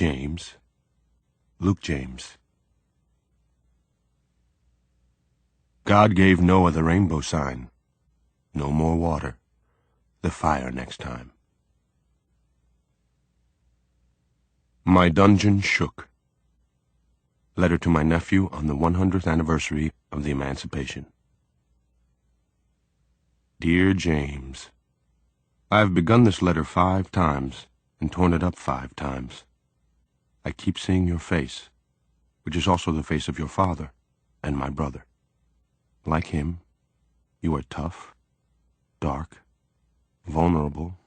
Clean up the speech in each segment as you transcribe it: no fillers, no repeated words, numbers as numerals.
James, Luke James. God gave Noah the rainbow sign. No more water. The fire next time. My dungeon shook. Letter to my nephew on the 100th anniversary of the Emancipation. Dear James, I have begun this letter 5 times and torn it up 5 times. I keep seeing your face, which is also the face of your father and my brother. Like him, you are tough, dark, vulnerable,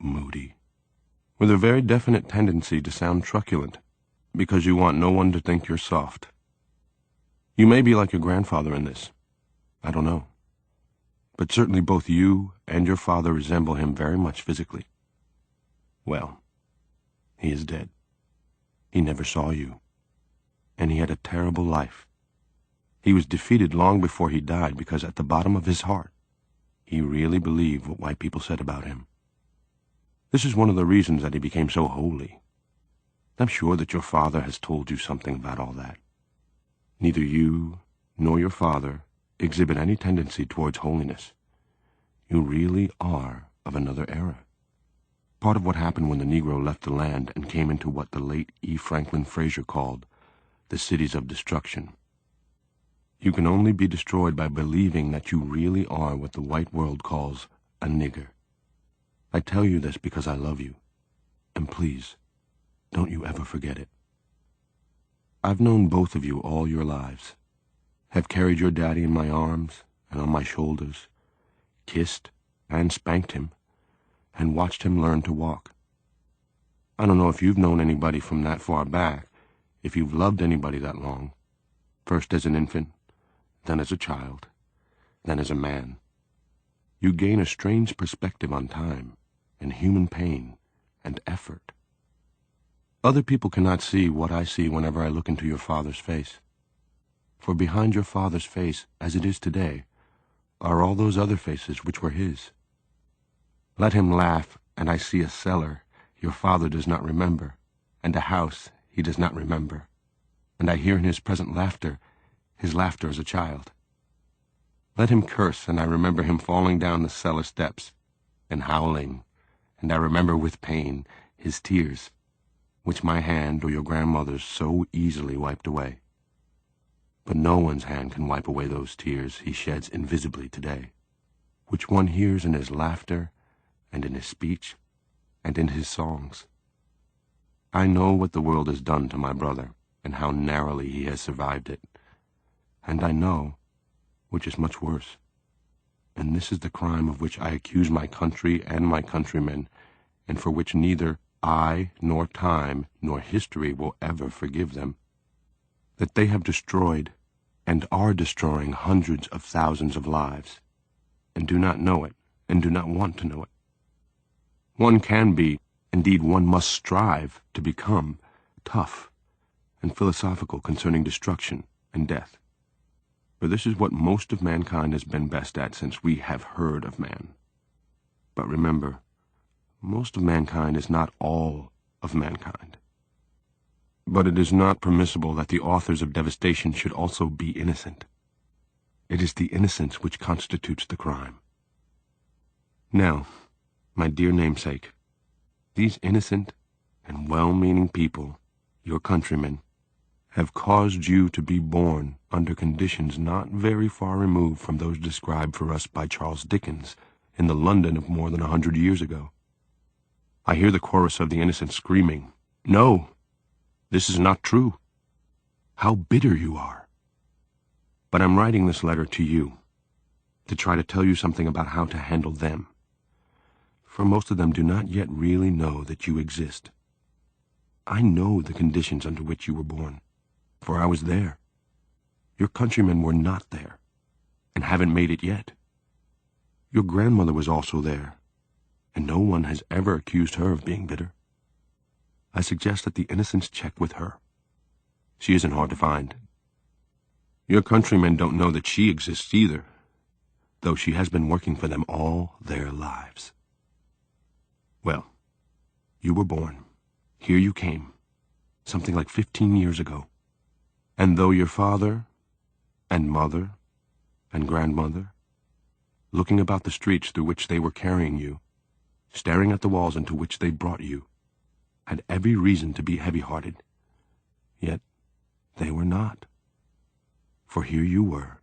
moody, with a very definite tendency to sound truculent, because you want no one to think you're soft. You may be like your grandfather in this. I don't know. But certainly both you and your father resemble him very much physically. Well, he is dead. He never saw you. And he had a terrible life. He was defeated long before he died because at the bottom of his heart, he really believed what white people said about him. This is one of the reasons that he became so holy. I'm sure that your father has told you something about all that. Neither you nor your father exhibit any tendency towards holiness. You really are of another era. Part of what happened when the Negro left the land and came into what the late E. Franklin Frazier called the cities of destruction. You can only be destroyed by believing that you really are what the white world calls a nigger. I tell you this because I love you, and please, don't you ever forget it. I've known both of you all your lives, have carried your daddy in my arms and on my shoulders, kissed and spanked him, and watched him learn to walk. I don't know if you've known anybody from that far back, if you've loved anybody that long, first as an infant, then as a child, then as a man. You gain a strange perspective on time and human pain and effort. Other people cannot see what I see whenever I look into your father's face. For behind your father's face, as it is today, are all those other faces which were his. Let him laugh, and I see a cellar your father does not remember, and a house he does not remember, and I hear in his present laughter his laughter as a child. Let him curse, and I remember him falling down the cellar steps, and howling, and I remember with pain his tears, which my hand or your grandmother's so easily wiped away. But no one's hand can wipe away those tears he sheds invisibly today, which one hears in his laughter, and in his speech, and in his songs. I know what the world has done to my brother, and how narrowly he has survived it. And I know, which is much worse, and this is the crime of which I accuse my country and my countrymen, and for which neither I, nor time, nor history will ever forgive them, that they have destroyed and are destroying hundreds of thousands of lives, and do not know it, and do not want to know it. One can be, indeed one must strive to become, tough and philosophical concerning destruction and death. For this is what most of mankind has been best at since we have heard of man. But remember, most of mankind is not all of mankind. But it is not permissible that the authors of devastation should also be innocent. It is the innocence which constitutes the crime. Now, my dear namesake, these innocent and well-meaning people, your countrymen, have caused you to be born under conditions not very far removed from those described for us by Charles Dickens in the London of more than 100 years ago. I hear the chorus of the innocent screaming, "No, this is not true. How bitter you are." But I'm writing this letter to you to try to tell you something about how to handle them. For most of them do not yet really know that you exist. I know the conditions under which you were born, for I was there. Your countrymen were not there, and haven't made it yet. Your grandmother was also there, and no one has ever accused her of being bitter. I suggest that the innocence check with her. She isn't hard to find. Your countrymen don't know that she exists either, though she has been working for them all their lives. Well, you were born. Here you came, something like 15 years ago. And though your father and mother and grandmother, looking about the streets through which they were carrying you, staring at the walls into which they brought you, had every reason to be heavy-hearted, yet they were not. For here you were,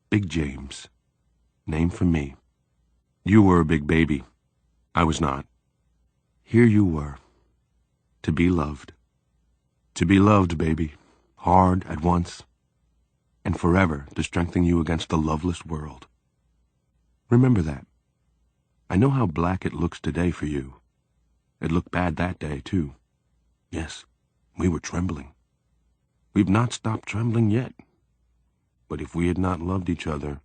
Big James, named for me. You were a big baby. I was not. Here you were, to be loved. To be loved, baby, hard at once, and forever to strengthen you against the loveless world. Remember that. I know how black it looks today for you. It looked bad that day, too. Yes, we were trembling. We've not stopped trembling yet. But if we had not loved each other,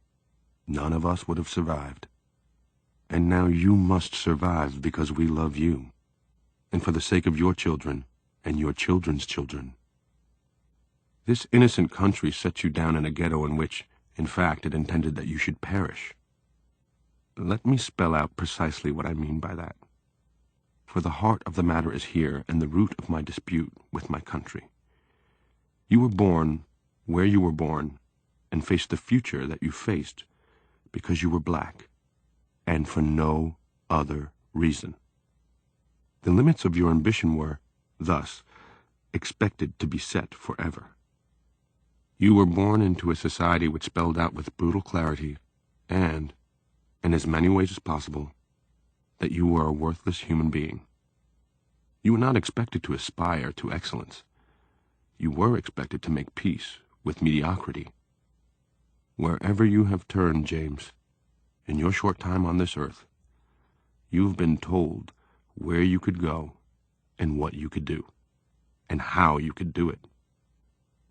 none of us would have survived. And now you must survive because we love you, and for the sake of your children and your children's children. This innocent country set you down in a ghetto in which, in fact, it intended that you should perish. Let me spell out precisely what I mean by that. For the heart of the matter is here, and the root of my dispute with my country. You were born where you were born, and faced the future that you faced because you were black, and for no other reason. The limits of your ambition were, thus, expected to be set forever. You were born into a society which spelled out with brutal clarity, and, in as many ways as possible, that you were a worthless human being. You were not expected to aspire to excellence. You were expected to make peace with mediocrity. Wherever you have turned, James, in your short time on this earth, you've been told where you could go and what you could do, and how you could do it,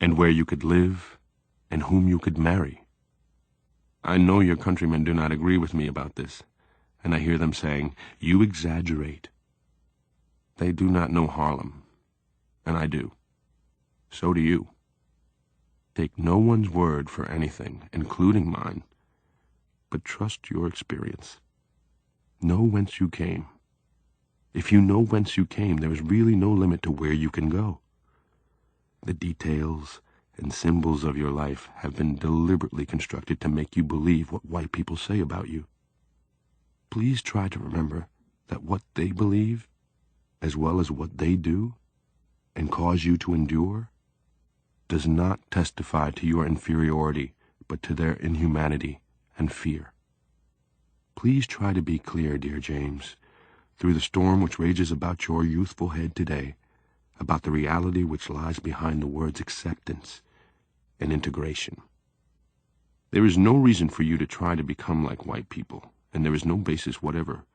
and where you could live and whom you could marry. I know your countrymen do not agree with me about this, and I hear them saying, "You exaggerate." They do not know Harlem, and I do. So do you. Take no one's word for anything, including mine, but trust your experience. Know whence you came. If you know whence you came, there is really no limit to where you can go. The details and symbols of your life have been deliberately constructed to make you believe what white people say about you. Please try to remember that what they believe, as well as what they do, and cause you to endure, does not testify to your inferiority, but to their inhumanity and fear. Please try to be clear, dear James, through the storm which rages about your youthful head today, about the reality which lies behind the words acceptance and integration. There is no reason for you to try to become like white people, and there is no basis whatever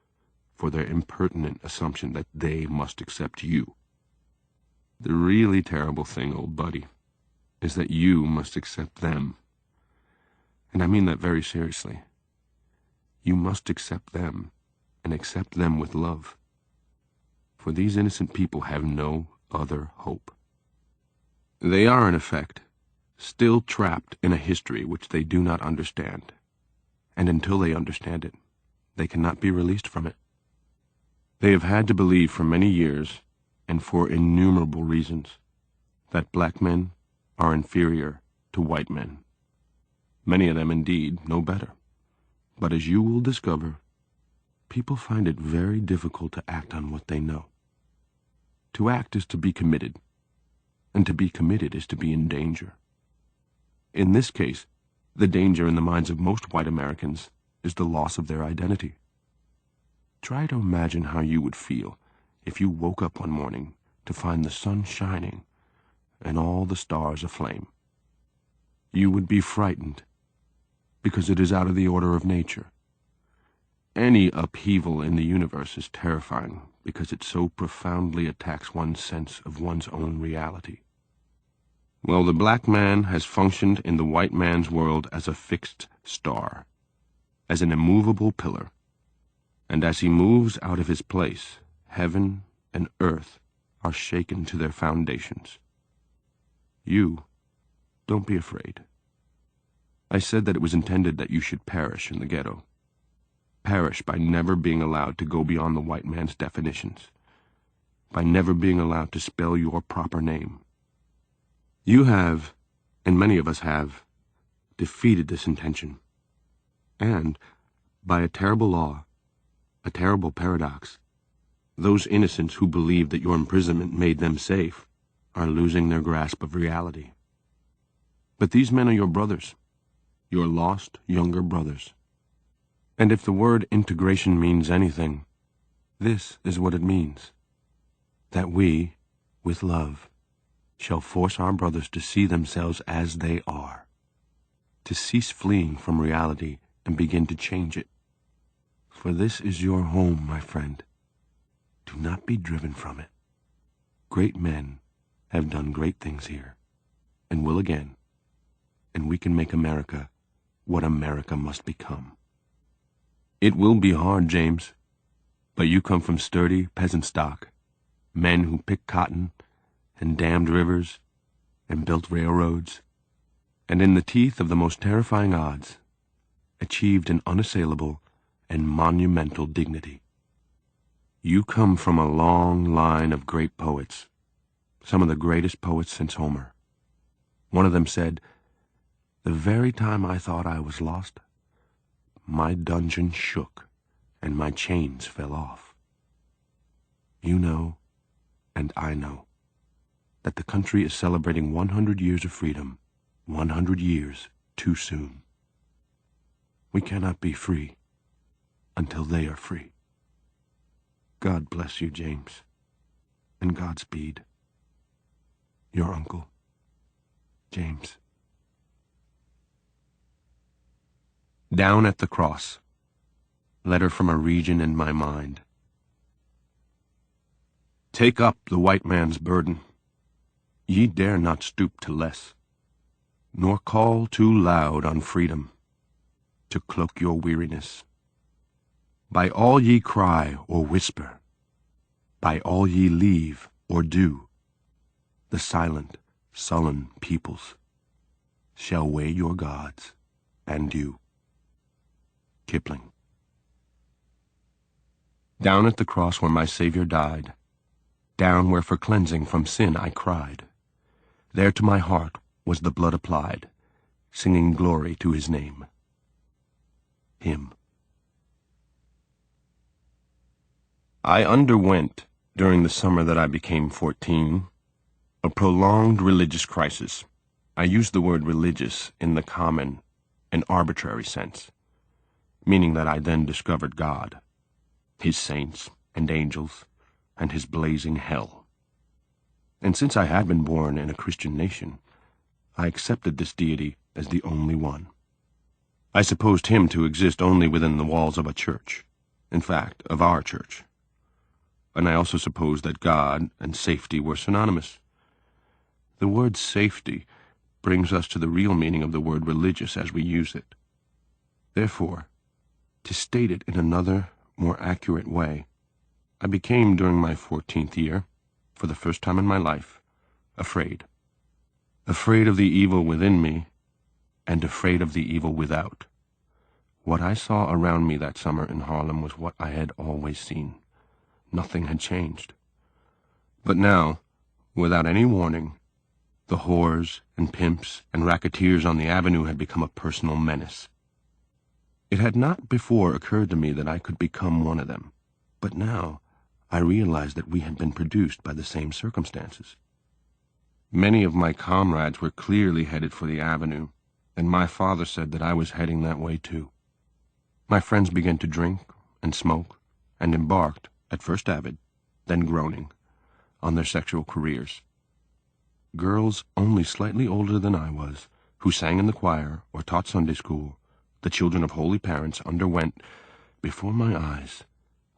for their impertinent assumption that they must accept you. The really terrible thing, old buddy, is that you must accept them. And I mean that very seriously. You must accept them, and accept them with love. For these innocent people have no other hope. They are, in effect, still trapped in a history which they do not understand, and until they understand it, they cannot be released from it. They have had to believe for many years, and for innumerable reasons, that black men are inferior to white men. Many of them, indeed, know better. But as you will discover, people find it very difficult to act on what they know. To act is to be committed, and to be committed is to be in danger. In this case, the danger in the minds of most white Americans is the loss of their identity. Try to imagine how you would feel if you woke up one morning to find the sun shining and all the stars aflame. You would be frightened, because it is out of the order of nature. Any upheaval in the universe is terrifying because it so profoundly attacks one's sense of one's own reality. Well, the black man has functioned in the white man's world as a fixed star, as an immovable pillar, and as he moves out of his place, heaven and earth are shaken to their foundations. You, don't be afraid. I said that it was intended that you should perish in the ghetto. Perish by never being allowed to go beyond the white man's definitions. by never being allowed to spell your proper name. You have, and many of us have, defeated this intention. And, by a terrible law, a terrible paradox, those innocents who believed that your imprisonment made them safe are losing their grasp of reality. But these men are your brothers, your lost younger brothers. And if the word integration means anything, this is what it means: that we, with love, shall force our brothers to see themselves as they are, to cease fleeing from reality and begin to change it. For this is your home, my friend. Do not be driven from it. Great men have done great things here, and will again, and we can make America what America must become. It will be hard, James, but you come from sturdy peasant stock, men who picked cotton and dammed rivers and built railroads, and in the teeth of the most terrifying odds, achieved an unassailable and monumental dignity. You come from a long line of great poets, some of the greatest poets since Homer. One of them said, "The very time I thought I was lost, my dungeon shook and my chains fell off." You know, and I know, that the country is celebrating 100 years of freedom, 100 years too soon. We cannot be free until they are free. God bless you, James, and Godspeed. Your uncle, James. Down at the Cross. Letter from a region in my mind. Take up the white man's burden. Ye dare not stoop to less, nor call too loud on freedom to cloak your weariness. By all ye cry or whisper, by all ye leave or do, the silent, sullen peoples shall weigh your gods and you. Kipling. Down at the cross where my Savior died, down where for cleansing from sin I cried, there to my heart was the blood applied, singing glory to his name. Hymn. I underwent, during the summer that I became 14, a prolonged religious crisis. I use the word religious in the common and arbitrary sense, meaning that I then discovered God, his saints and angels, and his blazing hell. And since I had been born in a Christian nation, I accepted this deity as the only one. I supposed him to exist only within the walls of a church, in fact, of our church. And I also supposed that God and safety were synonymous. The word safety brings us to the real meaning of the word religious as we use it. Therefore, to state it in another, more accurate way, I became, during my 14th year, for the first time in my life, afraid. Afraid of the evil within me, and afraid of the evil without. What I saw around me that summer in Harlem was what I had always seen. Nothing had changed. But now, without any warning, the whores and pimps and racketeers on the avenue had become a personal menace. It had not before occurred to me that I could become one of them, but now I realized that we had been produced by the same circumstances. Many of my comrades were clearly headed for the avenue, and my father said that I was heading that way too. My friends began to drink and smoke, and embarked, at first avid, then groaning, on their sexual careers. Girls only slightly older than I was, who sang in the choir or taught Sunday school, the children of holy parents, underwent, before my eyes,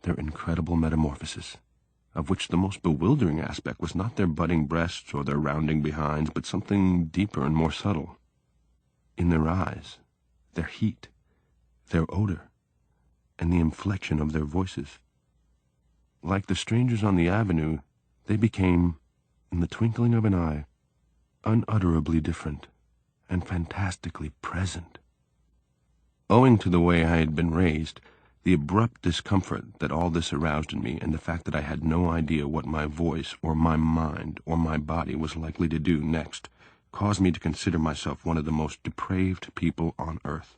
their incredible metamorphosis, of which the most bewildering aspect was not their budding breasts or their rounding behinds, but something deeper and more subtle. In their eyes, their heat, their odor, and the inflection of their voices. Like the strangers on the avenue, they became, in the twinkling of an eye, unutterably different and fantastically present. Owing to the way I had been raised, The abrupt discomfort that all this aroused in me, and the fact that I had no idea what my voice or my mind or my body was likely to do next, caused me to consider myself one of the most depraved people on earth.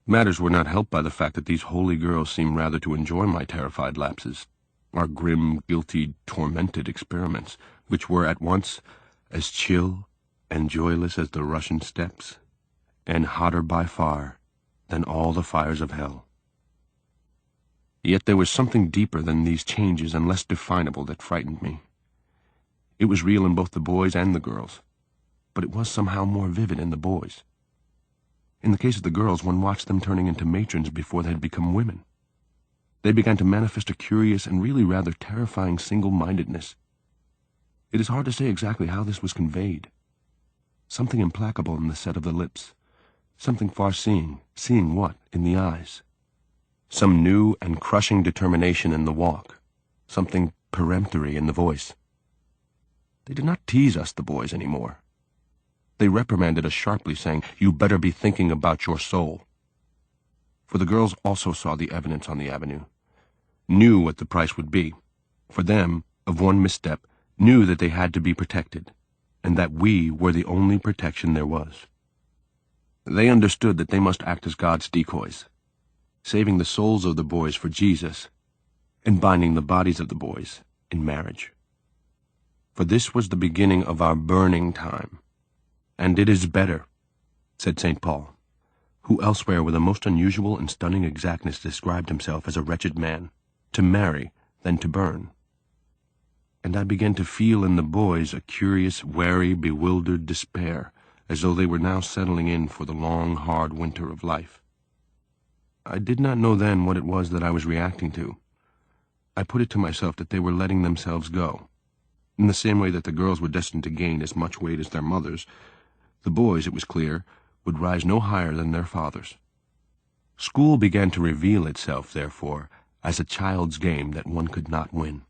Matters were not helped by the fact that these holy girls seemed rather to enjoy my terrified lapses, our grim, guilty, tormented experiments, which were at once as chill and joyless as the Russian steppes, and hotter by far than all the fires of hell. Yet there was something deeper than these changes and less definable that frightened me. It was real in both the boys and the girls, but it was somehow more vivid in the boys. In the case of the girls, one watched them turning into matrons before they had become women. They began to manifest a curious and really rather terrifying single-mindedness. It is hard to say exactly how this was conveyed. Something implacable in the set of the lips, something far-seeing, seeing what, in the eyes. Some new and crushing determination in the walk, something peremptory in the voice. They did not tease us, the boys, anymore. They reprimanded us sharply, saying, "You better be thinking about your soul." For the girls also saw the evidence on the avenue, knew what the price would be. For them, of one misstep, knew that they had to be protected, and that we were the only protection there was. They understood that they must act as God's decoys, saving the souls of the boys for Jesus, and binding the bodies of the boys in marriage. For this was the beginning of our burning time, and it is better, said St. Paul, who elsewhere with a most unusual and stunning exactness described himself as a wretched man, to marry than to burn. And I began to feel in the boys a curious, wary, bewildered despair, as though they were now settling in for the long, hard winter of life. I did not know then what it was that I was reacting to. I put it to myself that they were letting themselves go. In the same way that the girls were destined to gain as much weight as their mothers, the boys, it was clear, would rise no higher than their fathers. School began to reveal itself, therefore, as a child's game that one could not win,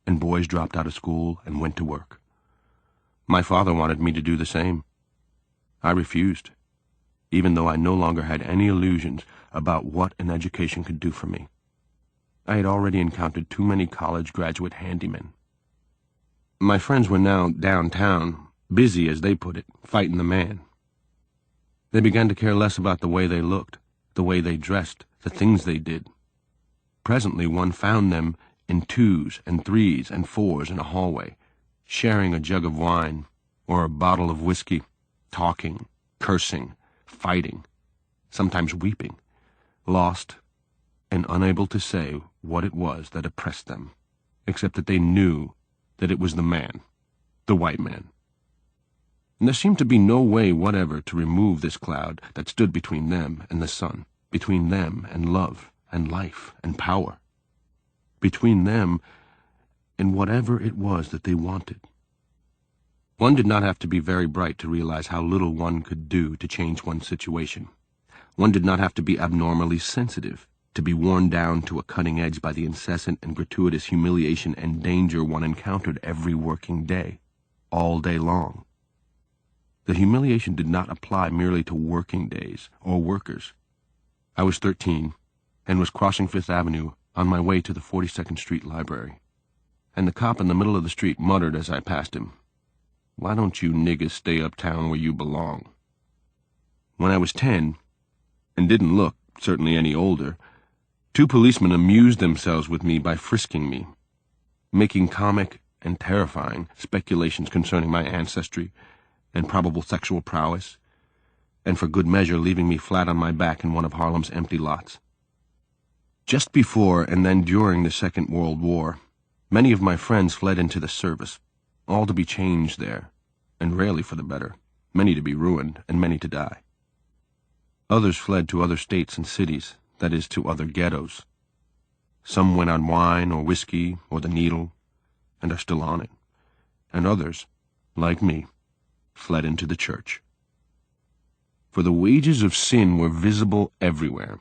and boys dropped out of school and went to work. My father wanted me to do the same. I refused, even though I no longer had any illusions about what an education could do for me. I had already encountered too many college graduate handymen. My friends were now downtown, busy, as they put it, fighting the man. They began to care less about the way they looked, the way they dressed, the things they did. Presently one found them in 2s and 3s and 4s in a hallway, sharing a jug of wine or a bottle of whiskey, talking, cursing, fighting, sometimes weeping, lost and unable to say what it was that oppressed them, except that they knew that it was the man, the white man. And there seemed to be no way whatever to remove this cloud that stood between them and the sun, between them and love and life and power, between them and whatever it was that they wanted. One did not have to be very bright to realize how little one could do to change one's situation. One did not have to be abnormally sensitive to be worn down to a cutting edge by the incessant and gratuitous humiliation and danger one encountered every working day, all day long. The humiliation did not apply merely to working days or workers. I was 13 and was crossing Fifth Avenue on my way to the 42nd Street Library, and the cop in the middle of the street muttered as I passed him, "Why don't you niggas stay uptown where you belong?" When I was 10, and didn't look, certainly, any older, 2 policemen amused themselves with me by frisking me, making comic and terrifying speculations concerning my ancestry and probable sexual prowess, and for good measure leaving me flat on my back in one of Harlem's empty lots. Just before and then during the Second World War, many of my friends fled into the service, all to be changed there, and rarely for the better, many to be ruined, and many to die. Others fled to other states and cities, that is, to other ghettos. Some went on wine or whiskey or the needle, and are still on it, and others, like me, fled into the church. For the wages of sin were visible everywhere,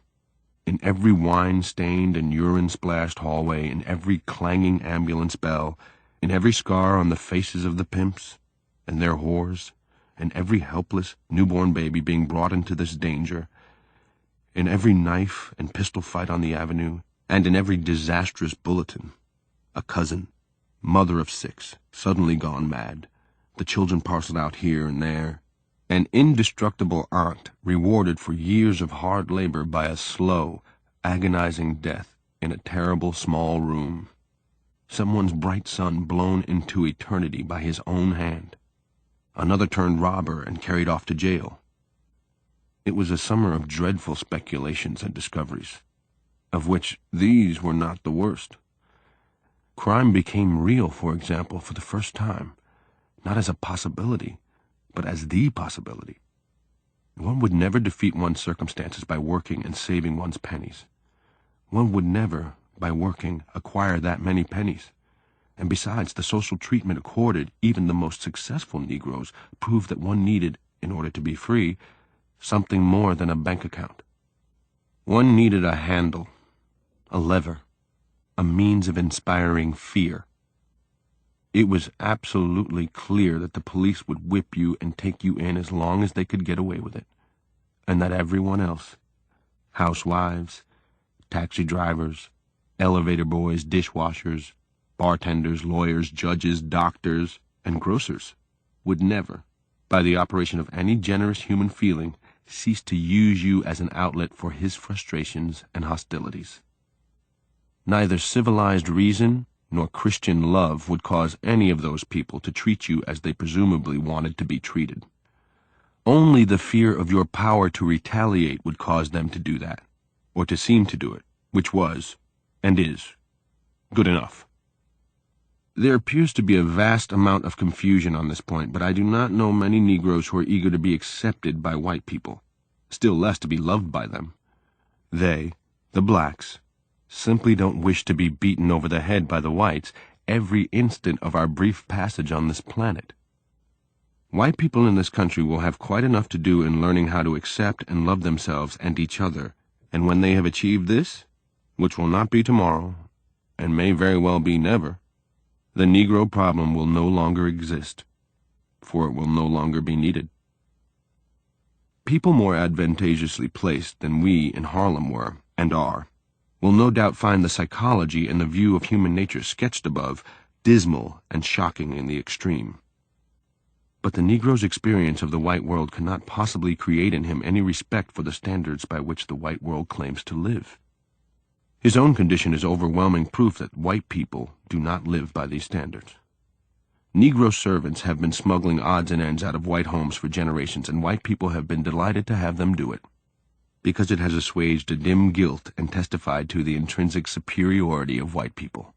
in every wine-stained and urine-splashed hallway, in every clanging ambulance bell, in every scar on the faces of the pimps and their whores, and every helpless newborn baby being brought into this danger, In every knife and pistol fight on the avenue, and in every disastrous bulletin, a cousin, mother of 6, suddenly gone mad, the children parceled out here and there, an indestructible aunt rewarded for years of hard labor by a slow, agonizing death in a terrible small room, someone's bright son blown into eternity by his own hand, another turned robber and carried off to jail. It was a summer of dreadful speculations and discoveries, of which these were not the worst. Crime became real, for example, for the first time, not as a possibility, but as the possibility. One would never defeat one's circumstances by working and saving one's pennies. One would never, by working, acquire that many pennies. And besides, the social treatment accorded even the most successful Negroes proved that one needed, in order to be free, something more than a bank account. One needed a handle, a lever, a means of inspiring fear. It was absolutely clear that the police would whip you and take you in as long as they could get away with it, and that everyone else, housewives, taxi drivers, elevator boys, dishwashers, bartenders, lawyers, judges, doctors, and grocers, would never, by the operation of any generous human feeling, cease to use you as an outlet for his frustrations and hostilities. Neither civilized reason nor Christian love would cause any of those people to treat you as they presumably wanted to be treated. Only the fear of your power to retaliate would cause them to do that, or to seem to do it, which was, and is, good enough. There appears to be a vast amount of confusion on this point, but I do not know many Negroes who are eager to be accepted by white people, still less to be loved by them. They, the blacks, simply don't wish to be beaten over the head by the whites every instant of our brief passage on this planet. White people in this country will have quite enough to do in learning how to accept and love themselves and each other, and when they have achieved this, which will not be tomorrow, and may very well be never, the Negro problem will no longer exist, for it will no longer be needed. People more advantageously placed than we in Harlem were, and are, will no doubt find the psychology and the view of human nature sketched above dismal and shocking in the extreme. But the Negro's experience of the white world cannot possibly create in him any respect for the standards by which the white world claims to live. His own condition is overwhelming proof that white people do not live by these standards. Negro servants have been smuggling odds and ends out of white homes for generations, and white people have been delighted to have them do it, because it has assuaged a dim guilt and testified to the intrinsic superiority of white people.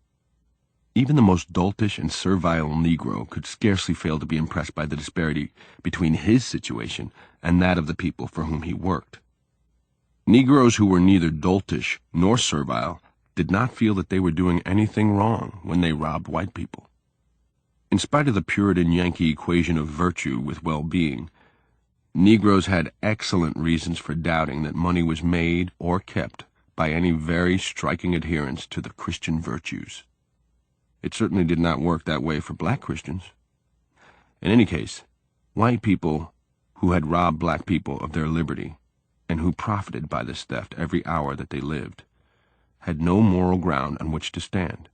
Even the most doltish and servile Negro could scarcely fail to be impressed by the disparity between his situation and that of the people for whom he worked. Negroes who were neither doltish nor servile did not feel that they were doing anything wrong when they robbed white people. In spite of the Puritan Yankee equation of virtue with well-being, Negroes had excellent reasons for doubting that money was made or kept by any very striking adherence to the Christian virtues. It certainly did not work that way for black Christians. In any case, white people who had robbed black people of their liberty, and who profited by this theft every hour that they lived, had no moral ground on which to stand.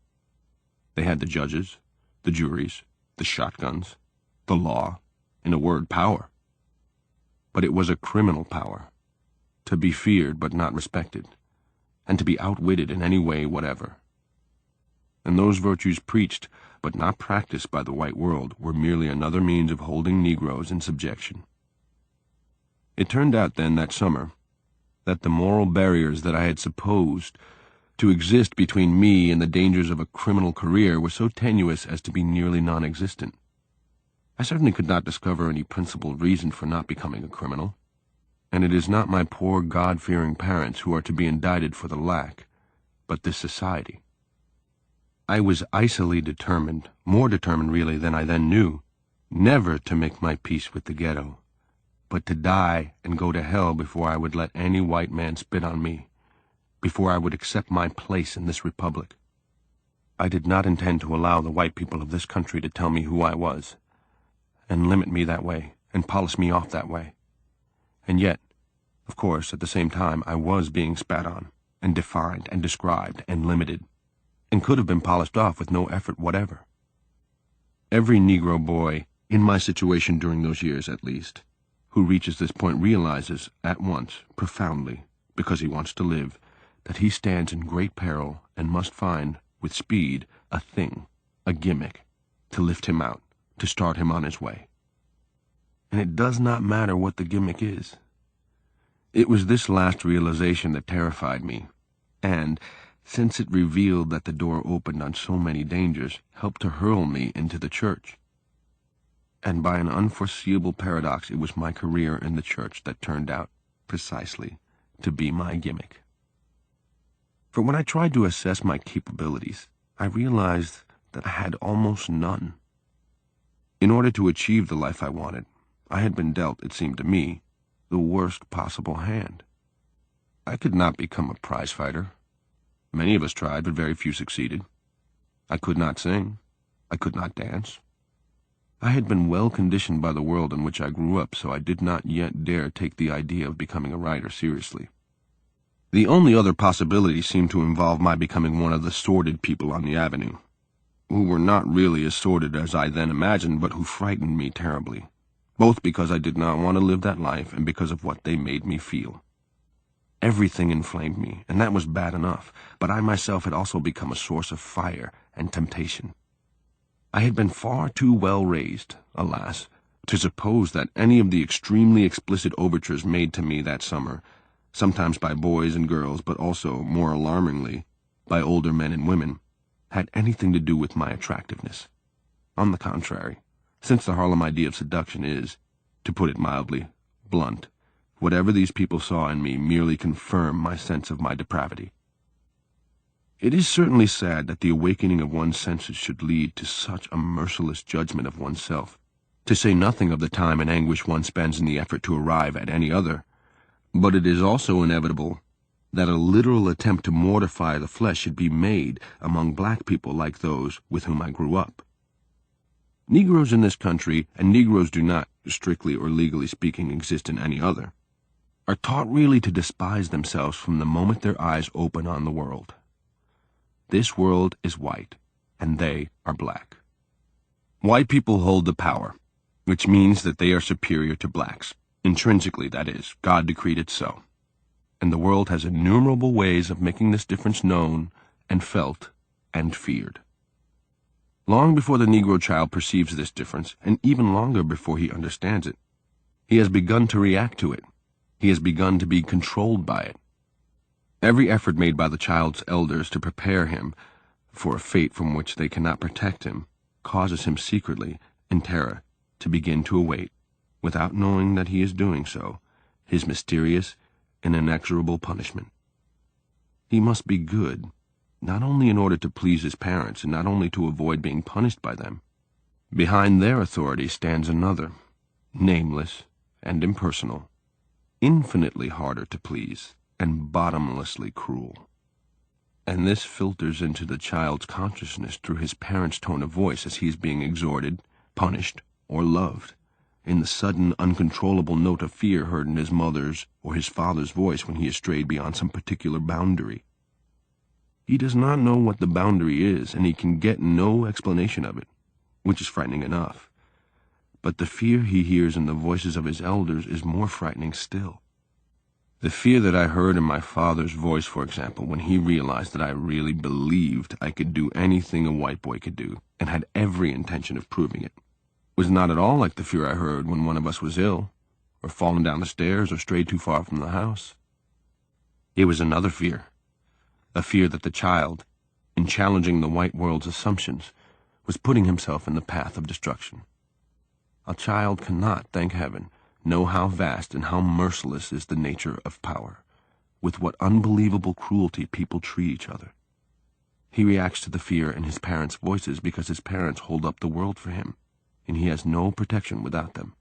They had the judges, the juries, the shotguns, the law, in a word, power. But it was a criminal power, to be feared but not respected, and to be outwitted in any way whatever. And those virtues preached but not practiced by the white world were merely another means of holding Negroes in subjection. It turned out then that summer that the moral barriers that I had supposed to exist between me and the dangers of a criminal career were so tenuous as to be nearly non-existent. I certainly could not discover any principled reason for not becoming a criminal, and it is not my poor God-fearing parents who are to be indicted for the lack, but this society. I was icily determined, more determined really than I then knew, never to make my peace with the ghetto, but to die and go to hell before I would let any white man spit on me, before I would accept my place in this republic. I did not intend to allow the white people of this country to tell me who I was, and limit me that way, and polish me off that way. And yet, Of course, at the same time, I was being spat on, and defined, and described, and limited, and could have been polished off with no effort whatever. Every Negro boy, in my situation during those years at least, who reaches this point realizes, at once, profoundly, because he wants to live, that he stands in great peril and must find, with speed, a thing, a gimmick, to lift him out, to start him on his way. And it does not matter what the gimmick is. It was this last realization that terrified me, and, since it revealed that the door opened on so many dangers, helped to hurl me into the church. And by an unforeseeable paradox, it was my career in the church that turned out, precisely, to be my gimmick. For when I tried to assess my capabilities, I realized that I had almost none. In order to achieve the life I wanted, I had been dealt, it seemed to me, the worst possible hand. I could not become a prize fighter. Many of us tried, but very few succeeded. I could not sing. I could not dance. I had been well conditioned by the world in which I grew up, so I did not yet dare take the idea of becoming a writer seriously. The only other possibility seemed to involve my becoming one of the sordid people on the avenue, who were not really as sordid as I then imagined, but who frightened me terribly, both because I did not want to live that life and because of what they made me feel. Everything inflamed me, and that was bad enough, but I myself had also become a source of fire and temptation. I had been far too well raised, alas, to suppose that any of the extremely explicit overtures made to me that summer, sometimes by boys and girls, but also, more alarmingly, by older men and women, had anything to do with my attractiveness. On the contrary, since the Harlem idea of seduction is, to put it mildly, blunt, whatever these people saw in me merely confirmed my sense of my depravity. It is certainly sad that the awakening of one's senses should lead to such a merciless judgment of oneself, to say nothing of the time and anguish one spends in the effort to arrive at any other, but it is also inevitable that a literal attempt to mortify the flesh should be made among black people like those with whom I grew up. Negroes in this country, and Negroes do not, strictly or legally speaking, exist in any other, are taught really to despise themselves from the moment their eyes open on the world. This world is white, and they are black. White people hold the power, which means that they are superior to blacks. Intrinsically, that is, God decreed it so. And the world has innumerable ways of making this difference known and felt and feared. Long before the Negro child perceives this difference, and even longer before he understands it, he has begun to react to it. He has begun to be controlled by it. Every effort made by the child's elders to prepare him for a fate from which they cannot protect him causes him secretly, in terror, to begin to await, without knowing that he is doing so, his mysterious and inexorable punishment. He must be good, not only in order to please his parents and not only to avoid being punished by them. Behind their authority stands another, nameless and impersonal, infinitely harder to please and bottomlessly cruel. And this filters into the child's consciousness through his parent's tone of voice as he is being exhorted, punished, or loved, in the sudden, uncontrollable note of fear heard in his mother's or his father's voice when he has strayed beyond some particular boundary. He does not know what the boundary is, and he can get no explanation of it, which is frightening enough. But the fear he hears in the voices of his elders is more frightening still. The fear that I heard in my father's voice, for example, when he realized that I really believed I could do anything a white boy could do, and had every intention of proving it, was not at all like the fear I heard when one of us was ill, or fallen down the stairs, or strayed too far from the house. It was another fear, a fear that the child, in challenging the white world's assumptions, was putting himself in the path of destruction. A child cannot, thank heaven, know how vast and how merciless is the nature of power, with what unbelievable cruelty people treat each other. He reacts to the fear in his parents' voices because his parents hold up the world for him, and he has no protection without them.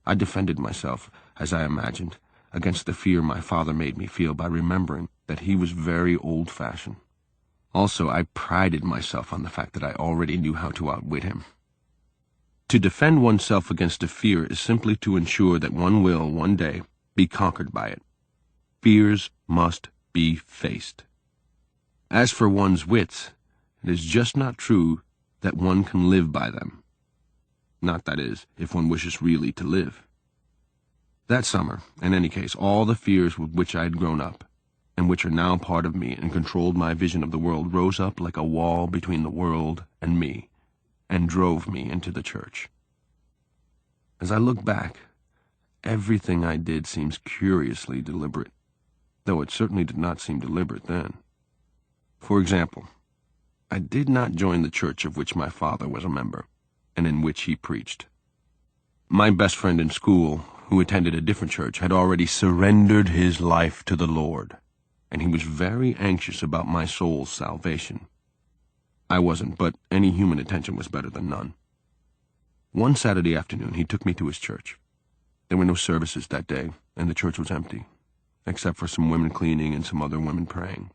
I defended myself, as I imagined, against the fear my father made me feel by remembering that he was very old-fashioned. Also, I prided myself on the fact that I already knew how to outwit him. To defend oneself against a fear is simply to ensure that one will, one day, be conquered by it. Fears must be faced. As for one's wits, it is just not true that one can live by them. Not, that is, if one wishes really to live. That summer, in any case, all the fears with which I had grown up, and which are now part of me and controlled my vision of the world, rose up like a wall between the world and me, and drove me into the church. As I look back, everything I did seems curiously deliberate, though it certainly did not seem deliberate then. For example, I did not join the church of which my father was a member, and in which he preached. My best friend in school, who attended a different church, had already surrendered his life to the Lord, and he was very anxious about my soul's salvation. I wasn't, but any human attention was better than none. One Saturday afternoon he took me to his church. There were no services that day, and the church was empty, except for some women cleaning and some other women praying.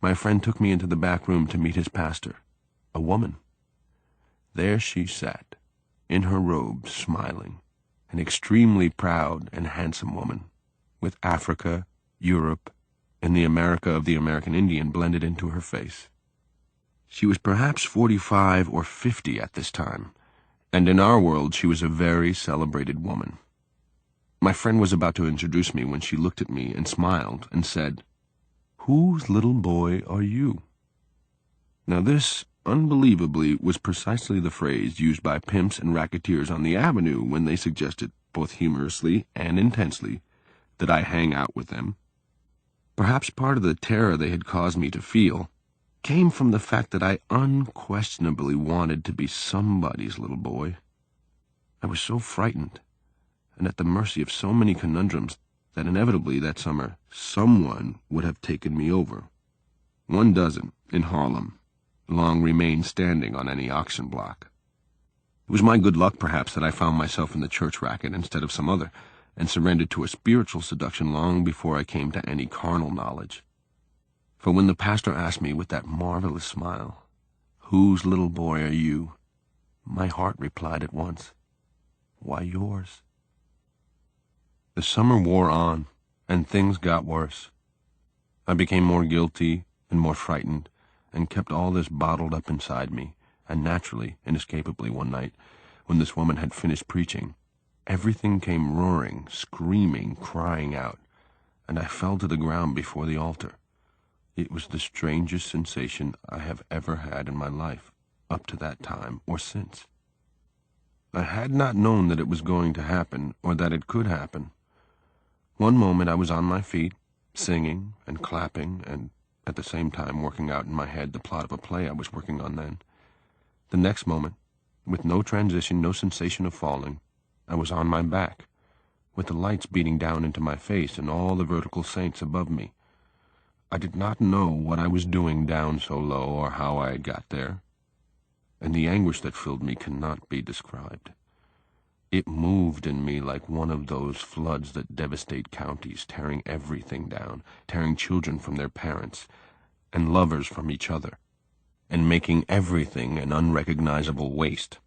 My friend took me into the back room to meet his pastor, a woman. There she sat, in her robes, smiling, an extremely proud and handsome woman, with Africa, Europe, and the America of the American Indian blended into her face. She was perhaps 45 or 50 at this time, and in our world she was a very celebrated woman. My friend was about to introduce me when she looked at me and smiled and said, "Whose little boy are you?" Now this, unbelievably, was precisely the phrase used by pimps and racketeers on the avenue when they suggested, both humorously and intensely, that I hang out with them. Perhaps part of the terror they had caused me to feel came from the fact that I unquestionably wanted to be somebody's little boy. I was so frightened, and at the mercy of so many conundrums, that inevitably that summer someone would have taken me over. 1 dozen, in Harlem, long remained standing on any auction block. It was my good luck, perhaps, that I found myself in the church racket instead of some other, and surrendered to a spiritual seduction long before I came to any carnal knowledge. For when the pastor asked me with that marvelous smile, "Whose little boy are you?" my heart replied at once, "Why, yours." The summer wore on, and things got worse. I became more guilty and more frightened, and kept all this bottled up inside me, and naturally, inescapably, one night, when this woman had finished preaching, everything came roaring, screaming, crying out, and I fell to the ground before the altar. It was the strangest sensation I have ever had in my life, up to that time or since. I had not known that it was going to happen, or that it could happen. One moment I was on my feet, singing and clapping, and at the same time working out in my head the plot of a play I was working on then. The next moment, with no transition, no sensation of falling, I was on my back, with the lights beating down into my face and all the vertical saints above me. I did not know what I was doing down so low or how I had got there, and the anguish that filled me cannot be described. It moved in me like one of those floods that devastate counties, tearing everything down, tearing children from their parents, and lovers from each other, and making everything an unrecognizable waste.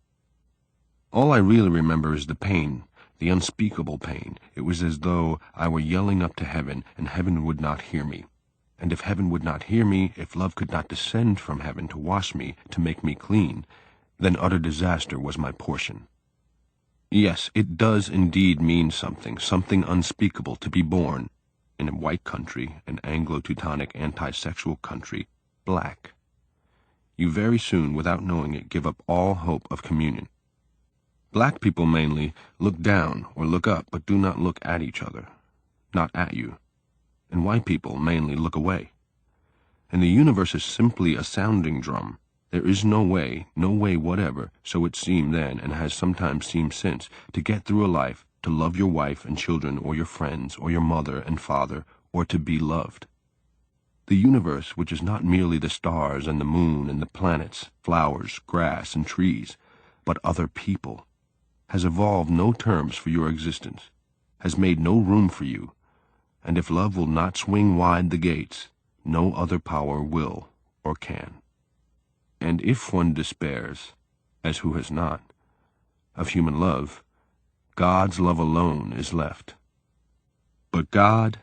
All I really remember is the pain, the unspeakable pain. It was as though I were yelling up to heaven, and heaven would not hear me. And if heaven would not hear me, if love could not descend from heaven to wash me, to make me clean, then utter disaster was my portion. Yes, it does indeed mean something unspeakable, to be born, in a white country, an Anglo-Teutonic anti-sexual country, black. You very soon, without knowing it, give up all hope of communion. Black people mainly look down or look up, but do not look at each other, not at you. And white people mainly look away. And the universe is simply a sounding drum. There is no way whatever, so it seemed then and has sometimes seemed since, to get through a life, to love your wife and children or your friends or your mother and father, or to be loved. The universe, which is not merely the stars and the moon and the planets, flowers, grass, and trees, but other people, has evolved no terms for your existence, has made no room for you, and if love will not swing wide the gates, no other power will or can. And if one despairs, as who has not, of human love, God's love alone is left. But God,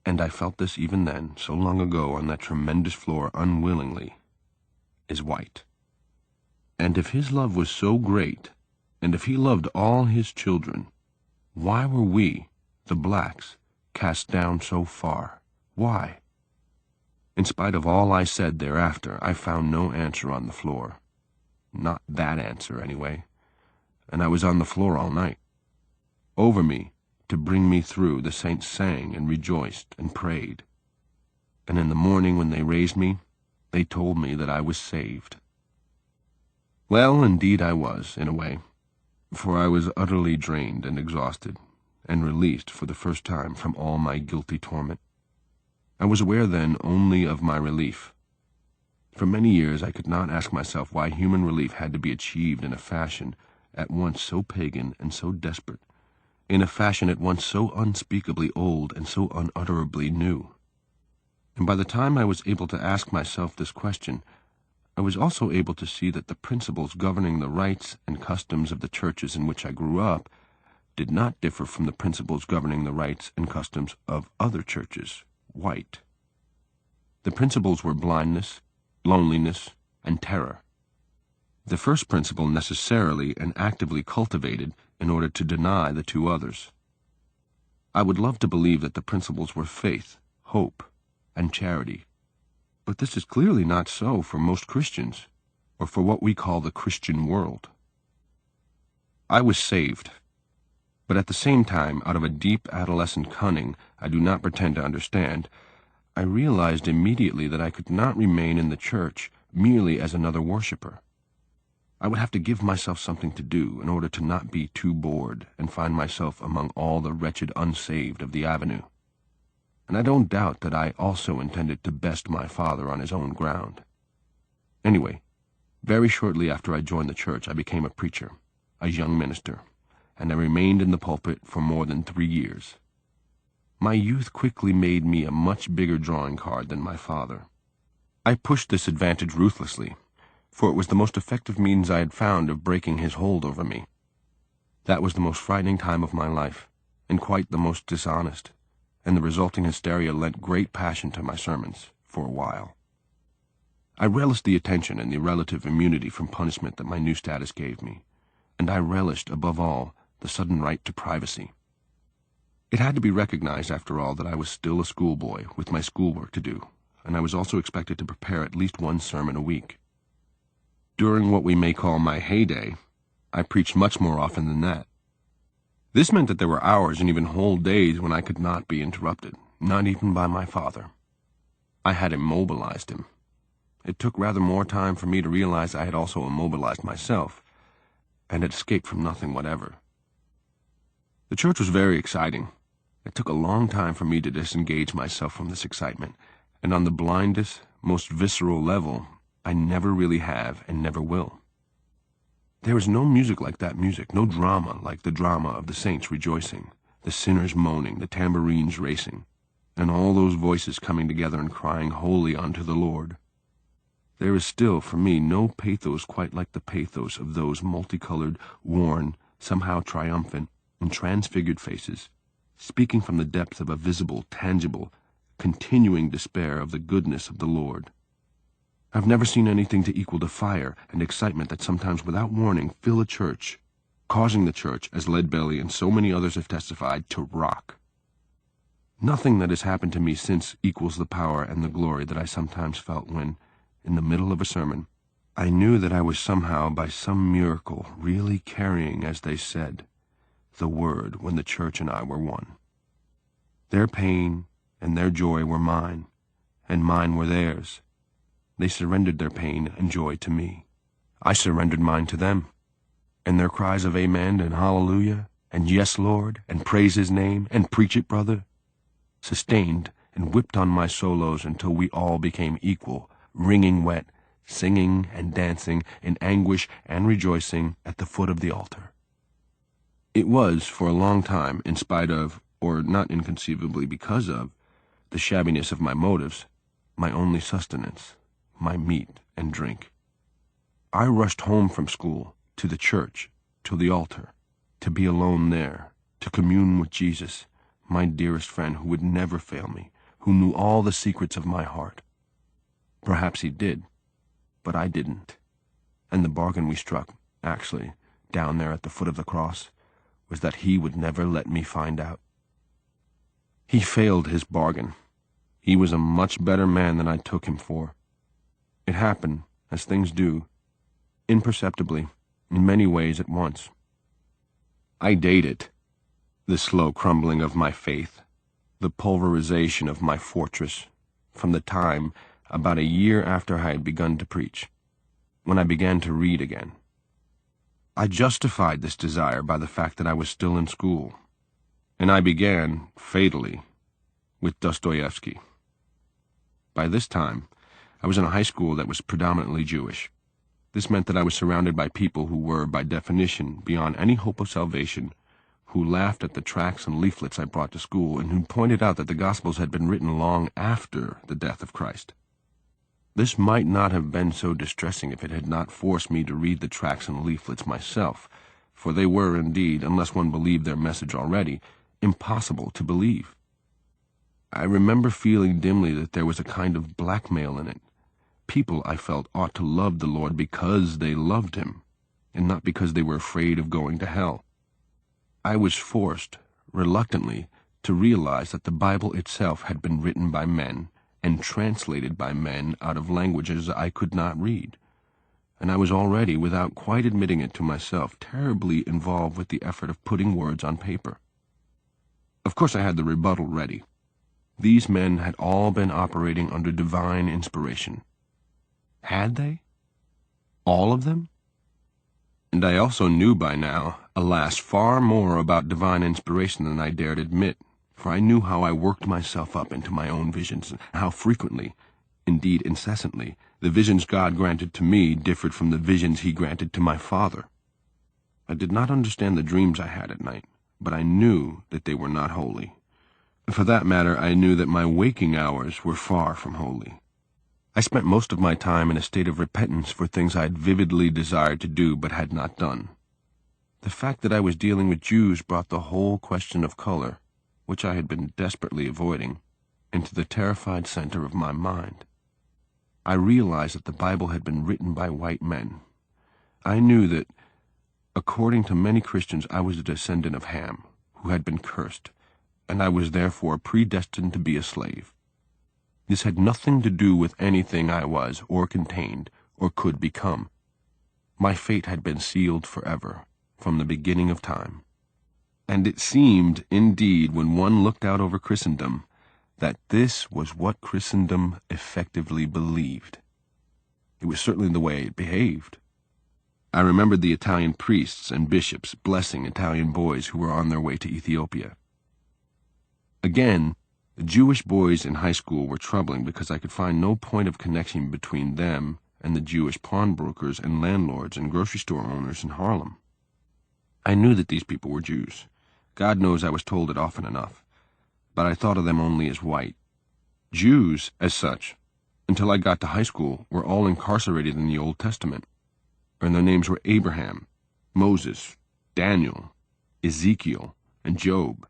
and I felt this even then, so long ago on that tremendous floor unwillingly, is white. And if his love was so great, and if he loved all his children, why were we, the blacks, cast down so far? Why? In spite of all I said thereafter, I found no answer on the floor. Not that answer, anyway. And I was on the floor all night. Over me, to bring me through, the saints sang and rejoiced and prayed. And in the morning when they raised me, they told me that I was saved. Well, indeed I was, in a way, for I was utterly drained and exhausted, and released for the first time from all my guilty torment. I was aware then only of my relief. For many years I could not ask myself why human relief had to be achieved in a fashion at once so pagan and so desperate, in a fashion at once so unspeakably old and so unutterably new. And by the time I was able to ask myself this question, I was also able to see that the principles governing the rites and customs of the churches in which I grew up did not differ from the principles governing the rites and customs of other churches, white. The principles were blindness, loneliness, and terror. The first principle necessarily and actively cultivated in order to deny the two others. I would love to believe that the principles were faith, hope, and charity. But this is clearly not so for most Christians, or for what we call the Christian world. I was saved, but at the same time, out of a deep adolescent cunning I do not pretend to understand, I realized immediately that I could not remain in the church merely as another worshiper. I would have to give myself something to do in order to not be too bored and find myself among all the wretched unsaved of the avenue. And I don't doubt that I also intended to best my father on his own ground. Anyway, very shortly after I joined the church, I became a preacher, a young minister, and I remained in the pulpit for more than 3 years. My youth quickly made me a much bigger drawing card than my father. I pushed this advantage ruthlessly, for it was the most effective means I had found of breaking his hold over me. That was the most frightening time of my life, and quite the most dishonest, and the resulting hysteria lent great passion to my sermons, for a while. I relished the attention and the relative immunity from punishment that my new status gave me, and I relished, above all, the sudden right to privacy. It had to be recognized, after all, that I was still a schoolboy with my schoolwork to do, and I was also expected to prepare at least one sermon a week. During what we may call my heyday, I preached much more often than that. This meant that there were hours and even whole days when I could not be interrupted, not even by my father. I had immobilized him. It took rather more time for me to realize I had also immobilized myself, and had escaped from nothing whatever. The church was very exciting. It took a long time for me to disengage myself from this excitement, and on the blindest, most visceral level, I never really have and never will. There is no music like that music, no drama like the drama of the saints rejoicing, the sinners moaning, the tambourines racing, and all those voices coming together and crying holy unto the Lord. There is still, for me, no pathos quite like the pathos of those multicolored, worn, somehow triumphant, and transfigured faces, speaking from the depth of a visible, tangible, continuing despair of the goodness of the Lord. I've never seen anything to equal the fire and excitement that sometimes without warning fill a church, causing the church, as Leadbelly and so many others have testified, to rock. Nothing that has happened to me since equals the power and the glory that I sometimes felt when, in the middle of a sermon, I knew that I was somehow, by some miracle, really carrying, as they said, the word when the church and I were one. Their pain and their joy were mine, and mine were theirs. They surrendered their pain and joy to me. I surrendered mine to them. And their cries of amen and hallelujah, and yes, Lord, and praise his name, and preach it, brother, sustained and whipped on my solos until we all became equal, wringing wet, singing and dancing in anguish and rejoicing at the foot of the altar. It was, for a long time, in spite of, or not inconceivably because of, the shabbiness of my motives, my only sustenance, my meat and drink. I rushed home from school, to the church, to the altar, to be alone there, to commune with Jesus, my dearest friend who would never fail me, who knew all the secrets of my heart. Perhaps he did, but I didn't. And the bargain we struck, actually, down there at the foot of the cross, was that he would never let me find out. He failed his bargain. He was a much better man than I took him for. It happened, as things do, imperceptibly, in many ways at once. I date it, the slow crumbling of my faith, the pulverization of my fortress, from the time, about a year after I had begun to preach, when I began to read again. I justified this desire by the fact that I was still in school, and I began, fatally, with Dostoevsky. By this time, I was in a high school that was predominantly Jewish. This meant that I was surrounded by people who were, by definition, beyond any hope of salvation, who laughed at the tracts and leaflets I brought to school, and who pointed out that the Gospels had been written long after the death of Christ. This might not have been so distressing if it had not forced me to read the tracts and leaflets myself, for they were indeed, unless one believed their message already, impossible to believe. I remember feeling dimly that there was a kind of blackmail in it. People, I felt, ought to love the Lord because they loved him, and not because they were afraid of going to hell. I was forced, reluctantly, to realize that the Bible itself had been written by men and translated by men out of languages I could not read, and I was already, without quite admitting it to myself, terribly involved with the effort of putting words on paper. Of course I had the rebuttal ready. These men had all been operating under divine inspiration. Had they? All of them? And I also knew by now, alas, far more about divine inspiration than I dared admit, for I knew how I worked myself up into my own visions, and how frequently, indeed incessantly, the visions God granted to me differed from the visions he granted to my father. I did not understand the dreams I had at night, but I knew that they were not holy. For that matter, I knew that my waking hours were far from holy. I spent most of my time in a state of repentance for things I had vividly desired to do but had not done. The fact that I was dealing with Jews brought the whole question of color, which I had been desperately avoiding, into the terrified center of my mind. I realized that the Bible had been written by white men. I knew that, according to many Christians, I was a descendant of Ham, who had been cursed, and I was therefore predestined to be a slave. This had nothing to do with anything I was, or contained, or could become. My fate had been sealed forever, from the beginning of time. And it seemed, indeed, when one looked out over Christendom, that this was what Christendom effectively believed. It was certainly the way it behaved. I remembered the Italian priests and bishops blessing Italian boys who were on their way to Ethiopia. Again, the Jewish boys in high school were troubling because I could find no point of connection between them and the Jewish pawnbrokers and landlords and grocery store owners in Harlem. I knew that these people were Jews. God knows I was told it often enough, but I thought of them only as white. Jews, as such, until I got to high school, were all incarcerated in the Old Testament, and their names were Abraham, Moses, Daniel, Ezekiel, and Job,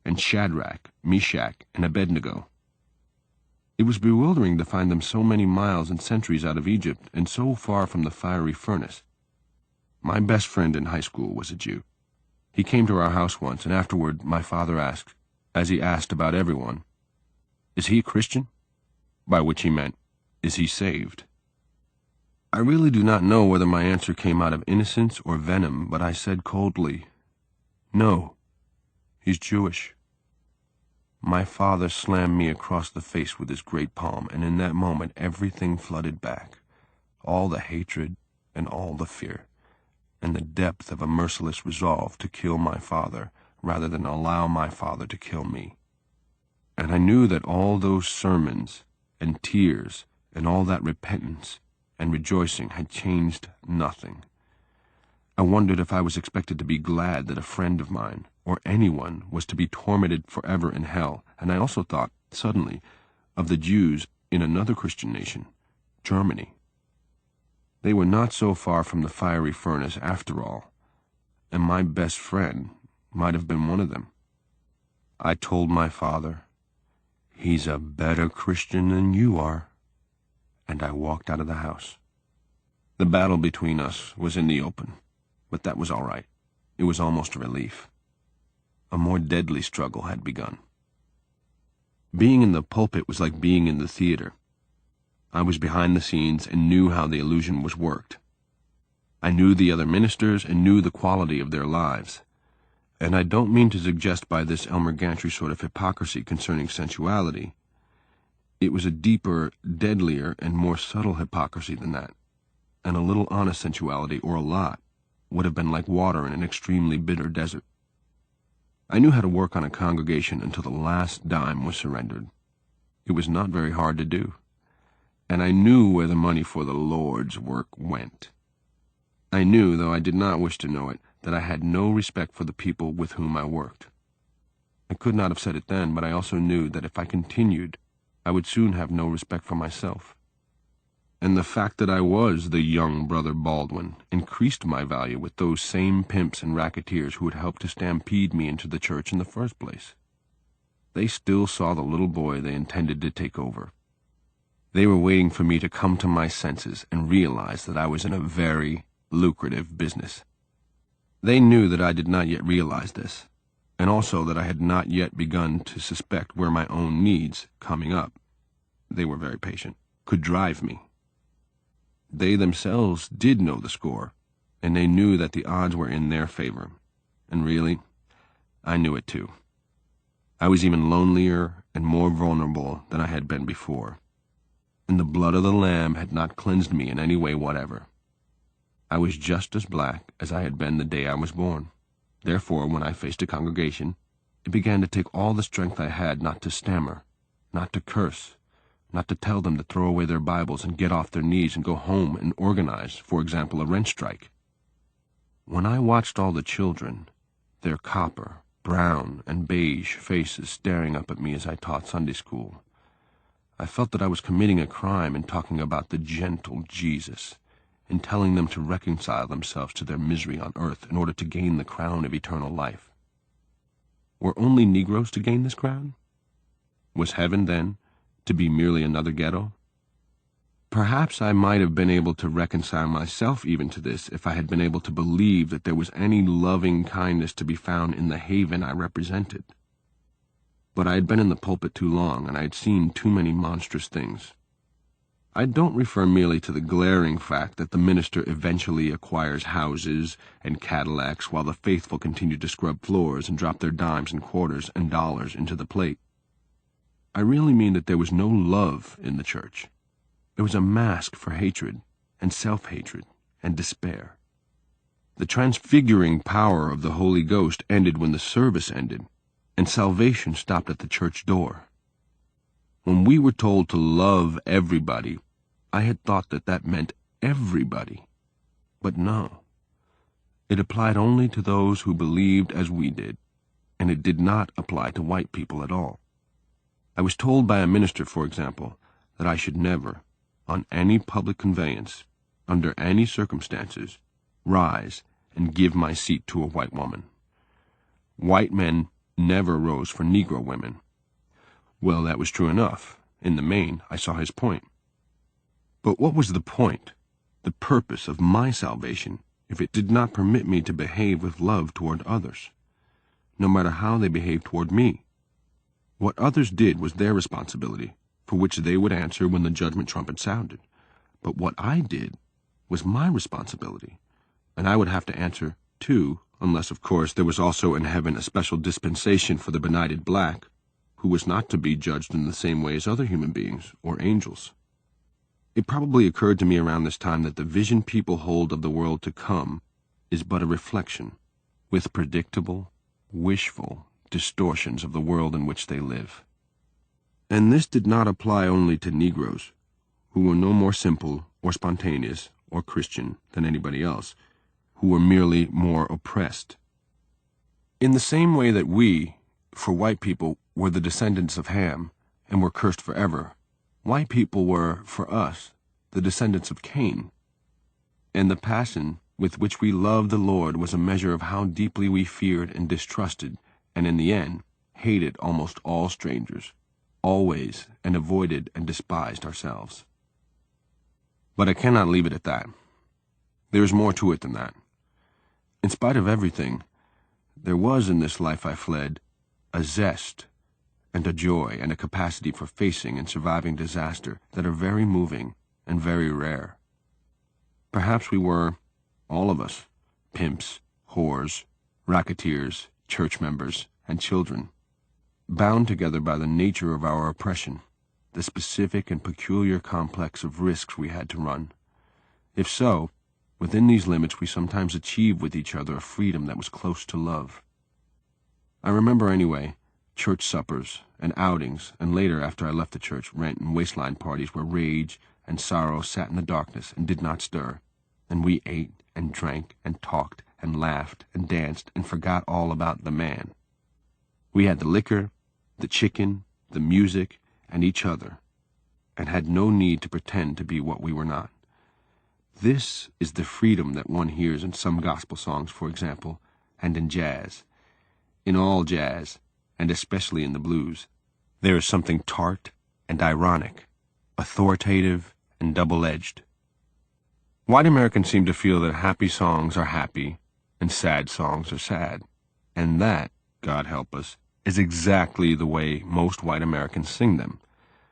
and Shadrach, Meshach, and Abednego. It was bewildering to find them so many miles and centuries out of Egypt and so far from the fiery furnace. My best friend in high school was a Jew. He came to our house once, and afterward my father asked, as he asked about everyone, "Is he a Christian?" By which he meant, "Is he saved?" I really do not know whether my answer came out of innocence or venom, but I said coldly, "No, he's Jewish." My father slammed me across the face with his great palm, and in that moment everything flooded back, all the hatred and all the fear, and the depth of a merciless resolve to kill my father rather than allow my father to kill me. And I knew that all those sermons and tears and all that repentance and rejoicing had changed nothing. I wondered if I was expected to be glad that a friend of mine, or anyone, was to be tormented forever in hell, and I also thought, suddenly, of the Jews in another Christian nation, Germany. They were not so far from the fiery furnace after all, and my best friend might have been one of them. I told my father, "He's a better Christian than you are," and I walked out of the house. The battle between us was in the open, but that was all right. It was almost a relief. A more deadly struggle had begun. Being in the pulpit was like being in the theater. I was behind the scenes and knew how the illusion was worked. I knew the other ministers and knew the quality of their lives. And I don't mean to suggest by this Elmer Gantry sort of hypocrisy concerning sensuality. It was a deeper, deadlier, and more subtle hypocrisy than that. And a little honest sensuality, or a lot, would have been like water in an extremely bitter desert. I knew how to work on a congregation until the last dime was surrendered. It was not very hard to do. And I knew where the money for the Lord's work went. I knew, though I did not wish to know it, that I had no respect for the people with whom I worked. I could not have said it then, but I also knew that if I continued, I would soon have no respect for myself. And the fact that I was the young Brother Baldwin increased my value with those same pimps and racketeers who had helped to stampede me into the church in the first place. They still saw the little boy they intended to take over. They were waiting for me to come to my senses and realize that I was in a very lucrative business. They knew that I did not yet realize this, and also that I had not yet begun to suspect where my own needs, coming up, they were very patient, could drive me. They themselves did know the score, and they knew that the odds were in their favor. And really, I knew it too. I was even lonelier and more vulnerable than I had been before, and the blood of the Lamb had not cleansed me in any way whatever. I was just as black as I had been the day I was born. Therefore, when I faced a congregation, it began to take all the strength I had not to stammer, not to curse, not to tell them to throw away their Bibles and get off their knees and go home and organize, for example, a rent strike. When I watched all the children, their copper, brown, and beige faces staring up at me as I taught Sunday school, I felt that I was committing a crime in talking about the gentle Jesus, in telling them to reconcile themselves to their misery on earth in order to gain the crown of eternal life. Were only Negroes to gain this crown? Was heaven, then, to be merely another ghetto? Perhaps I might have been able to reconcile myself even to this if I had been able to believe that there was any loving kindness to be found in the haven I represented. But I had been in the pulpit too long, and I had seen too many monstrous things. I don't refer merely to the glaring fact that the minister eventually acquires houses and Cadillacs while the faithful continue to scrub floors and drop their dimes and quarters and dollars into the plate. I really mean that there was no love in the church. It was a mask for hatred and self-hatred and despair. The transfiguring power of the Holy Ghost ended when the service ended, and salvation stopped at the church door. When we were told to love everybody, I had thought that that meant everybody. But no. It applied only to those who believed as we did, and it did not apply to white people at all. I was told by a minister, for example, that I should never, on any public conveyance, under any circumstances, rise and give my seat to a white woman. White men never rose for Negro women. Well, that was true enough. In the main, I saw his point. But what was the point, the purpose of my salvation, if it did not permit me to behave with love toward others, no matter how they behaved toward me? What others did was their responsibility, for which they would answer when the judgment trumpet sounded. But what I did was my responsibility, and I would have to answer, too, unless, of course, there was also in heaven a special dispensation for the benighted black, who was not to be judged in the same way as other human beings or angels. It probably occurred to me around this time that the vision people hold of the world to come is but a reflection, with predictable, wishful distortions of the world in which they live. And this did not apply only to Negroes, who were no more simple or spontaneous or Christian than anybody else, who were merely more oppressed. In the same way that we, for white people, were the descendants of Ham and were cursed forever, white people were, for us, the descendants of Cain. And the passion with which we loved the Lord was a measure of how deeply we feared and distrusted, and in the end, hated almost all strangers, always, and avoided and despised ourselves. But I cannot leave it at that. There is more to it than that. In spite of everything, there was in this life I fled a zest and a joy and a capacity for facing and surviving disaster that are very moving and very rare. Perhaps we were, all of us, pimps, whores, racketeers, church members, and children, bound together by the nature of our oppression, the specific and peculiar complex of risks we had to run. If so, within these limits we sometimes achieved with each other a freedom that was close to love. I remember anyway, church suppers and outings, and later after I left the church, rent and wasteland parties where rage and sorrow sat in the darkness and did not stir, and we ate and drank and talked and laughed and danced and forgot all about the man. We had the liquor, the chicken, the music, and each other, and had no need to pretend to be what we were not. This is the freedom that one hears in some gospel songs, for example, and in jazz. In all jazz, and especially in the blues, there is something tart and ironic, authoritative and double-edged. White Americans seem to feel that happy songs are happy and sad songs are sad, and that, God help us, is exactly the way most white Americans sing them,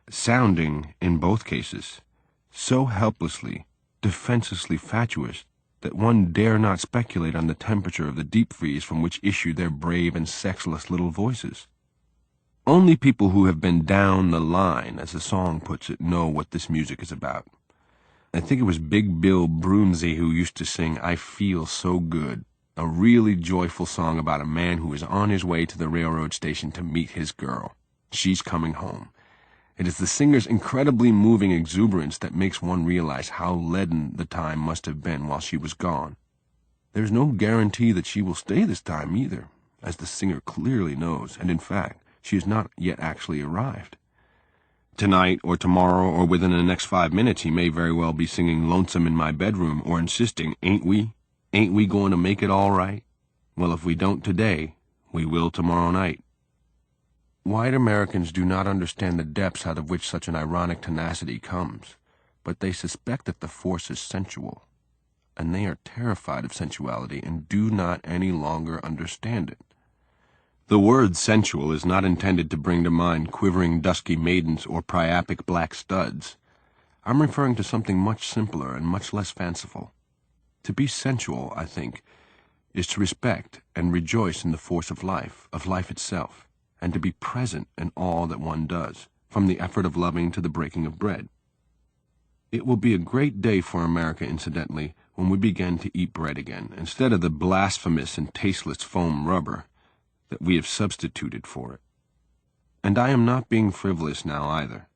sounding, in both cases, so helplessly, defenselessly fatuous that one dare not speculate on the temperature of the deep freeze from which issue their brave and sexless little voices. Only people who have been down the line, as the song puts it, know what this music is about. I think it was Big Bill Broomsey who used to sing I Feel So Good, a really joyful song about a man who is on his way to the railroad station to meet his girl. She's coming home. It is the singer's incredibly moving exuberance that makes one realize how leaden the time must have been while she was gone. There's no guarantee that she will stay this time either, as the singer clearly knows, and in fact, she has not yet actually arrived. Tonight or tomorrow or within the next 5 minutes he may very well be singing Lonesome in My Bedroom or insisting, Ain't we going to make it all right? Well, if we don't today, we will tomorrow night. White Americans do not understand the depths out of which such an ironic tenacity comes, but they suspect that the force is sensual, and they are terrified of sensuality and do not any longer understand it. The word sensual is not intended to bring to mind quivering dusky maidens or priapic black studs. I'm referring to something much simpler and much less fanciful. To be sensual, I think, is to respect and rejoice in the force of life itself, and to be present in all that one does, from the effort of loving to the breaking of bread. It will be a great day for America, incidentally, when we begin to eat bread again, instead of the blasphemous and tasteless foam rubber that we have substituted for it. And I am not being frivolous now either.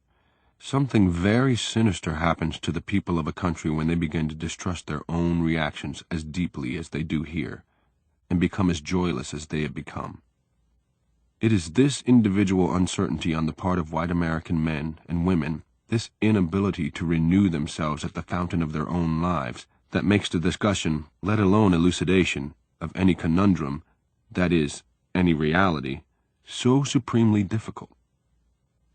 Something very sinister happens to the people of a country when they begin to distrust their own reactions as deeply as they do here, and become as joyless as they have become. It is this individual uncertainty on the part of white American men and women, this inability to renew themselves at the fountain of their own lives, that makes the discussion, let alone elucidation, of any conundrum, that is, any reality, so supremely difficult.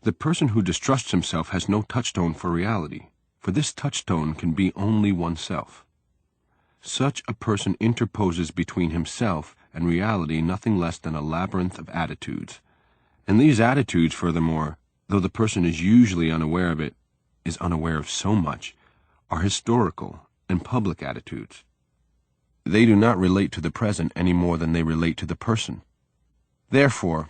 The person who distrusts himself has no touchstone for reality, for this touchstone can be only oneself. Such a person interposes between himself and reality nothing less than a labyrinth of attitudes. And these attitudes, furthermore, though the person is usually unaware of it, is unaware of so much, are historical and public attitudes. They do not relate to the present any more than they relate to the person. Therefore,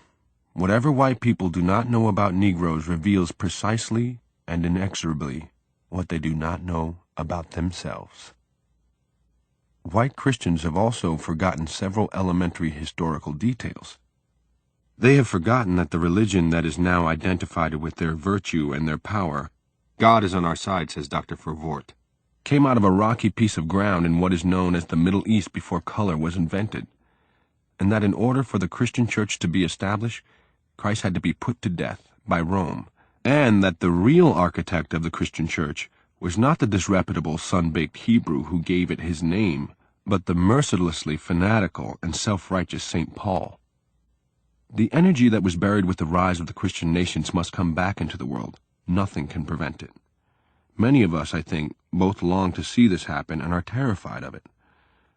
whatever white people do not know about Negroes reveals precisely and inexorably what they do not know about themselves. White Christians have also forgotten several elementary historical details. They have forgotten that the religion that is now identified with their virtue and their power, God is on our side, says Dr. Vervoort, came out of a rocky piece of ground in what is known as the Middle East before color was invented, and that in order for the Christian church to be established, Christ had to be put to death by Rome, and that the real architect of the Christian church was not the disreputable sun-baked Hebrew who gave it his name, but the mercilessly fanatical and self-righteous St. Paul. The energy that was buried with the rise of the Christian nations must come back into the world. Nothing can prevent it. Many of us, I think, both long to see this happen and are terrified of it.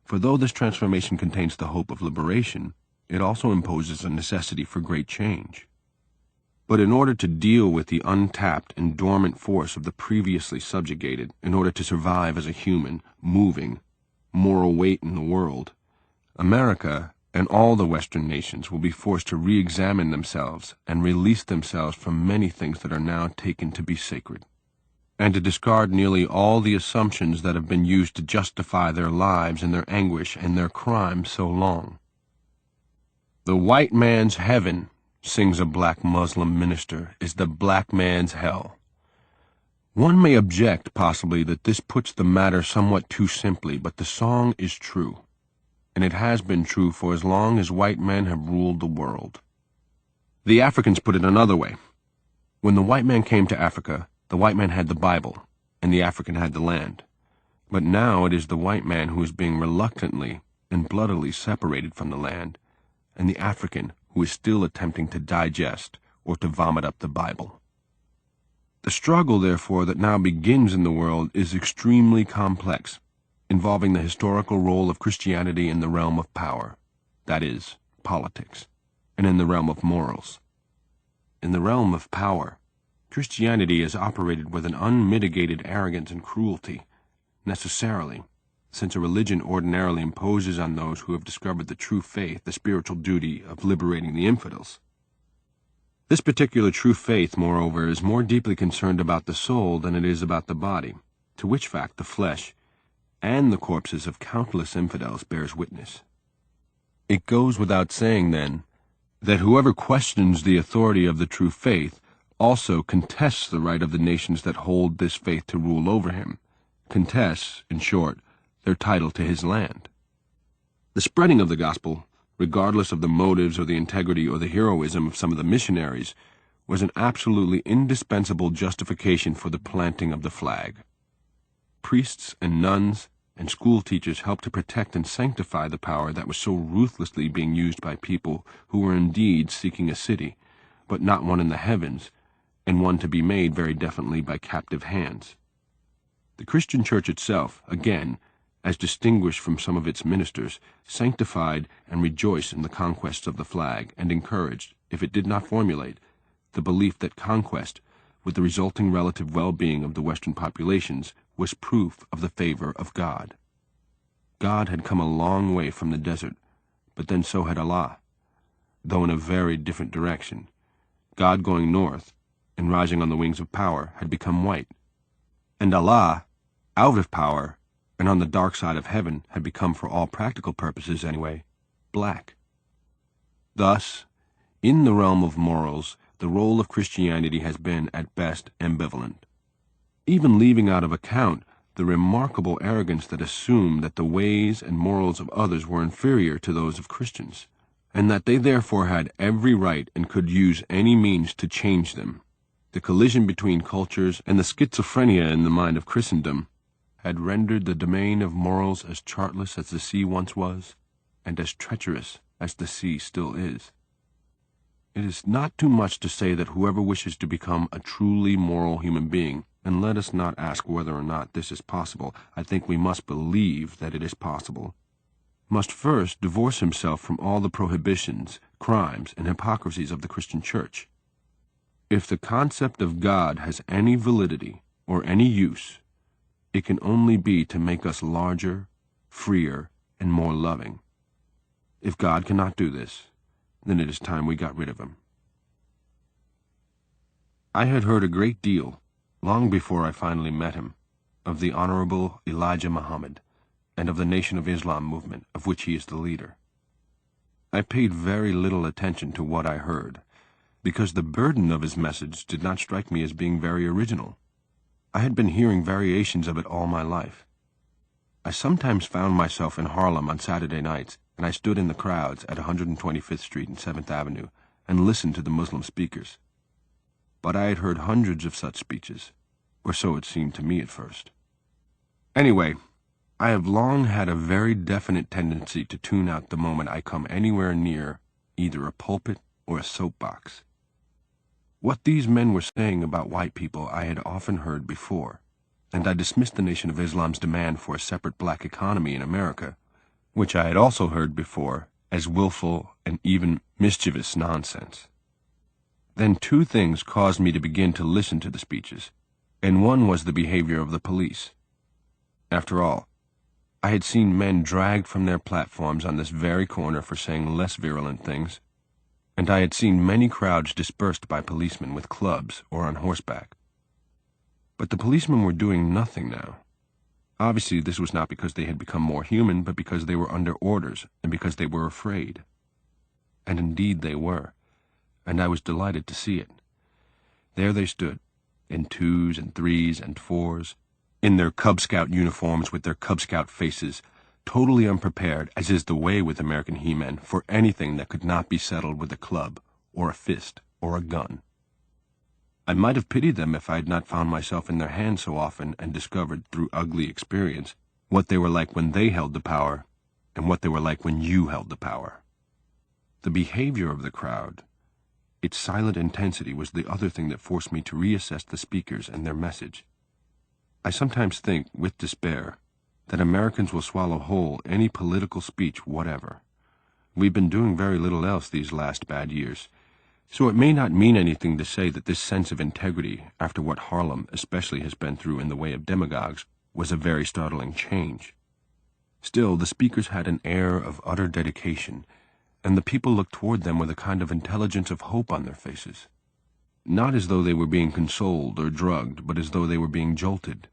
For though this transformation contains the hope of liberation, it also imposes a necessity for great change. But in order to deal with the untapped and dormant force of the previously subjugated, in order to survive as a human, moving, moral weight in the world, America and all the Western nations will be forced to re-examine themselves and release themselves from many things that are now taken to be sacred, and to discard nearly all the assumptions that have been used to justify their lives and their anguish and their crimes so long. The white man's heaven, sings a black Muslim minister, is the black man's hell. One may object, possibly, that this puts the matter somewhat too simply, but the song is true, and it has been true for as long as white men have ruled the world. The Africans put it another way. When the white man came to Africa, the white man had the Bible, and the African had the land. But now it is the white man who is being reluctantly and bloodily separated from the land, and the African who is still attempting to digest or to vomit up the Bible. The struggle, therefore, that now begins in the world is extremely complex, involving the historical role of Christianity in the realm of power, that is, politics, and in the realm of morals. In the realm of power, Christianity is operated with an unmitigated arrogance and cruelty, necessarily, since a religion ordinarily imposes on those who have discovered the true faith the spiritual duty of liberating the infidels. This particular true faith, moreover, is more deeply concerned about the soul than it is about the body, to which fact the flesh and the corpses of countless infidels bears witness. It goes without saying, then, that whoever questions the authority of the true faith also contests the right of the nations that hold this faith to rule over him, contests, in short, their title to his land. The spreading of the gospel, regardless of the motives or the integrity or the heroism of some of the missionaries, was an absolutely indispensable justification for the planting of the flag. Priests and nuns and school teachers helped to protect and sanctify the power that was so ruthlessly being used by people who were indeed seeking a city, but not one in the heavens, and one to be made very definitely by captive hands. The Christian Church itself, again, as distinguished from some of its ministers, sanctified and rejoiced in the conquests of the flag, and encouraged, if it did not formulate, the belief that conquest, with the resulting relative well-being of the Western populations, was proof of the favor of God. God had come a long way from the desert, but then so had Allah, though in a very different direction. God going north, and rising on the wings of power, had become white, and Allah, out of power, and on the dark side of heaven, had become, for all practical purposes anyway, black. Thus, in the realm of morals, the role of Christianity has been, at best, ambivalent. Even leaving out of account the remarkable arrogance that assumed that the ways and morals of others were inferior to those of Christians, and that they therefore had every right and could use any means to change them. The collision between cultures and the schizophrenia in the mind of Christendom had rendered the domain of morals as chartless as the sea once was, and as treacherous as the sea still is. It is not too much to say that whoever wishes to become a truly moral human being, and let us not ask whether or not this is possible, I think we must believe that it is possible, must first divorce himself from all the prohibitions, crimes, and hypocrisies of the Christian Church. If the concept of God has any validity or any use, it can only be to make us larger, freer, and more loving. If God cannot do this, then it is time we got rid of him. I had heard a great deal, long before I finally met him, of the Honorable Elijah Muhammad, and of the Nation of Islam movement, of which he is the leader. I paid very little attention to what I heard, because the burden of his message did not strike me as being very original. I had been hearing variations of it all my life. I sometimes found myself in Harlem on Saturday nights, and I stood in the crowds at 125th Street and 7th Avenue and listened to the Muslim speakers. But I had heard hundreds of such speeches, or so it seemed to me at first. Anyway, I have long had a very definite tendency to tune out the moment I come anywhere near either a pulpit or a soapbox. What these men were saying about white people I had often heard before, and I dismissed the Nation of Islam's demand for a separate black economy in America, which I had also heard before, as willful and even mischievous nonsense. Then two things caused me to begin to listen to the speeches, and one was the behavior of the police. After all, I had seen men dragged from their platforms on this very corner for saying less virulent things, and I had seen many crowds dispersed by policemen with clubs or on horseback. But the policemen were doing nothing now. Obviously, this was not because they had become more human, but because they were under orders and because they were afraid. And indeed they were, and I was delighted to see it. There they stood, in 2s and 3s and 4s, in their Cub Scout uniforms with their Cub Scout faces, totally unprepared, as is the way with American he-men, for anything that could not be settled with a club, or a fist, or a gun. I might have pitied them if I had not found myself in their hands so often and discovered, through ugly experience, what they were like when they held the power, and what they were like when you held the power. The behavior of the crowd, its silent intensity, was the other thing that forced me to reassess the speakers and their message. I sometimes think, with despair, that Americans will swallow whole any political speech whatever. We've been doing very little else these last bad years, so it may not mean anything to say that this sense of integrity, after what Harlem especially has been through in the way of demagogues, was a very startling change. Still, the speakers had an air of utter dedication, and the people looked toward them with a kind of intelligence of hope on their faces. Not as though they were being consoled or drugged, but as though they were being jolted.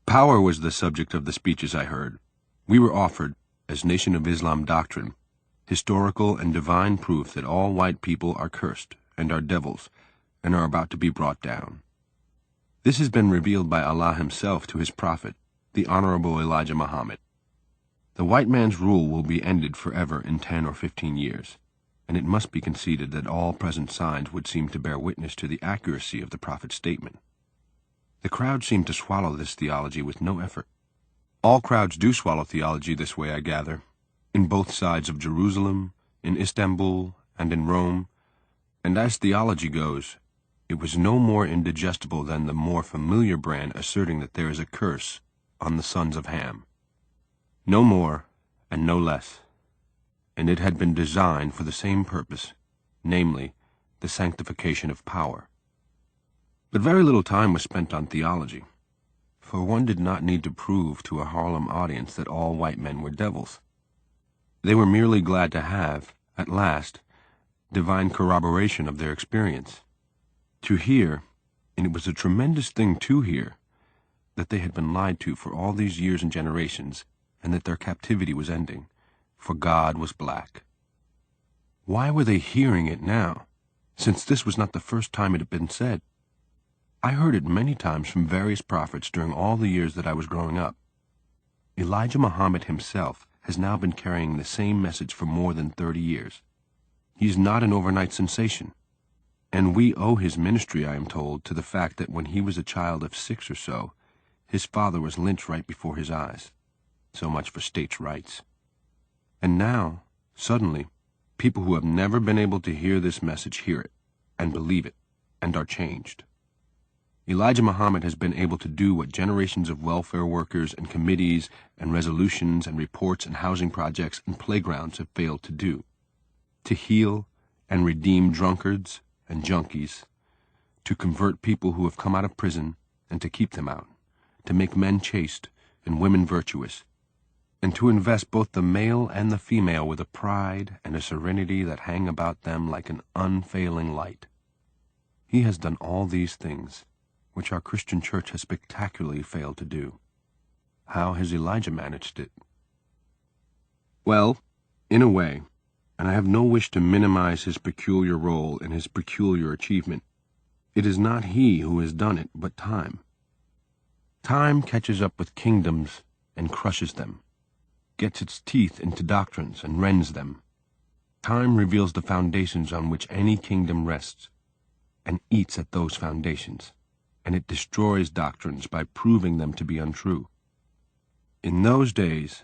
Power was the subject of the speeches I heard. We were offered, as Nation of Islam doctrine, historical and divine proof that all white people are cursed and are devils and are about to be brought down. This has been revealed by Allah himself to his prophet, the Honorable Elijah Muhammad. The white man's rule will be ended forever in 10 or 15 years, and it must be conceded that all present signs would seem to bear witness to the accuracy of the prophet's statement. The crowd seemed to swallow this theology with no effort. All crowds do swallow theology this way, I gather, in both sides of Jerusalem, in Istanbul, and in Rome, and as theology goes, it was no more indigestible than the more familiar brand asserting that there is a curse on the sons of Ham. No more, and no less, and it had been designed for the same purpose, namely, the sanctification of power. But very little time was spent on theology, for one did not need to prove to a Harlem audience that all white men were devils. They were merely glad to have, at last, divine corroboration of their experience. To hear, and it was a tremendous thing to hear, that they had been lied to for all these years and generations, and that their captivity was ending, for God was black. Why were they hearing it now, since this was not the first time it had been said? I heard it many times from various prophets during all the years that I was growing up. Elijah Muhammad himself has now been carrying the same message for more than 30 years. He is not an overnight sensation, and we owe his ministry, I am told, to the fact that when he was a child of 6 or so, his father was lynched right before his eyes. So much for states' rights. And now, suddenly, people who have never been able to hear this message hear it, and believe it, and are changed. Elijah Muhammad has been able to do what generations of welfare workers and committees and resolutions and reports and housing projects and playgrounds have failed to do: to heal and redeem drunkards and junkies, to convert people who have come out of prison and to keep them out, to make men chaste and women virtuous, and to invest both the male and the female with a pride and a serenity that hang about them like an unfailing light. He has done all these things, which our Christian church has spectacularly failed to do. How has Elijah managed it? Well, in a way, and I have no wish to minimize his peculiar role and his peculiar achievement, it is not he who has done it, but time. Time catches up with kingdoms and crushes them, gets its teeth into doctrines and rends them. Time reveals the foundations on which any kingdom rests, and eats at those foundations, and it destroys doctrines by proving them to be untrue. In those days,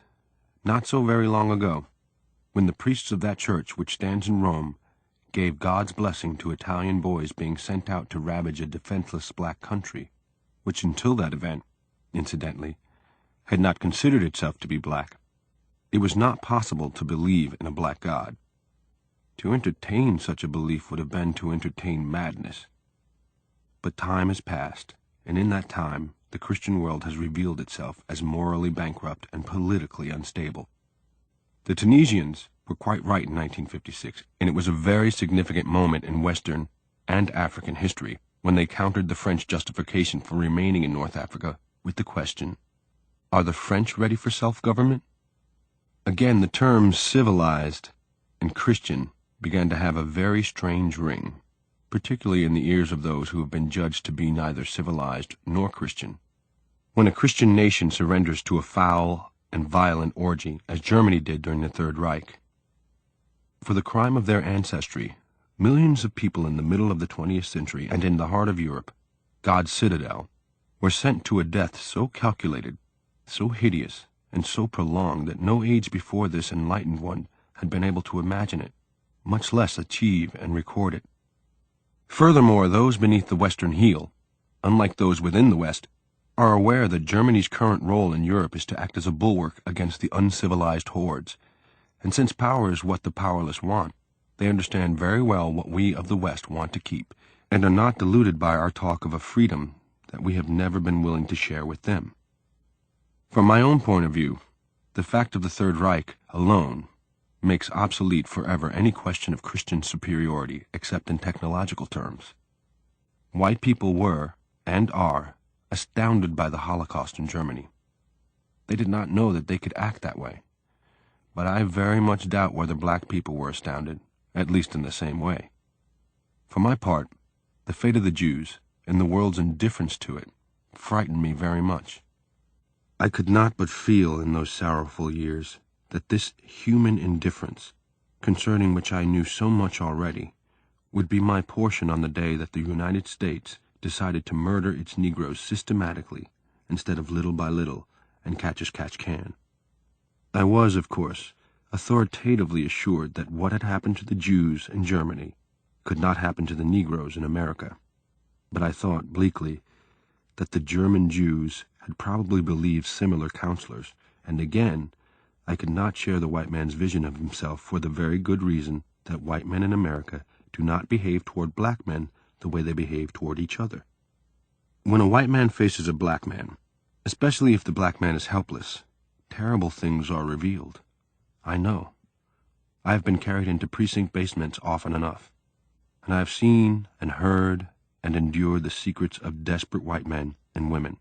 not so very long ago, when the priests of that church which stands in Rome gave God's blessing to Italian boys being sent out to ravage a defenseless black country, which until that event, incidentally, had not considered itself to be black. It was not possible to believe in a black God. To entertain such a belief would have been to entertain madness. But time has passed, and in that time, the Christian world has revealed itself as morally bankrupt and politically unstable. The Tunisians were quite right in 1956, and it was a very significant moment in Western and African history when they countered the French justification for remaining in North Africa with the question, are the French ready for self-government? Again, the terms civilized and Christian began to have a very strange ring, particularly in the ears of those who have been judged to be neither civilized nor Christian. When a Christian nation surrenders to a foul and violent orgy, as Germany did during the Third Reich, for the crime of their ancestry, millions of people in the middle of the 20th century and in the heart of Europe, God's citadel, were sent to a death so calculated, so hideous, and so prolonged that no age before this enlightened one had been able to imagine it, much less achieve and record it. Furthermore, those beneath the Western heel, unlike those within the West, are aware that Germany's current role in Europe is to act as a bulwark against the uncivilized hordes, and since power is what the powerless want, they understand very well what we of the West want to keep, and are not deluded by our talk of a freedom that we have never been willing to share with them. From my own point of view, the fact of the Third Reich alone makes obsolete forever any question of Christian superiority except in technological terms. White people were, and are, astounded by the Holocaust in Germany. They did not know that they could act that way. But I very much doubt whether black people were astounded, at least in the same way. For my part, the fate of the Jews, and the world's indifference to it, frightened me very much. I could not but feel in those sorrowful years that this human indifference, concerning which I knew so much already, would be my portion on the day that the United States decided to murder its Negroes systematically, instead of little by little, and catch as catch can. I was, of course, authoritatively assured that what had happened to the Jews in Germany could not happen to the Negroes in America, but I thought bleakly that the German Jews had probably believed similar counselors, and again, I could not share the white man's vision of himself for the very good reason that white men in America do not behave toward black men the way they behave toward each other. When a white man faces a black man, especially if the black man is helpless, terrible things are revealed. I know. I have been carried into precinct basements often enough, and I have seen and heard and endured the secrets of desperate white men and women,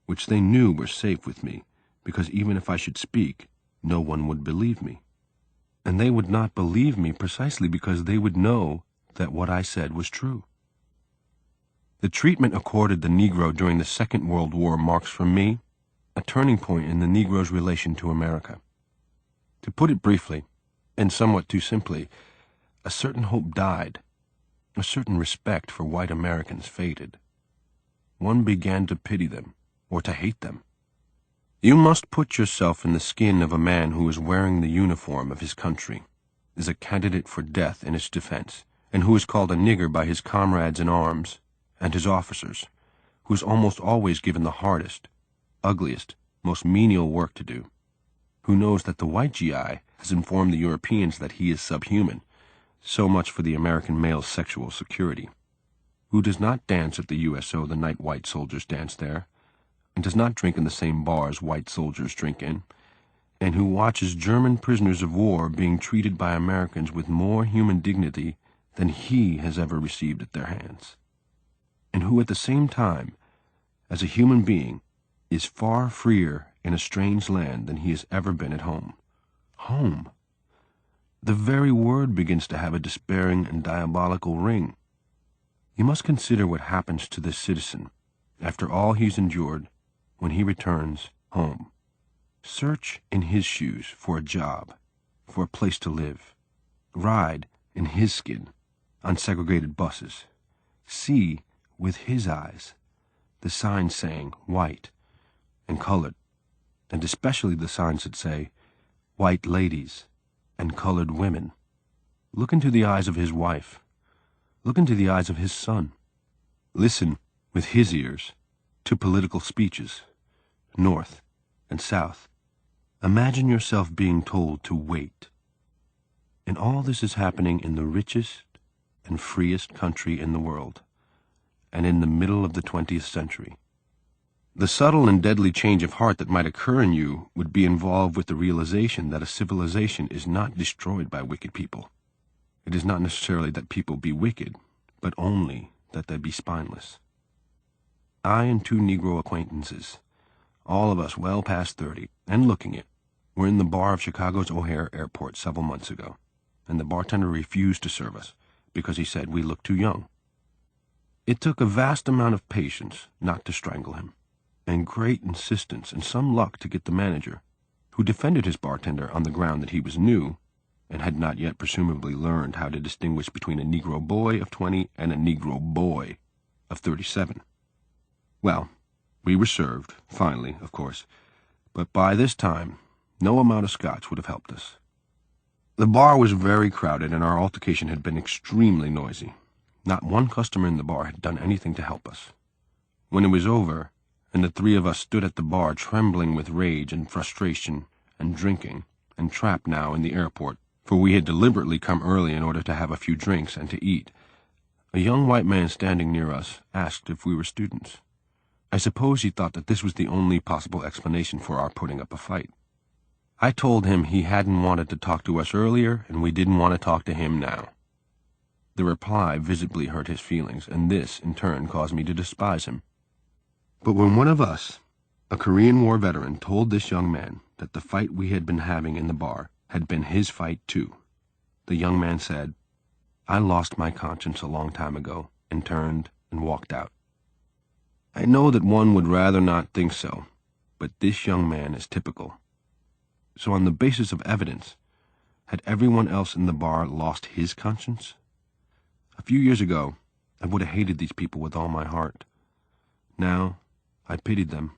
which they knew were safe with me, because even if I should speak, no one would believe me. And they would not believe me precisely because they would know that what I said was true. The treatment accorded the Negro during the Second World War marks for me a turning point in the Negro's relation to America. To put it briefly, and somewhat too simply, a certain hope died, a certain respect for white Americans faded. One began to pity them, or to hate them. You must put yourself in the skin of a man who is wearing the uniform of his country, is a candidate for death in its defense, and who is called a nigger by his comrades in arms and his officers, who is almost always given the hardest, ugliest, most menial work to do, who knows that the white GI has informed the Europeans that he is subhuman, so much for the American male's sexual security, who does not dance at the USO the night white soldiers dance there, and does not drink in the same bars white soldiers drink in, and who watches German prisoners of war being treated by Americans with more human dignity than he has ever received at their hands, and who at the same time, as a human being, is far freer in a strange land than he has ever been at home. Home! The very word begins to have a despairing and diabolical ring. You must consider what happens to this citizen, after all he's endured, when he returns home. Search in his shoes for a job, for a place to live. Ride in his skin on segregated buses. See, with his eyes, the signs saying white and colored, and especially the signs that say white ladies and colored women. Look into the eyes of his wife. Look into the eyes of his son. Listen with his ears to political speeches, North and South. Imagine yourself being told to wait. And all this is happening in the richest and freest country in the world, and in the middle of the 20th century. The subtle and deadly change of heart that might occur in you would be involved with the realization that a civilization is not destroyed by wicked people. It is not necessarily that people be wicked, but only that they be spineless. I and 2 Negro acquaintances, all of us well past 30, and looking it, were in the bar of Chicago's O'Hare Airport several months ago, and the bartender refused to serve us because he said we looked too young. It took a vast amount of patience not to strangle him, and great insistence and some luck to get the manager, who defended his bartender on the ground that he was new and had not yet presumably learned how to distinguish between a Negro boy of 20 and a Negro boy of 37. Well, we were served, finally, of course, but by this time, no amount of scotch would have helped us. The bar was very crowded, and our altercation had been extremely noisy. Not one customer in the bar had done anything to help us. When it was over, and the 3 of us stood at the bar trembling with rage and frustration and drinking, and trapped now in the airport, for we had deliberately come early in order to have a few drinks and to eat, a young white man standing near us asked if we were students. I suppose he thought that this was the only possible explanation for our putting up a fight. I told him he hadn't wanted to talk to us earlier, and we didn't want to talk to him now. The reply visibly hurt his feelings, and this, in turn, caused me to despise him. But when one of us, a Korean War veteran, told this young man that the fight we had been having in the bar had been his fight too, the young man said, "I lost my conscience a long time ago," and turned and walked out. I know that one would rather not think so, but this young man is typical. So on the basis of evidence, had everyone else in the bar lost his conscience? A few years ago, I would have hated these people with all my heart. Now, I pitied them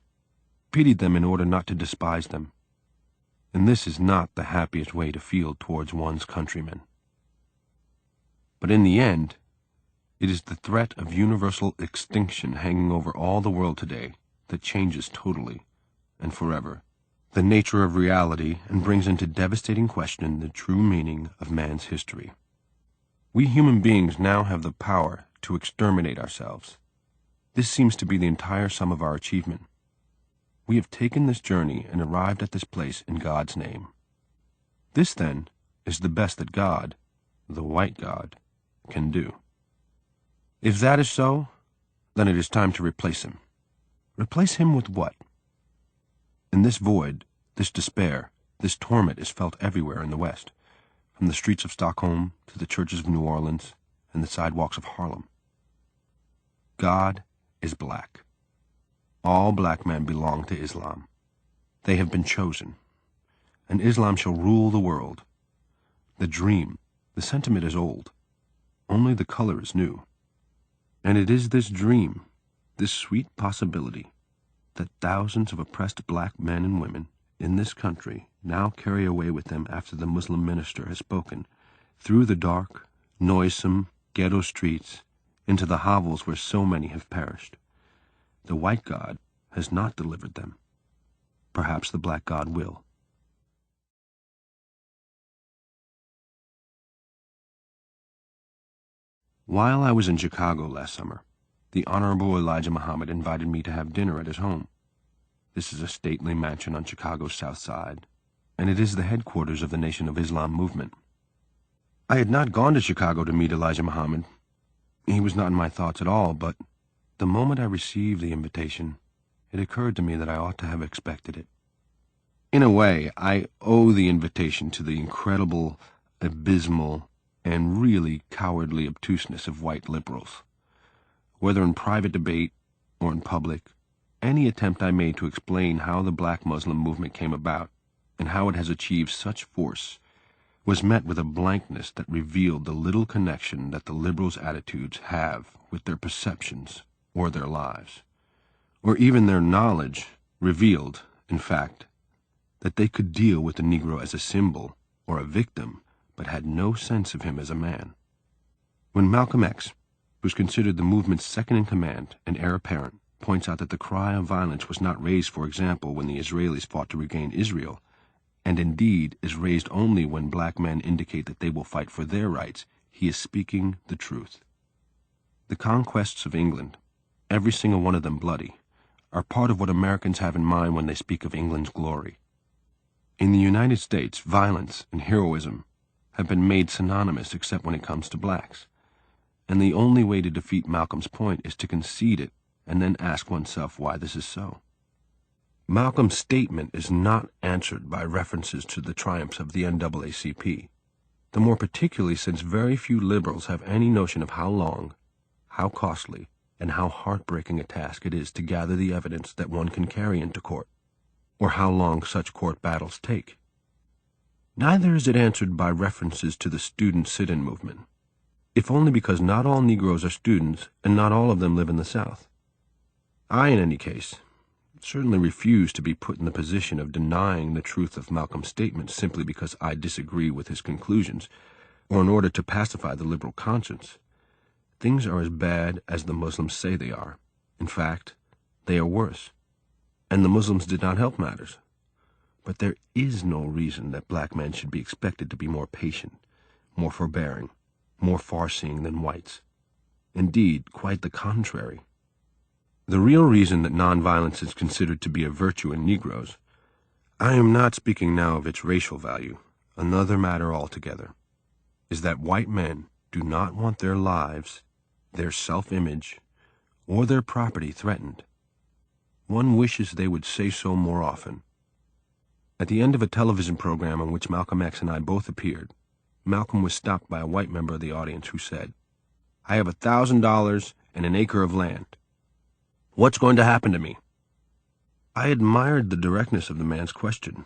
in order not to despise them. And this is not the happiest way to feel towards one's countrymen. But in the end, it is the threat of universal extinction hanging over all the world today that changes totally and forever the nature of reality and brings into devastating question the true meaning of man's history. We human beings now have the power to exterminate ourselves. This seems to be the entire sum of our achievement. We have taken this journey and arrived at this place in God's name. This, then, is the best that God, the white God, can do. If that is so, then it is time to replace him. Replace him with what? And this void, this despair, this torment is felt everywhere in the West, from the streets of Stockholm to the churches of New Orleans and the sidewalks of Harlem. God is black. All black men belong to Islam. They have been chosen, and Islam shall rule the world. The dream, the sentiment is old. Only the color is new. And it is this dream, this sweet possibility, that thousands of oppressed black men and women in this country now carry away with them after the Muslim minister has spoken, through the dark, noisome, ghetto streets, into the hovels where so many have perished. The white God has not delivered them. Perhaps the black God will. While I was in Chicago last summer, the Honorable Elijah Muhammad invited me to have dinner at his home. This is a stately mansion on Chicago's South Side, and it is the headquarters of the Nation of Islam movement. I had not gone to Chicago to meet Elijah Muhammad. He was not in my thoughts at all, but the moment I received the invitation, it occurred to me that I ought to have expected it. In a way, I owe the invitation to the incredible, abysmal, and really cowardly obtuseness of white liberals. Whether in private debate or in public, any attempt I made to explain how the black Muslim movement came about and how it has achieved such force was met with a blankness that revealed the little connection that the liberals' attitudes have with their perceptions or their lives, or even their knowledge revealed, in fact, that they could deal with the Negro as a symbol or a victim, but had no sense of him as a man. When Malcolm X, who's considered the movement's second-in-command and heir apparent, points out that the cry of violence was not raised, for example, when the Israelis fought to regain Israel, and indeed is raised only when black men indicate that they will fight for their rights, he is speaking the truth. The conquests of England, every single one of them bloody, are part of what Americans have in mind when they speak of England's glory. In the United States, violence and heroism have been made synonymous except when it comes to blacks, and the only way to defeat Malcolm's point is to concede it and then ask oneself why this is so. Malcolm's statement is not answered by references to the triumphs of the NAACP, the more particularly since very few liberals have any notion of how long, how costly, and how heartbreaking a task it is to gather the evidence that one can carry into court, or how long such court battles take. Neither is it answered by references to the student sit-in movement, if only because not all Negroes are students and not all of them live in the South. I, in any case, certainly refuse to be put in the position of denying the truth of Malcolm's statement simply because I disagree with his conclusions, or in order to pacify the liberal conscience. Things are as bad as the Muslims say they are. In fact, they are worse. And the Muslims did not help matters. But there is no reason that black men should be expected to be more patient, more forbearing, more far-seeing than whites. Indeed, quite the contrary. The real reason that nonviolence is considered to be a virtue in Negroes, I am not speaking now of its racial value, another matter altogether, is that white men do not want their lives, their self-image, or their property threatened. One wishes they would say so more often. At the end of a television program on which Malcolm X and I both appeared, Malcolm was stopped by a white member of the audience who said, "I have $1,000 and an acre of land. What's going to happen to me?" I admired the directness of the man's question,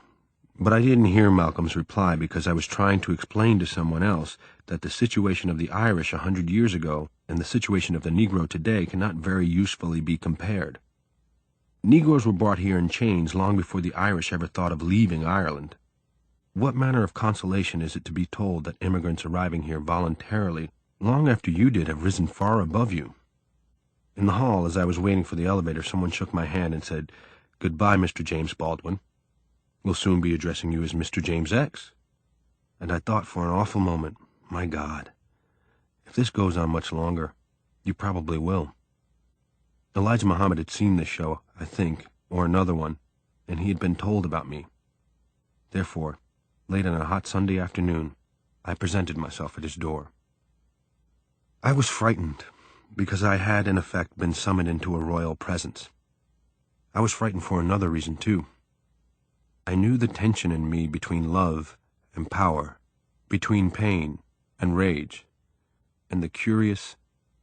but I didn't hear Malcolm's reply because I was trying to explain to someone else that the situation of the Irish 100 years ago and the situation of the Negro today cannot very usefully be compared. Negroes were brought here in chains long before the Irish ever thought of leaving Ireland. What manner of consolation is it to be told that immigrants arriving here voluntarily, long after you did, have risen far above you? In the hall, as I was waiting for the elevator, someone shook my hand and said, "Goodbye, Mr. James Baldwin. We'll soon be addressing you as Mr. James X." And I thought for an awful moment, my God, if this goes on much longer, you probably will. Elijah Muhammad had seen this show, I think, or another one, and he had been told about me. Therefore, late on a hot Sunday afternoon, I presented myself at his door. I was frightened, because I had, in effect, been summoned into a royal presence. I was frightened for another reason, too. I knew the tension in me between love and power, between pain and rage, and the curious,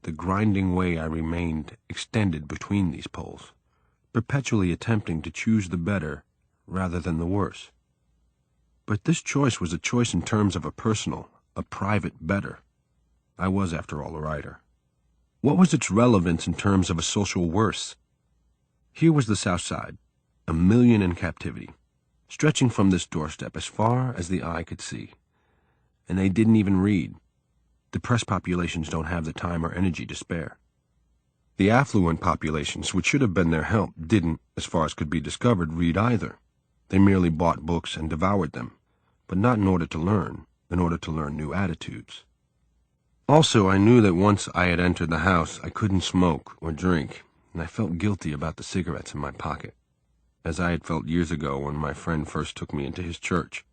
the grinding way I remained extended between these poles, perpetually attempting to choose the better rather than the worse. But this choice was a choice in terms of a personal, a private better. I was, after all, a writer. What was its relevance in terms of a social worse? Here was the South Side, 1 million in captivity, stretching from this doorstep as far as the eye could see. And they didn't even read. Depressed populations don't have the time or energy to spare. The affluent populations, which should have been their help, didn't, as far as could be discovered, read either. They merely bought books and devoured them, but not in order to learn new attitudes. Also, I knew that once I had entered the house, I couldn't smoke or drink, and I felt guilty about the cigarettes in my pocket, as I had felt years ago when my friend first took me into his church.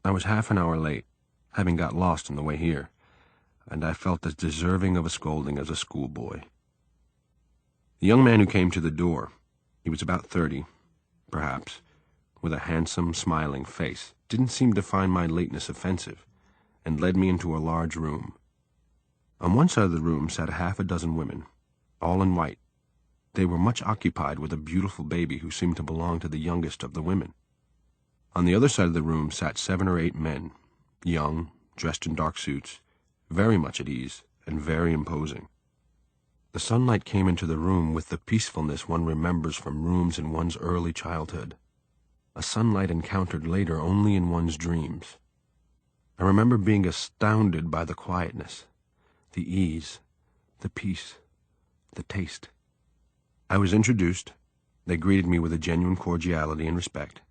I was half an hour late, having got lost on the way here, and I felt as deserving of a scolding as a schoolboy. The young man who came to the door, he was about 30, perhaps, with a handsome, smiling face, didn't seem to find my lateness offensive, and led me into a large room. On one side of the room sat 6 women, all in white. They were much occupied with a beautiful baby who seemed to belong to the youngest of the women. On the other side of the room sat 7 or 8 men, young, dressed in dark suits, very much at ease, and very imposing. The sunlight came into the room with the peacefulness one remembers from rooms in one's early childhood, a sunlight encountered later only in one's dreams. I remember being astounded by the quietness, the ease, the peace, the taste. I was introduced. They greeted me with a genuine cordiality and respect,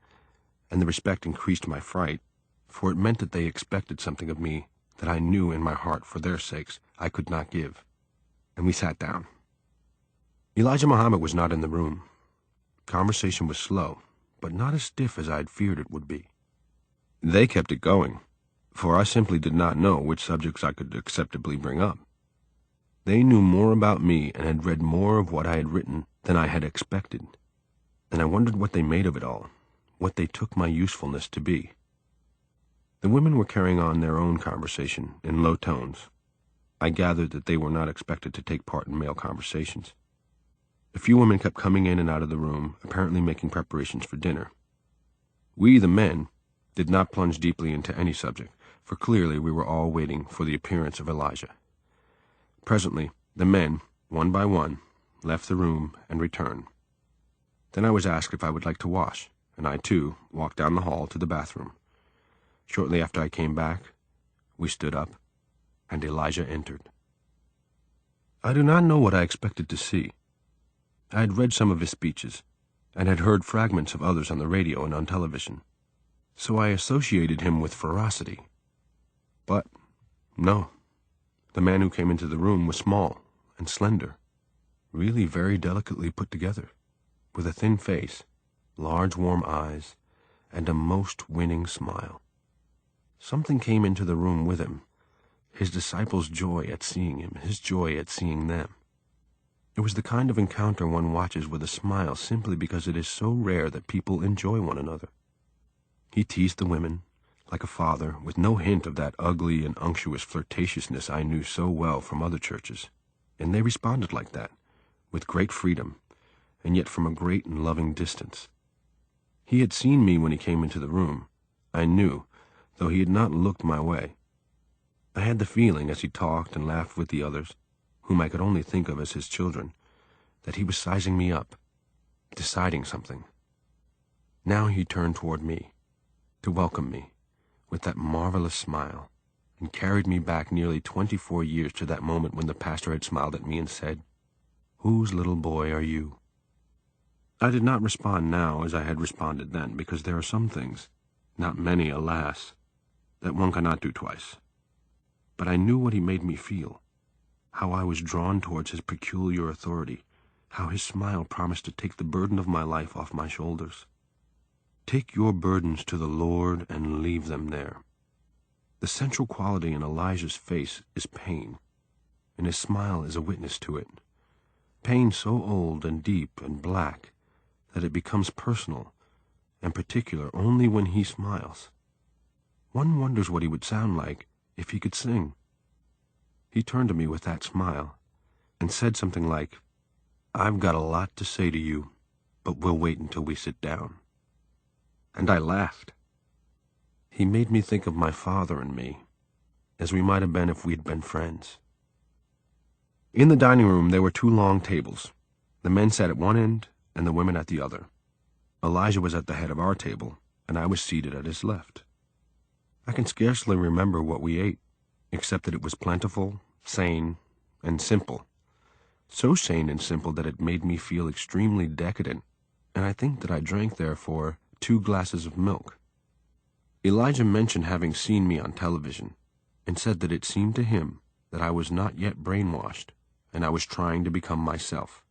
and the respect increased my fright, for it meant that they expected something of me that I knew in my heart for their sakes I could not give. And we sat down. Elijah Muhammad was not in the room. Conversation was slow, but not as stiff as I had feared it would be. They kept it going, for I simply did not know which subjects I could acceptably bring up. They knew more about me and had read more of what I had written than I had expected, and I wondered what they made of it all, what they took my usefulness to be. The women were carrying on their own conversation in low tones. I gathered that they were not expected to take part in male conversations. A few women kept coming in and out of the room, apparently making preparations for dinner. We, the men, did not plunge deeply into any subject, for clearly we were all waiting for the appearance of Elijah. Presently, the men, one by one, left the room and returned. Then I was asked if I would like to wash, and I, too, walked down the hall to the bathroom. Shortly after I came back, we stood up, and Elijah entered. I do not know what I expected to see. I had read some of his speeches, and had heard fragments of others on the radio and on television, so I associated him with ferocity. But, no. The man who came into the room was small and slender, really very delicately put together, with a thin face, large warm eyes, and a most winning smile. Something came into the room with him, his disciples' joy at seeing him, his joy at seeing them. It was the kind of encounter one watches with a smile simply because it is so rare that people enjoy one another. He teased the women, like a father, with no hint of that ugly and unctuous flirtatiousness I knew so well from other churches, and they responded like that, with great freedom, and yet from a great and loving distance. He had seen me when he came into the room, I knew, though he had not looked my way. I had the feeling, as he talked and laughed with the others, whom I could only think of as his children, that he was sizing me up, deciding something. Now he turned toward me, to welcome me, with that marvelous smile, and carried me back nearly 24 years to that moment when the pastor had smiled at me and said, "Whose little boy are you?" I did not respond now as I had responded then, because there are some things, not many, alas, that one cannot do twice. But I knew what he made me feel, how I was drawn towards his peculiar authority, how his smile promised to take the burden of my life off my shoulders. Take your burdens to the Lord and leave them there. The central quality in Elijah's face is pain, and his smile is a witness to it. Pain so old and deep and black that it becomes personal and particular only when he smiles. One wonders what he would sound like if he could sing. He turned to me with that smile and said something like, "I've got a lot to say to you, but we'll wait until we sit down." And I laughed. He made me think of my father and me, as we might have been if we'd been friends. In the dining room there were 2 long tables. The men sat at one end and the women at the other. Elijah was at the head of our table, and I was seated at his left. I can scarcely remember what we ate, except that it was plentiful, sane, and simple. So sane and simple that it made me feel extremely decadent, and I think that I drank, therefore, 2 glasses of milk. Elijah mentioned having seen me on television, and said that it seemed to him that I was not yet brainwashed, and I was trying to become myself.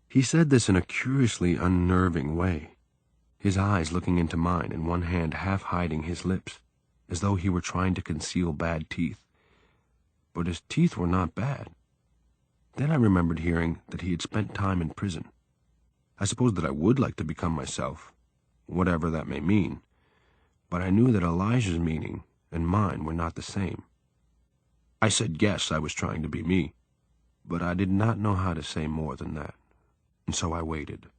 He said this in a curiously unnerving way, his eyes looking into mine and one hand half hiding his lips, as though he were trying to conceal bad teeth. But his teeth were not bad. Then I remembered hearing that he had spent time in prison. I suppose that I would like to become myself, whatever that may mean, but I knew that Elijah's meaning and mine were not the same. I said yes, I was trying to be me, but I did not know how to say more than that, and so I waited.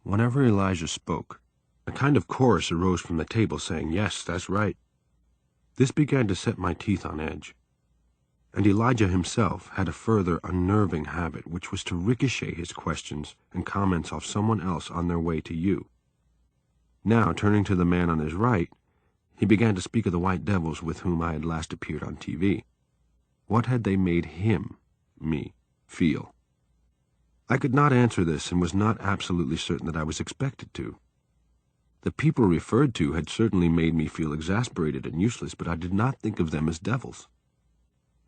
Whenever Elijah spoke, a kind of chorus arose from the table saying, "Yes, that's right." This began to set my teeth on edge. And Elijah himself had a further unnerving habit, which was to ricochet his questions and comments off someone else on their way to you. Now, turning to the man on his right, He began to speak of the white devils with whom I had last appeared on TV. What had they made him, me, feel? I could not answer this and was not absolutely certain that I was expected to. The people referred to had certainly made me feel exasperated and useless, but I did not think of them as devils.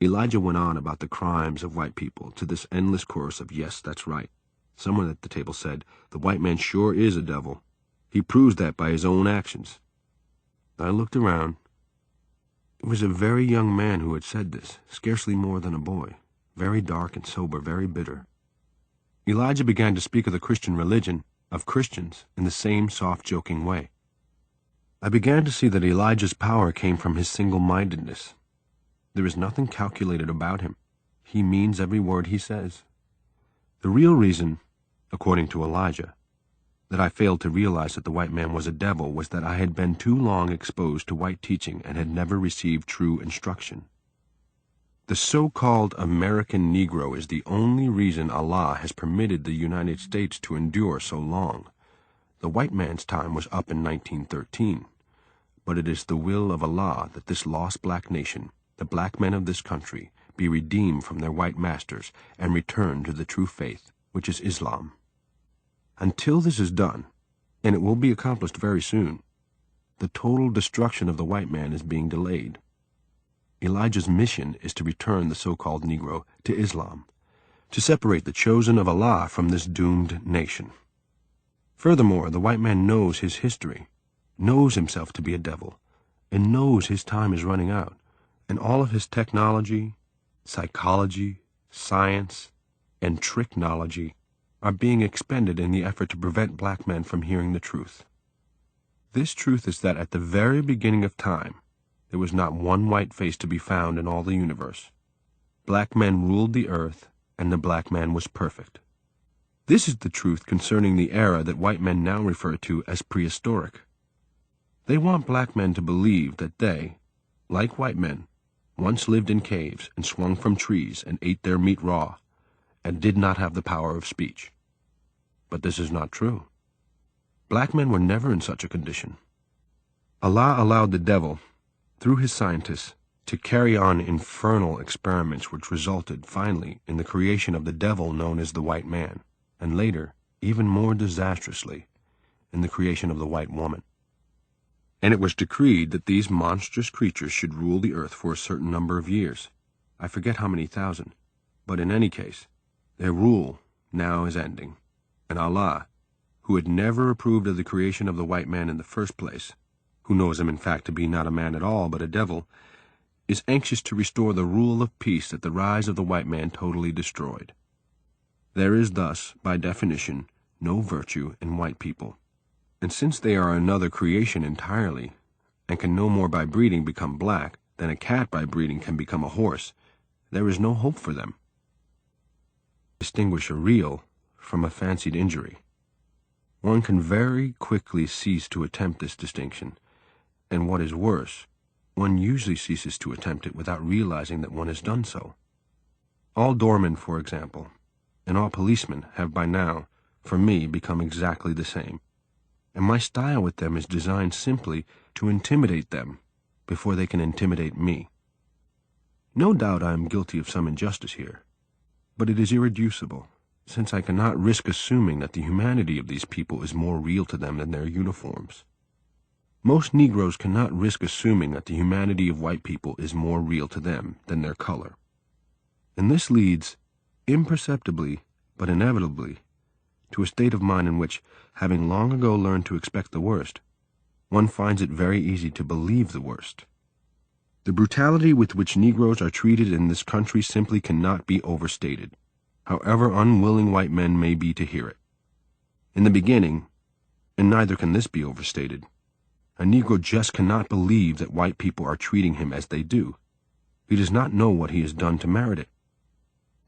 Elijah went on about the crimes of white people to this endless chorus of, "Yes, that's right." Someone at the table said, "The white man sure is a devil. He proves that by his own actions." I looked around. It was a very young man who had said this, scarcely more than a boy, very dark and sober, very bitter. Elijah began to speak of the Christian religion, of Christians, in the same soft, joking way. I began to see that Elijah's power came from his single-mindedness. There is nothing calculated about him. He means every word he says. The real reason, according to Elijah, that I failed to realize that the white man was a devil was that I had been too long exposed to white teaching and had never received true instruction. The so-called American Negro is the only reason Allah has permitted the United States to endure so long. The white man's time was up in 1913, but it is the will of Allah that this lost black nation, the black men of this country, be redeemed from their white masters and return to the true faith, which is Islam. Until this is done, and it will be accomplished very soon, the total destruction of the white man is being delayed. Elijah's mission is to return the so-called Negro to Islam, to separate the chosen of Allah from this doomed nation. Furthermore, the white man knows his history, knows himself to be a devil, and knows his time is running out, and all of his technology, psychology, science, and tricknology are being expended in the effort to prevent black men from hearing the truth. This truth is that at the very beginning of time, there was not one white face to be found in all the universe. Black men ruled the earth, and the black man was perfect. This is the truth concerning the era that white men now refer to as prehistoric. They want black men to believe that they, like white men, once lived in caves and swung from trees and ate their meat raw, and did not have the power of speech. But this is not true. Black men were never in such a condition. Allah allowed the devil, through his scientists, to carry on infernal experiments which resulted, finally, in the creation of the devil known as the white man, and later, even more disastrously, in the creation of the white woman. And it was decreed that these monstrous creatures should rule the earth for a certain number of years. I forget how many thousand, but in any case, their rule now is ending, and Allah, who had never approved of the creation of the white man in the first place, who knows him in fact to be not a man at all but a devil, is anxious to restore the rule of peace that the rise of the white man totally destroyed. There is thus, by definition, no virtue in white people, and since they are another creation entirely, and can no more by breeding become black than a cat by breeding can become a horse, there is no hope for them. Distinguish a real from a fancied injury. One can very quickly cease to attempt this distinction, and what is worse, one usually ceases to attempt it without realizing that one has done so. All doormen, for example, and all policemen have by now, for me, become exactly the same, and my style with them is designed simply to intimidate them before they can intimidate me. No doubt I am guilty of some injustice here, but it is irreducible, since I cannot risk assuming that the humanity of these people is more real to them than their uniforms. Most Negroes cannot risk assuming that the humanity of white people is more real to them than their color. And this leads, imperceptibly but inevitably, to a state of mind in which, having long ago learned to expect the worst, one finds it very easy to believe the worst. The brutality with which Negroes are treated in this country simply cannot be overstated, however unwilling white men may be to hear it. In the beginning, and neither can this be overstated, a Negro just cannot believe that white people are treating him as they do. He does not know what he has done to merit it.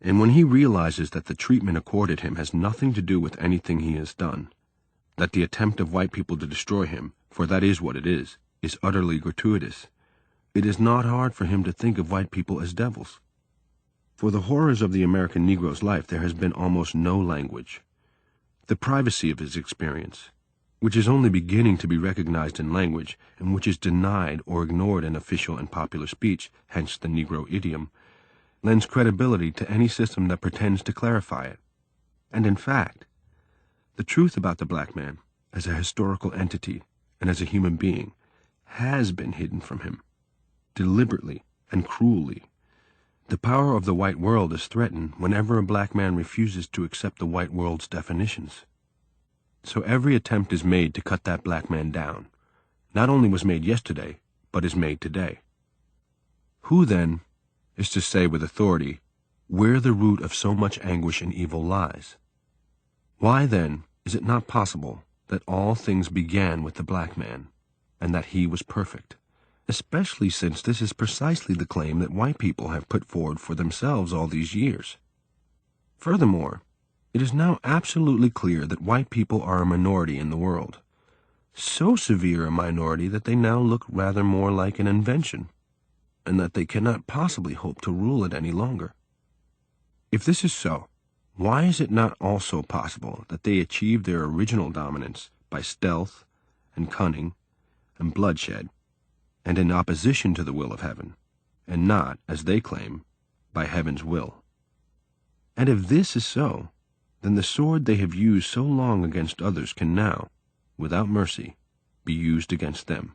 And when he realizes that the treatment accorded him has nothing to do with anything he has done, that the attempt of white people to destroy him, for that is what it is utterly gratuitous, it is not hard for him to think of white people as devils. For the horrors of the American Negro's life there has been almost no language. The privacy of his experience, which is only beginning to be recognized in language, and which is denied or ignored in official and popular speech, hence the Negro idiom, lends credibility to any system that pretends to clarify it. And in fact, the truth about the black man, as a historical entity and as a human being, has been hidden from him, deliberately and cruelly. The power of the white world is threatened whenever a black man refuses to accept the white world's definitions. So every attempt is made to cut that black man down. Not only was made yesterday, but is made today. Who, then, is to say with authority where the root of so much anguish and evil lies? Why, then, is it not possible that all things began with the black man, and that he was perfect, especially since this is precisely the claim that white people have put forward for themselves all these years? Furthermore, it is now absolutely clear that white people are a minority in the world, so severe a minority that they now look rather more like an invention, and that they cannot possibly hope to rule it any longer. If this is so, why is it not also possible that they achieved their original dominance by stealth and cunning and bloodshed, and in opposition to the will of heaven, and not, as they claim, by heaven's will? And if this is so, then the sword they have used so long against others can now, without mercy, be used against them.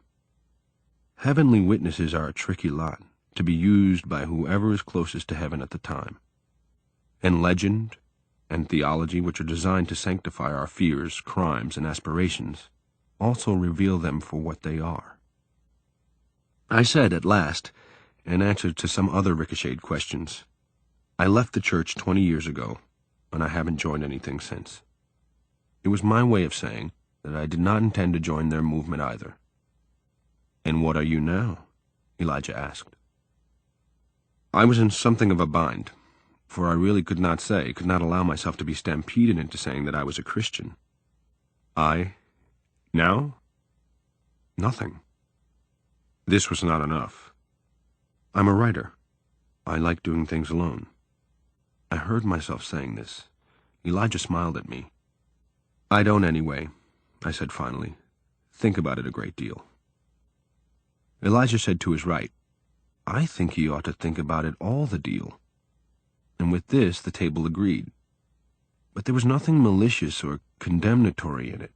Heavenly witnesses are a tricky lot, to be used by whoever is closest to heaven at the time. And legend and theology, which are designed to sanctify our fears, crimes, and aspirations, also reveal them for what they are. I said at last, in answer to some other ricocheted questions, I left the church 20 years ago, and I haven't joined anything since. It was my way of saying that I did not intend to join their movement either. And what are you now? Elijah asked. I was in something of a bind, for I really could not allow myself to be stampeded into saying that I was a Christian. Now? Nothing. This was not enough. I'm a writer. I like doing things alone. I heard myself saying this. Elijah smiled at me. I don't anyway, I said finally. Think about it a great deal. Elijah said to his right, I think he ought to think about it all the deal. And with this the table agreed. But there was nothing malicious or condemnatory in it.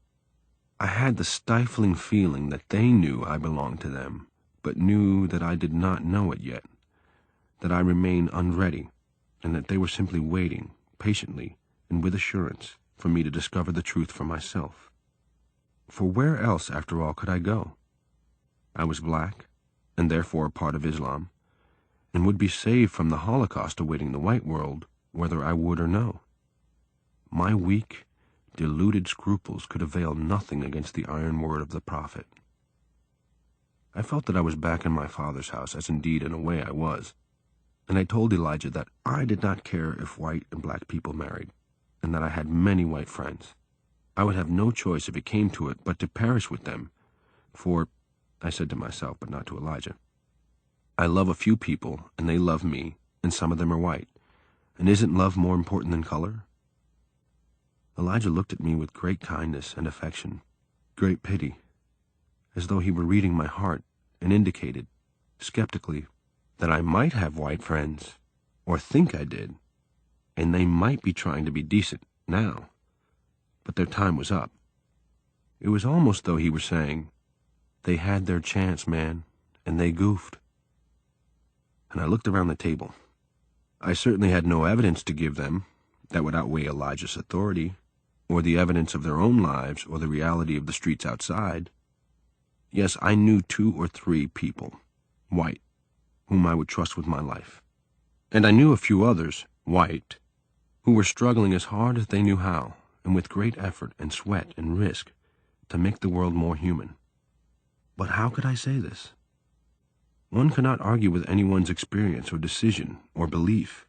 I had the stifling feeling that they knew I belonged to them, but knew that I did not know it yet, that I remained unready, and that they were simply waiting, patiently and with assurance, for me to discover the truth for myself. For where else, after all, could I go? I was black, and therefore a part of Islam, and would be saved from the Holocaust awaiting the white world, whether I would or no. My weak, deluded scruples could avail nothing against the iron word of the prophet. I felt that I was back in my father's house, as indeed in a way I was, and I told Elijah that I did not care if white and black people married, and that I had many white friends. I would have no choice if it came to it but to perish with them, for, I said to myself, but not to Elijah, I love a few people, and they love me, and some of them are white, and isn't love more important than color? Elijah looked at me with great kindness and affection, great pity, as though he were reading my heart, and indicated, skeptically, that I might have white friends, or think I did, and they might be trying to be decent now, but their time was up. It was almost though he were saying, they had their chance, man, and they goofed. And I looked around the table. I certainly had no evidence to give them that would outweigh Elijah's authority, or the evidence of their own lives, or the reality of the streets outside. Yes, I knew 2 or 3 people, white, whom I would trust with my life. And I knew a few others, white, who were struggling as hard as they knew how, and with great effort and sweat and risk, to make the world more human. But how could I say this? One cannot argue with anyone's experience or decision or belief.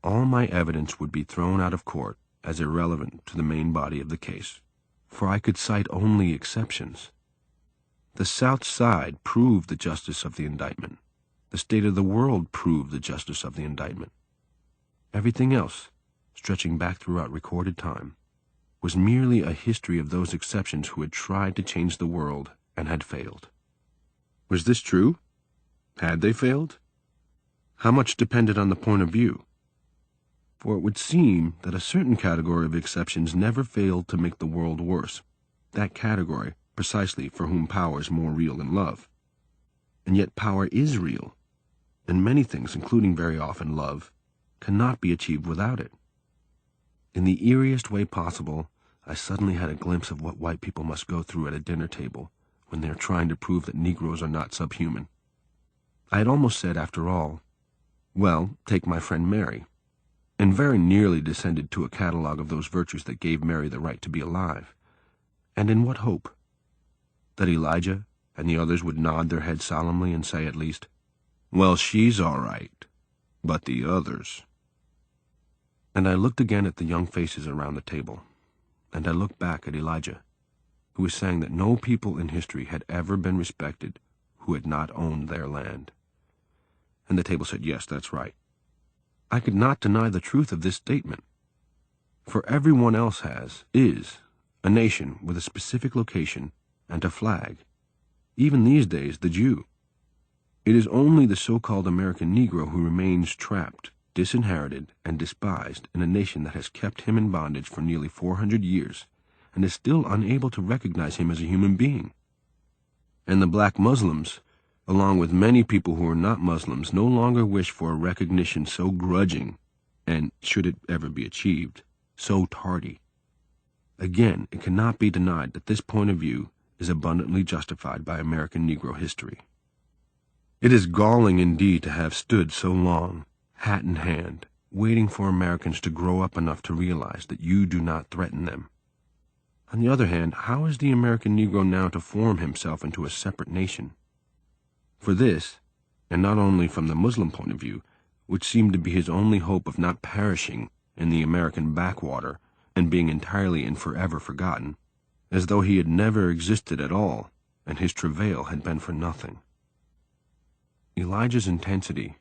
All my evidence would be thrown out of court as irrelevant to the main body of the case, for I could cite only exceptions. The South Side proved the justice of the indictment. The state of the world proved the justice of the indictment. Everything else, stretching back throughout recorded time, was merely a history of those exceptions who had tried to change the world and had failed. Was this true? Had they failed? How much depended on the point of view? For it would seem that a certain category of exceptions never failed to make the world worse, that category precisely for whom power is more real than love. And yet power is real, and many things, including very often love, cannot be achieved without it. In the eeriest way possible, I suddenly had a glimpse of what white people must go through at a dinner table when they are trying to prove that Negroes are not subhuman. I had almost said, after all, well, take my friend Mary, and very nearly descended to a catalogue of those virtues that gave Mary the right to be alive. And in what hope? That Elijah and the others would nod their heads solemnly and say at least, "Well, she's all right, but the others." And I looked again at the young faces around the table, and I looked back at Elijah, who was saying that no people in history had ever been respected who had not owned their land. And the table said, yes, that's right. I could not deny the truth of this statement, for everyone else is, a nation with a specific location and a flag, even these days the Jew. It is only the so-called American Negro who remains trapped, disinherited, and despised in a nation that has kept him in bondage for nearly 400 years and is still unable to recognize him as a human being. And the black Muslims, along with many people who are not Muslims, no longer wish for a recognition so grudging and, should it ever be achieved, so tardy. Again, it cannot be denied that this point of view is abundantly justified by American Negro history. It is galling indeed to have stood so long, hat in hand, waiting for Americans to grow up enough to realize that you do not threaten them. On the other hand, how is the American Negro now to form himself into a separate nation? For this, and not only from the Muslim point of view, which seemed to be his only hope of not perishing in the American backwater and being entirely and forever forgotten, as though he had never existed at all, and his travail had been for nothing. Elijah's intensity,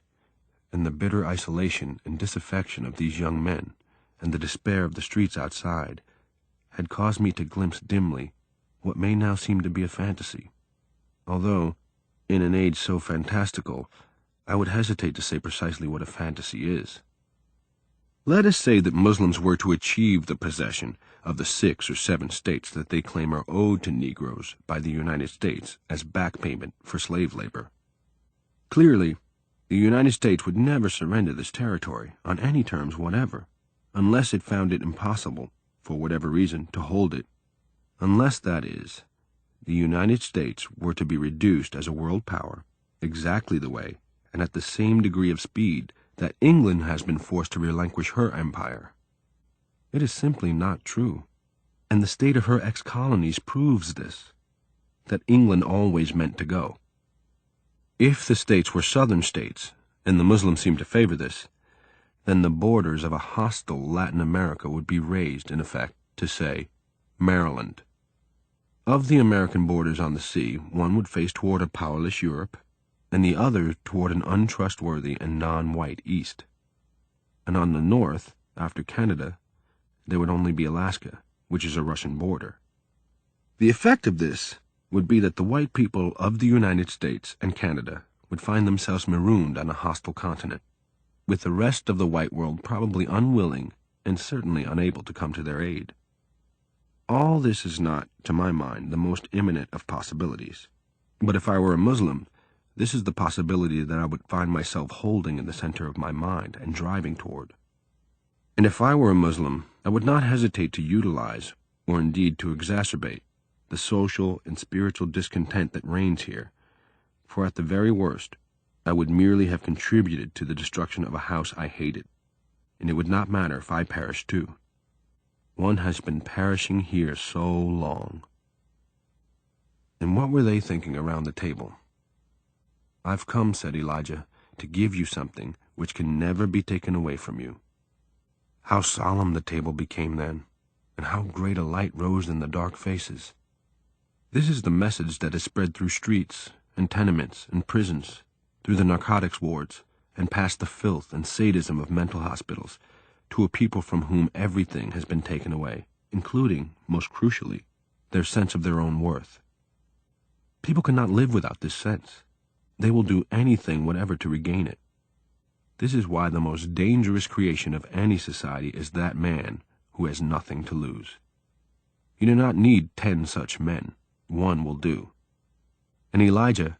and the bitter isolation and disaffection of these young men, and the despair of the streets outside, had caused me to glimpse dimly what may now seem to be a fantasy, although, in an age so fantastical, I would hesitate to say precisely what a fantasy is. Let us say that Muslims were to achieve the possession of the 6 or 7 states that they claim are owed to Negroes by the United States as back payment for slave labor. Clearly, the United States would never surrender this territory on any terms whatever, unless it found it impossible, for whatever reason, to hold it, unless, that is, the United States were to be reduced as a world power, exactly the way and at the same degree of speed that England has been forced to relinquish her empire. It is simply not true, and the state of her ex-colonies proves this, that England always meant to go. If the states were southern states, and the Muslims seem to favor this, then the borders of a hostile Latin America would be raised, in effect, to, say, Maryland. Of the American borders on the sea, one would face toward a powerless Europe, and the other toward an untrustworthy and non-white East. And on the north, after Canada, there would only be Alaska, which is a Russian border. The effect of this would be that the white people of the United States and Canada would find themselves marooned on a hostile continent, with the rest of the white world probably unwilling and certainly unable to come to their aid. All this is not, to my mind, the most imminent of possibilities. But if I were a Muslim, this is the possibility that I would find myself holding in the center of my mind and driving toward. And if I were a Muslim, I would not hesitate to utilize, or indeed to exacerbate, the social and spiritual discontent that reigns here, for at the very worst, I would merely have contributed to the destruction of a house I hated, and it would not matter if I perished too. One has been perishing here so long. And what were they thinking around the table? "I've come," said Elijah, "to give you something which can never be taken away from you." How solemn the table became then, and how great a light rose in the dark faces. This is the message that is spread through streets and tenements and prisons, through the narcotics wards, and past the filth and sadism of mental hospitals, to a people from whom everything has been taken away, including, most crucially, their sense of their own worth. People cannot live without this sense. They will do anything whatever to regain it. This is why the most dangerous creation of any society is that man who has nothing to lose. You do not need 10 such men. One will do. And Elijah,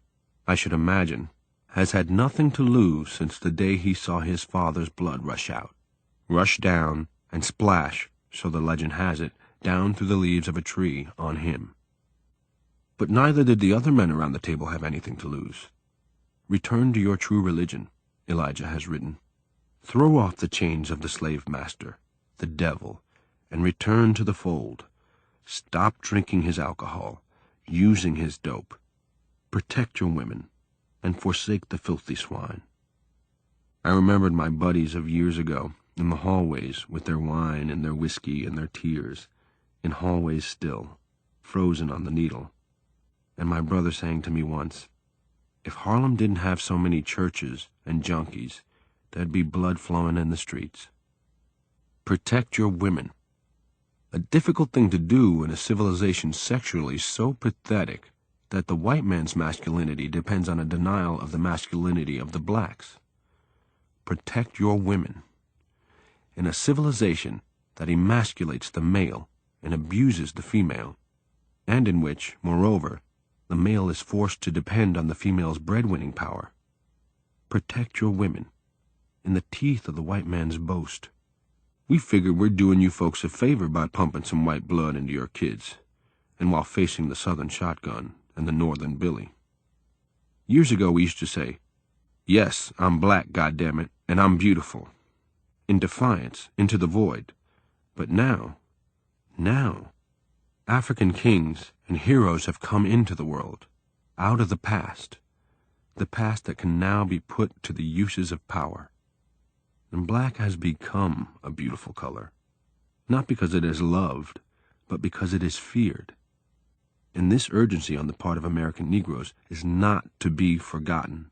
I should imagine, has had nothing to lose since the day he saw his father's blood rush down, and splash, so the legend has it, down through the leaves of a tree on him. But neither did the other men around the table have anything to lose. Return to your true religion, Elijah has written. Throw off the chains of the slave master, the devil, and return to the fold. Stop drinking his alcohol, using his dope. Protect your women, and forsake the filthy swine. I remembered my buddies of years ago in the hallways with their wine and their whiskey and their tears, in hallways still, frozen on the needle, and my brother saying to me once, if Harlem didn't have so many churches and junkies, there'd be blood flowing in the streets. Protect your women. A difficult thing to do in a civilization sexually so pathetic that the white man's masculinity depends on a denial of the masculinity of the blacks. Protect your women. In a civilization that emasculates the male and abuses the female, and in which, moreover, the male is forced to depend on the female's breadwinning power. Protect your women. In the teeth of the white man's boast. We figure we're doing you folks a favor by pumping some white blood into your kids, and while facing the Southern shotgun and the Northern Billy. Years ago we used to say, yes, I'm black, goddammit, and I'm beautiful, in defiance, into the void. But now, African kings and heroes have come into the world, out of the past that can now be put to the uses of power. And black has become a beautiful color, not because it is loved, but because it is feared. And this urgency on the part of American Negroes is not to be forgotten.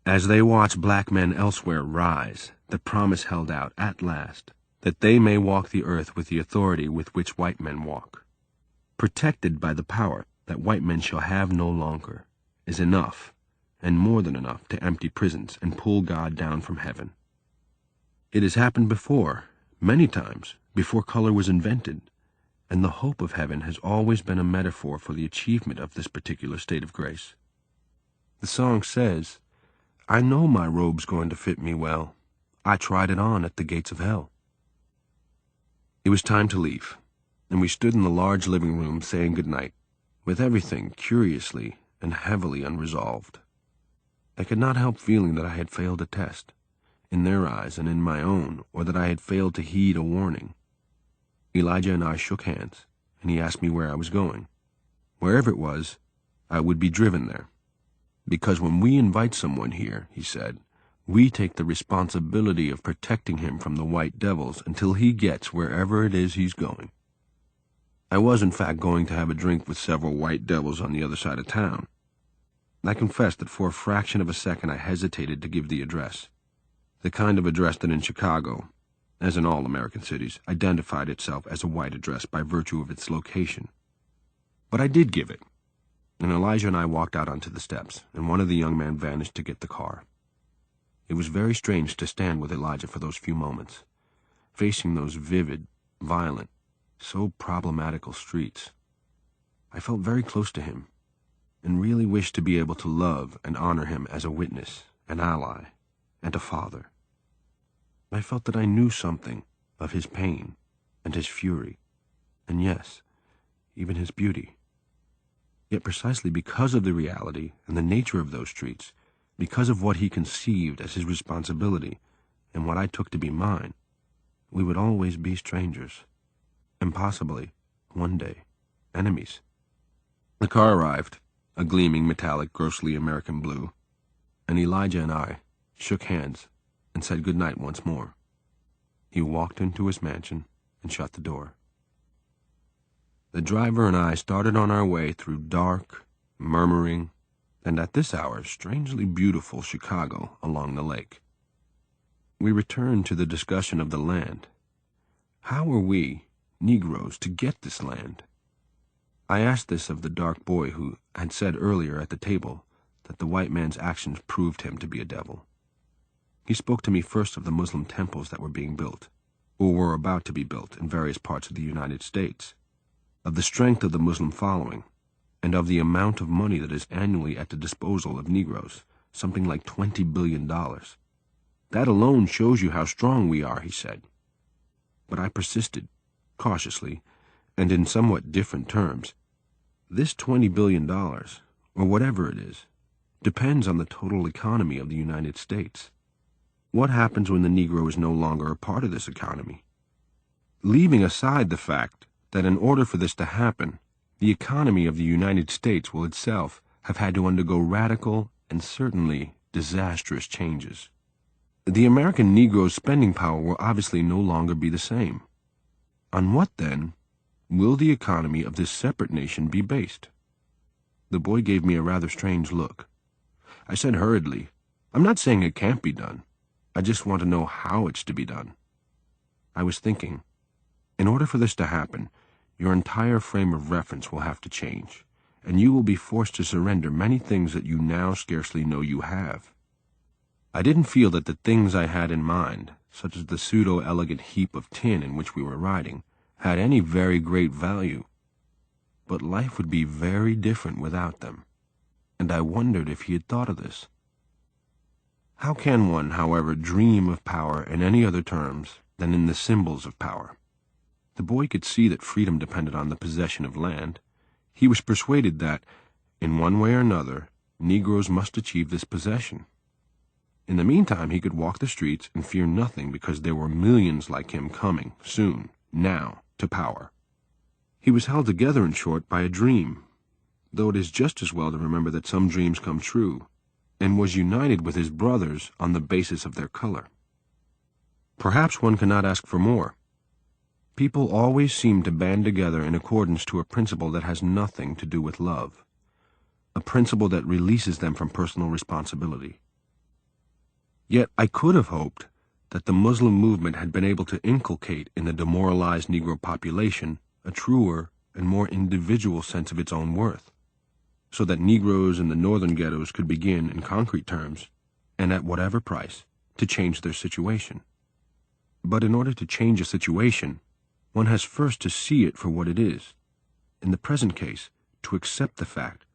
As they watch black men elsewhere rise, the promise held out at last, that they may walk the earth with the authority with which white men walk, protected by the power that white men shall have no longer, is enough, and more than enough, to empty prisons and pull God down from heaven. It has happened before, many times, before color was invented, and the hope of heaven has always been a metaphor for the achievement of this particular state of grace. The song says, I know my robe's going to fit me well. I tried it on at the gates of hell. It was time to leave, and we stood in the large living room saying good night, with everything curiously and heavily unresolved. I could not help feeling that I had failed a test, in their eyes and in my own, or that I had failed to heed a warning. Elijah and I shook hands, and he asked me where I was going. Wherever it was, I would be driven there. Because when we invite someone here, he said, we take the responsibility of protecting him from the white devils until he gets wherever it is he's going. I was, in fact, going to have a drink with several white devils on the other side of town. I confess that for a fraction of a second I hesitated to give the address, the kind of address that in Chicago, as in all American cities, identified itself as a white address by virtue of its location. But I did give it, and Elijah and I walked out onto the steps, and one of the young men vanished to get the car. It was very strange to stand with Elijah for those few moments, facing those vivid, violent, so problematical streets. I felt very close to him, and really wished to be able to love and honor him as a witness, an ally, and a father. I felt that I knew something of his pain and his fury, and yes, even his beauty. Yet precisely because of the reality and the nature of those streets, because of what he conceived as his responsibility and what I took to be mine, we would always be strangers, and possibly, one day, enemies. The car arrived, a gleaming metallic grossly American blue, and Elijah and I shook hands and said good night once more. He walked into his mansion and shut the door. The driver and I started on our way through dark, murmuring, and at this hour strangely beautiful Chicago along the lake. We returned to the discussion of the land. How were we, Negroes, to get this land? I asked this of the dark boy who had said earlier at the table that the white man's actions proved him to be a devil. He spoke to me first of the Muslim temples that were being built, or were about to be built in various parts of the United States, of the strength of the Muslim following, and of the amount of money that is annually at the disposal of Negroes, something like $20 billion. That alone shows you how strong we are, he said. But I persisted, cautiously, and in somewhat different terms. This $20 billion, or whatever it is, depends on the total economy of the United States. What happens when the Negro is no longer a part of this economy? Leaving aside the fact that in order for this to happen, the economy of the United States will itself have had to undergo radical and certainly disastrous changes. The American Negro's spending power will obviously no longer be the same. On what, then, will the economy of this separate nation be based? The boy gave me a rather strange look. I said hurriedly, I'm not saying it can't be done. I just want to know how it's to be done. I was thinking, in order for this to happen, your entire frame of reference will have to change, and you will be forced to surrender many things that you now scarcely know you have. I didn't feel that the things I had in mind, such as the pseudo-elegant heap of tin in which we were riding, had any very great value. But life would be very different without them, and I wondered if he had thought of this. How can one, however, dream of power in any other terms than in the symbols of power? The boy could see that freedom depended on the possession of land. He was persuaded that, in one way or another, Negroes must achieve this possession. In the meantime, he could walk the streets and fear nothing because there were millions like him coming, soon, now, to power. He was held together, in short, by a dream, though it is just as well to remember that some dreams come true, and was united with his brothers on the basis of their color. Perhaps one cannot ask for more. People always seem to band together in accordance to a principle that has nothing to do with love, a principle that releases them from personal responsibility. Yet I could have hoped that the Muslim movement had been able to inculcate in the demoralized Negro population a truer and more individual sense of its own worth, so that Negroes in the northern ghettos could begin, in concrete terms, and at whatever price, to change their situation. But in order to change a situation, one has first to see it for what it is. In the present case, to accept the fact,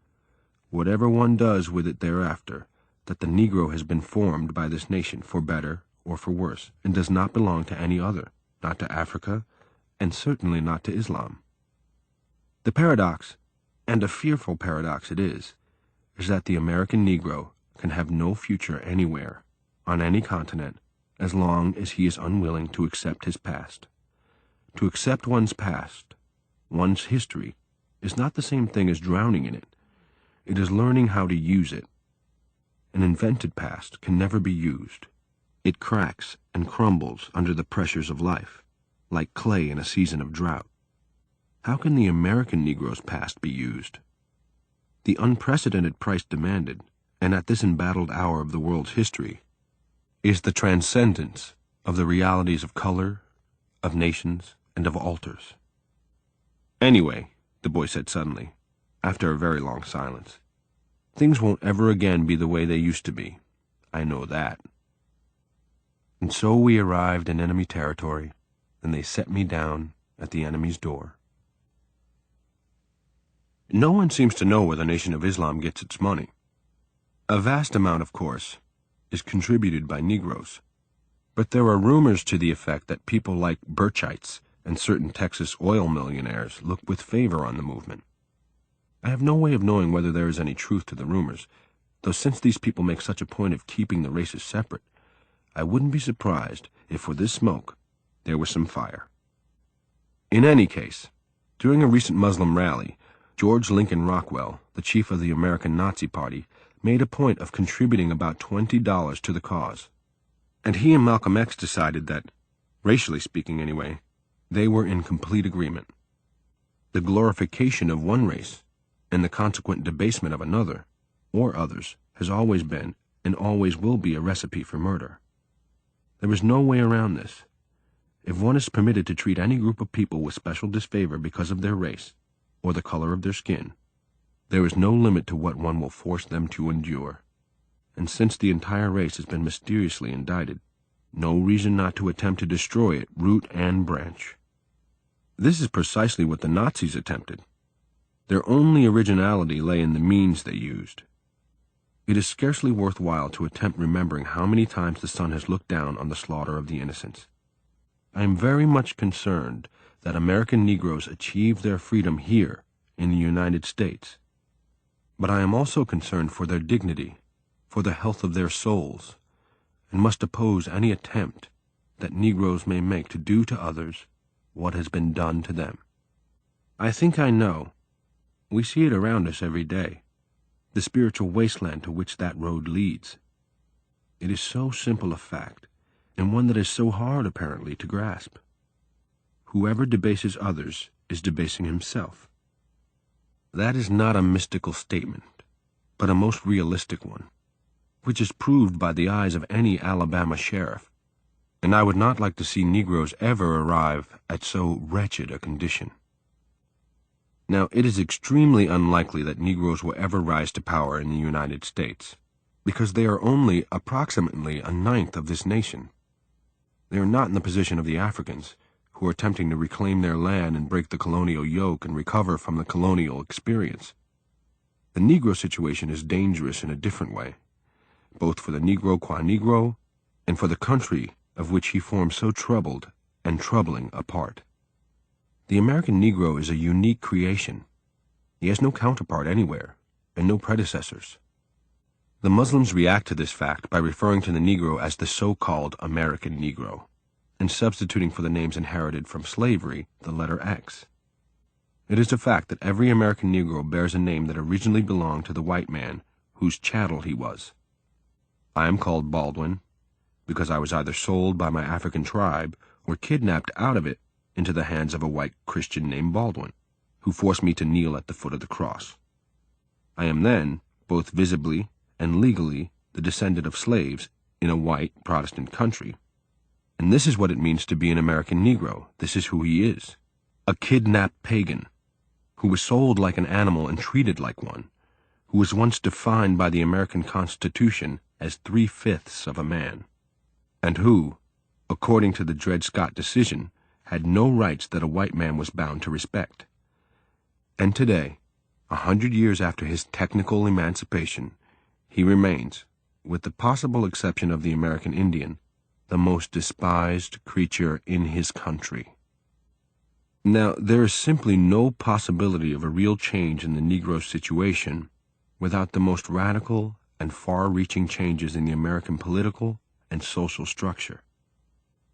whatever one does with it thereafter, that the Negro has been formed by this nation for better or for worse, and does not belong to any other, not to Africa, and certainly not to Islam. The paradox, and a fearful paradox it is that the American Negro can have no future anywhere, on any continent, as long as he is unwilling to accept his past. To accept one's past, one's history, is not the same thing as drowning in it. It is learning how to use it. An invented past can never be used. It cracks and crumbles under the pressures of life, like clay in a season of drought. How can the American Negro's past be used? The unprecedented price demanded, and at this embattled hour of the world's history, is the transcendence of the realities of color, of nations, and of altars. Anyway, the boy said suddenly, after a very long silence, things won't ever again be the way they used to be. I know that. And so we arrived in enemy territory, and they set me down at the enemy's door. No one seems to know where the Nation of Islam gets its money. A vast amount, of course, is contributed by Negroes, but there are rumors to the effect that people like Birchites and certain Texas oil millionaires look with favor on the movement. I have no way of knowing whether there is any truth to the rumors, though since these people make such a point of keeping the races separate, I wouldn't be surprised if for this smoke there was some fire. In any case, during a recent Muslim rally, George Lincoln Rockwell, the chief of the American Nazi Party, made a point of contributing about $20 to the cause. And he and Malcolm X decided that, racially speaking anyway, they were in complete agreement. The glorification of one race and the consequent debasement of another, or others, has always been and always will be a recipe for murder. There is no way around this, if one is permitted to treat any group of people with special disfavor because of their race or the color of their skin, there is no limit to what one will force them to endure. And since the entire race has been mysteriously indicted, no reason not to attempt to destroy it, root and branch. This is precisely what the Nazis attempted. Their only originality lay in the means they used. It is scarcely worthwhile to attempt remembering how many times the sun has looked down on the slaughter of the innocents. I am very much concerned that American Negroes achieved their freedom here in the United States. But I am also concerned for their dignity, for the health of their souls, and must oppose any attempt that Negroes may make to do to others what has been done to them. I think I know. We see it around us every day, the spiritual wasteland to which that road leads. It is so simple a fact, and one that is so hard, apparently, to grasp. Whoever debases others is debasing himself. That is not a mystical statement, but a most realistic one, which is proved by the eyes of any Alabama sheriff, and I would not like to see Negroes ever arrive at so wretched a condition. Now, it is extremely unlikely that Negroes will ever rise to power in the United States, because they are only approximately a ninth of this nation. They are not in the position of the Africans, who are attempting to reclaim their land and break the colonial yoke and recover from the colonial experience. The Negro situation is dangerous in a different way, both for the Negro qua Negro and for the country of which he forms so troubled and troubling a part. The American Negro is a unique creation. He has no counterpart anywhere, and no predecessors. The Muslims react to this fact by referring to the Negro as the so-called American Negro, and substituting for the names inherited from slavery the letter X. It is a fact that every American Negro bears a name that originally belonged to the white man whose chattel he was. I am called Baldwin because I was either sold by my African tribe or kidnapped out of it into the hands of a white Christian named Baldwin, who forced me to kneel at the foot of the cross. I am then, both visibly and legally, the descendant of slaves in a white Protestant country. And this is what it means to be an American Negro. This is who he is. A kidnapped pagan, who was sold like an animal and treated like one, who was once defined by the American Constitution as 3/5 of a man, and who, according to the Dred Scott decision, had no rights that a white man was bound to respect. And today, 100 years after his technical emancipation, he remains, with the possible exception of the American Indian, the most despised creature in his country. Now, there is simply no possibility of a real change in the Negro situation without the most radical and far-reaching changes in the American political and social structure.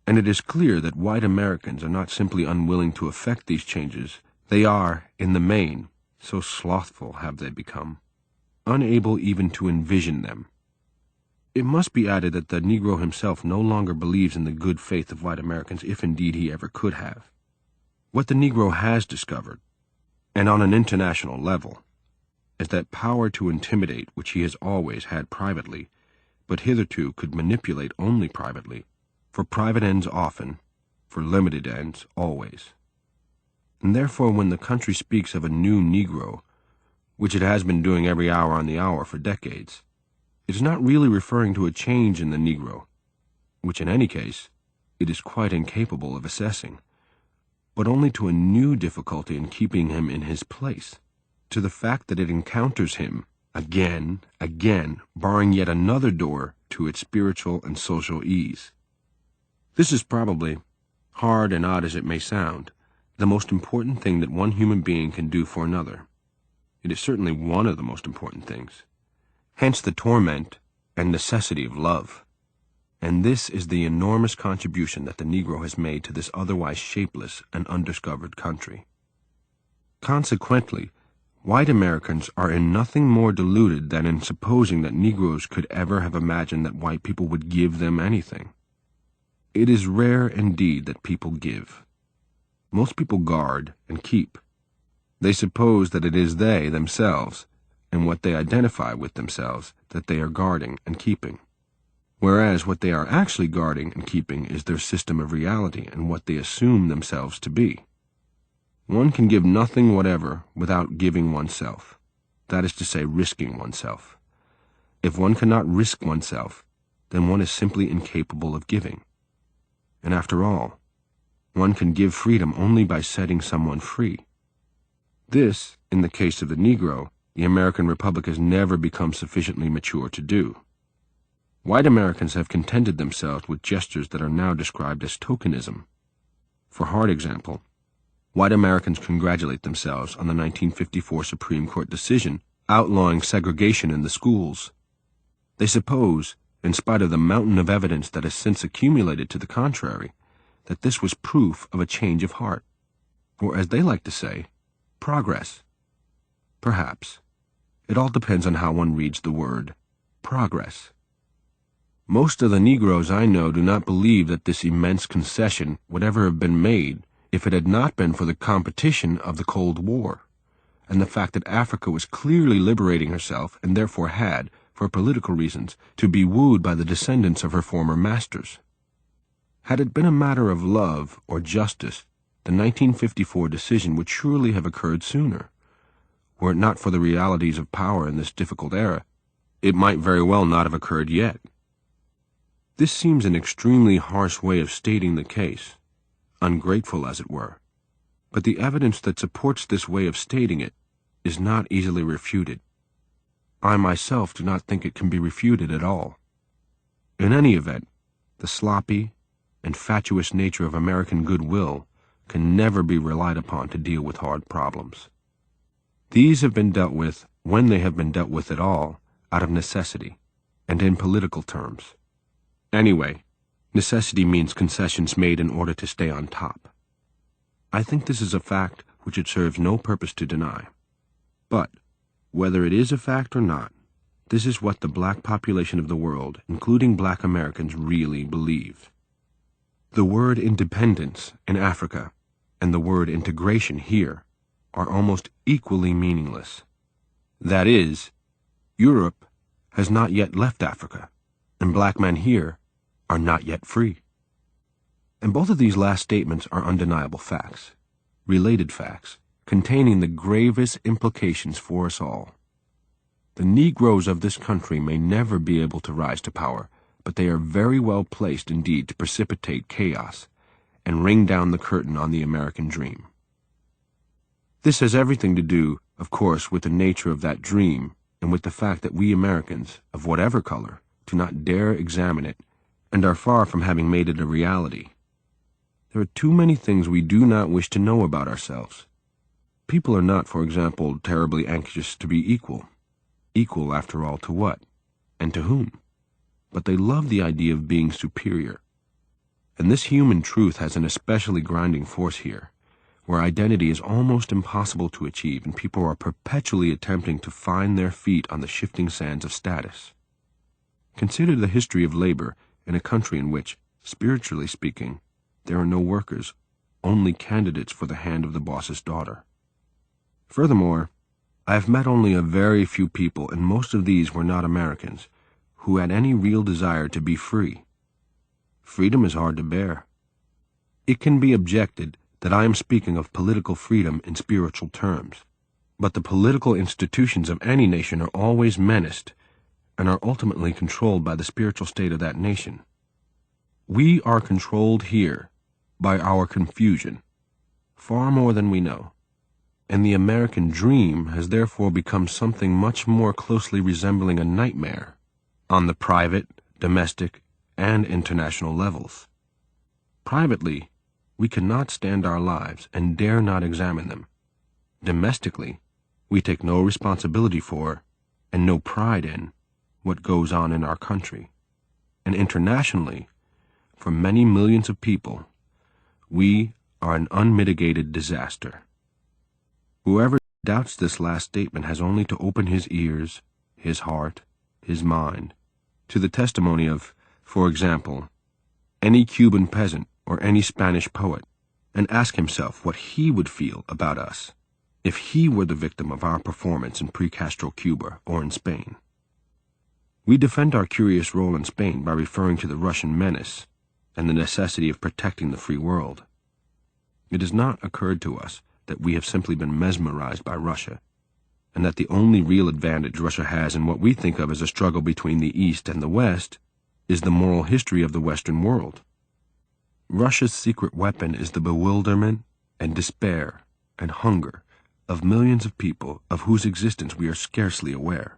And it is clear that white Americans are not simply unwilling to effect these changes, they are, in the main, so slothful have they become, unable even to envision them. It must be added that the Negro himself no longer believes in the good faith of white Americans, if indeed he ever could have. What the Negro has discovered, and on an international level, is that power to intimidate which he has always had privately, but hitherto could manipulate only privately, for private ends often, for limited ends always. And therefore when the country speaks of a new Negro, which it has been doing every hour on the hour for decades, it is not really referring to a change in the Negro, which in any case it is quite incapable of assessing, but only to a new difficulty in keeping him in his place, to the fact that it encounters him again, barring yet another door to its spiritual and social ease. This is probably, hard and odd as it may sound, the most important thing that one human being can do for another. It is certainly one of the most important things. Hence the torment and necessity of love. And this is the enormous contribution that the Negro has made to this otherwise shapeless and undiscovered country. Consequently, white Americans are in nothing more deluded than in supposing that Negroes could ever have imagined that white people would give them anything. It is rare indeed that people give. Most people guard and keep. They suppose that it is they themselves, and what they identify with themselves, that they are guarding and keeping. whereas what they are actually guarding and keeping is their system of reality and what they assume themselves to be. One can give nothing whatever without giving oneself, that is to say, risking oneself. If one cannot risk oneself, then one is simply incapable of giving. And after all, one can give freedom only by setting someone free. This, in the case of the Negro, the American Republic has never become sufficiently mature to do. White Americans have contented themselves with gestures that are now described as tokenism. For hard example, white Americans congratulate themselves on the 1954 Supreme Court decision outlawing segregation in the schools. They suppose, in spite of the mountain of evidence that has since accumulated to the contrary, that this was proof of a change of heart, or as they like to say, progress. Perhaps. It all depends on how one reads the word progress. Most of the Negroes I know do not believe that this immense concession would ever have been made if it had not been for the competition of the Cold War, and the fact that Africa was clearly liberating herself and therefore had, for political reasons, to be wooed by the descendants of her former masters. Had it been a matter of love or justice, the 1954 decision would surely have occurred sooner. Were it not for the realities of power in this difficult era, it might very well not have occurred yet. This seems an extremely harsh way of stating the case, ungrateful as it were, but the evidence that supports this way of stating it is not easily refuted. I myself do not think it can be refuted at all. In any event, the sloppy and fatuous nature of American goodwill can never be relied upon to deal with hard problems. These have been dealt with, when they have been dealt with at all, out of necessity, and in political terms. Anyway, necessity means concessions made in order to stay on top. I think this is a fact which it serves no purpose to deny. But, whether it is a fact or not, this is what the black population of the world, including black Americans, really believe. The word independence in Africa and the word integration here are almost equally meaningless. That is, Europe has not yet left Africa, and black men here are not yet free. And both of these last statements are undeniable facts, related facts, containing the gravest implications for us all. The Negroes of this country may never be able to rise to power, but they are very well placed indeed to precipitate chaos and ring down the curtain on the American dream. This has everything to do, of course, with the nature of that dream and with the fact that we Americans, of whatever color, do not dare examine it and are far from having made it a reality. There are too many things we do not wish to know about ourselves. People are not, for example, terribly anxious to be equal. Equal, after all, to what? And to whom? But they love the idea of being superior. And this human truth has an especially grinding force here, where identity is almost impossible to achieve and people are perpetually attempting to find their feet on the shifting sands of status. Consider the history of labor in a country in which, spiritually speaking, there are no workers, only candidates for the hand of the boss's daughter. Furthermore, I have met only a very few people, and most of these were not Americans, who had any real desire to be free. Freedom is hard to bear. It can be objected that I am speaking of political freedom in spiritual terms, but the political institutions of any nation are always menaced and are ultimately controlled by the spiritual state of that nation. We are controlled here by our confusion, far more than we know, and the American dream has therefore become something much more closely resembling a nightmare on the private, domestic, and international levels. Privately, we cannot stand our lives and dare not examine them. Domestically, we take no responsibility for, and no pride in, what goes on in our country. And internationally, for many millions of people, we are an unmitigated disaster. Whoever doubts this last statement has only to open his ears, his heart, his mind, to the testimony of, for example, any Cuban peasant or any Spanish poet, and ask himself what he would feel about us if he were the victim of our performance in pre-Castro Cuba or in Spain. We defend our curious role in Spain by referring to the Russian menace and the necessity of protecting the free world. It has not occurred to us that we have simply been mesmerized by Russia, and that the only real advantage Russia has in what we think of as a struggle between the East and the West is the moral history of the Western world. Russia's secret weapon is the bewilderment and despair and hunger of millions of people of whose existence we are scarcely aware.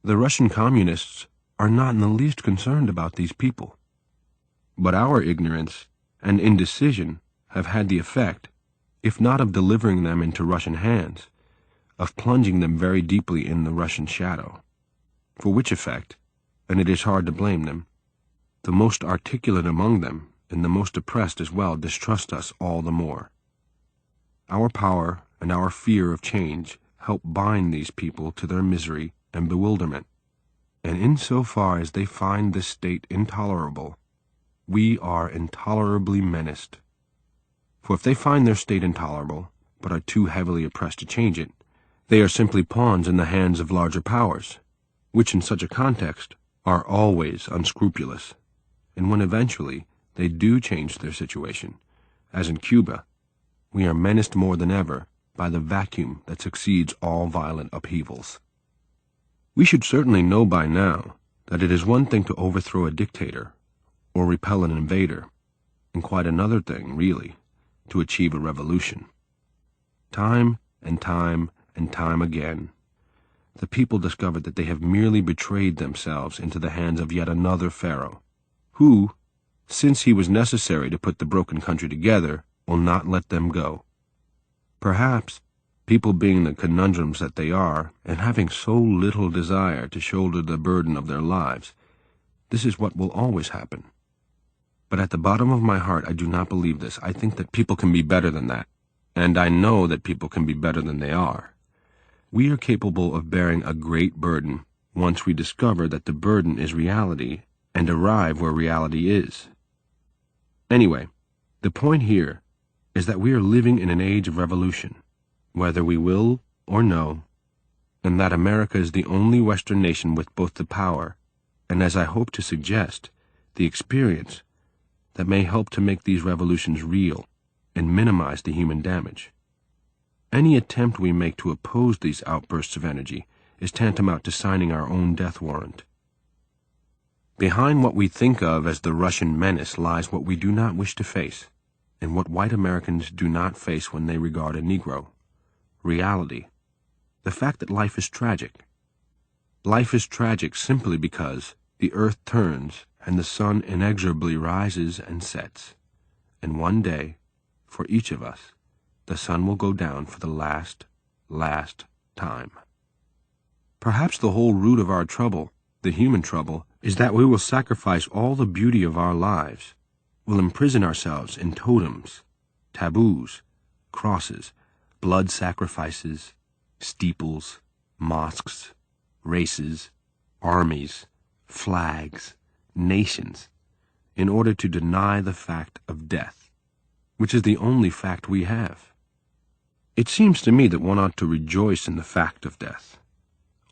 The Russian communists are not in the least concerned about these people, but our ignorance and indecision have had the effect, if not of delivering them into Russian hands, of plunging them very deeply in the Russian shadow, for which effect, and it is hard to blame them, the most articulate among them, and the most oppressed as well, distrust us all the more. Our power and our fear of change help bind these people to their misery and bewilderment, and insofar as they find this state intolerable, we are intolerably menaced. For if they find their state intolerable, but are too heavily oppressed to change it, they are simply pawns in the hands of larger powers, which in such a context are always unscrupulous, and when eventually they do change their situation, as in Cuba, we are menaced more than ever by the vacuum that succeeds all violent upheavals. We should certainly know by now that it is one thing to overthrow a dictator or repel an invader, and quite another thing, really, to achieve a revolution. Time and time and time again, the people discovered that they have merely betrayed themselves into the hands of yet another pharaoh, who, since he was necessary to put the broken country together, will not let them go. Perhaps, people being the conundrums that they are, and having so little desire to shoulder the burden of their lives, this is what will always happen. But at the bottom of my heart, I do not believe this. I think that people can be better than that, and I know that people can be better than they are. We are capable of bearing a great burden once we discover that the burden is reality and arrive where reality is. Anyway, the point here is that we are living in an age of revolution, whether we will or no, and that America is the only Western nation with both the power and, as I hope to suggest, the experience that may help to make these revolutions real and minimize the human damage. Any attempt we make to oppose these outbursts of energy is tantamount to signing our own death warrant. Behind what we think of as the Russian menace lies what we do not wish to face, and what white Americans do not face when they regard a Negro: reality, the fact that life is tragic. Life is tragic simply because the earth turns and the sun inexorably rises and sets, and one day, for each of us, the sun will go down for the last time. Perhaps the whole root of our trouble, the human trouble, is that we will sacrifice all the beauty of our lives, will imprison ourselves in totems, taboos, crosses, blood sacrifices, steeples, mosques, races, armies, flags, nations, in order to deny the fact of death, which is the only fact we have. It seems to me that one ought to rejoice in the fact of death,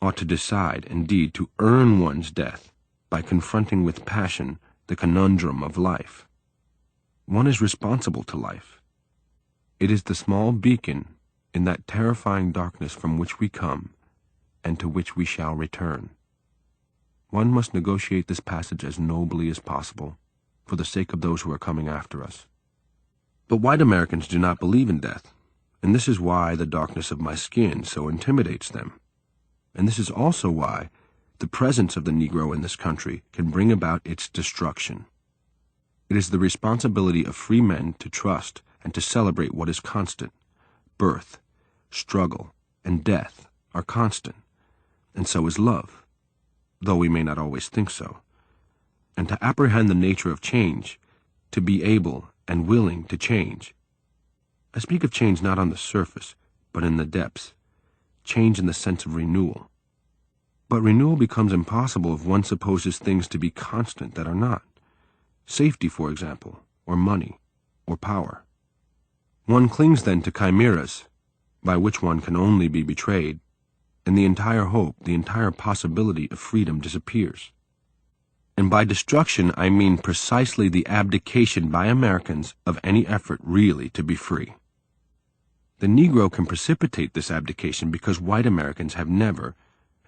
ought to decide, indeed, to earn one's death by confronting with passion the conundrum of life. One is responsible to life. It is the small beacon in that terrifying darkness from which we come and to which we shall return. One must negotiate this passage as nobly as possible for the sake of those who are coming after us. But white Americans do not believe in death, and this is why the darkness of my skin so intimidates them. And this is also why the presence of the Negro in this country can bring about its destruction. It is the responsibility of free men to trust and to celebrate what is constant. Birth, struggle, and death are constant, and so is love, though we may not always think so. And to apprehend the nature of change, to be able and willing to change. I speak of change not on the surface, but in the depths, change in the sense of renewal. But renewal becomes impossible if one supposes things to be constant that are not. Safety, for example, or money, or power. One clings then to chimeras, by which one can only be betrayed, and the entire hope, the entire possibility of freedom disappears. And by destruction, I mean precisely the abdication by Americans of any effort really to be free. The Negro can precipitate this abdication because white Americans have never,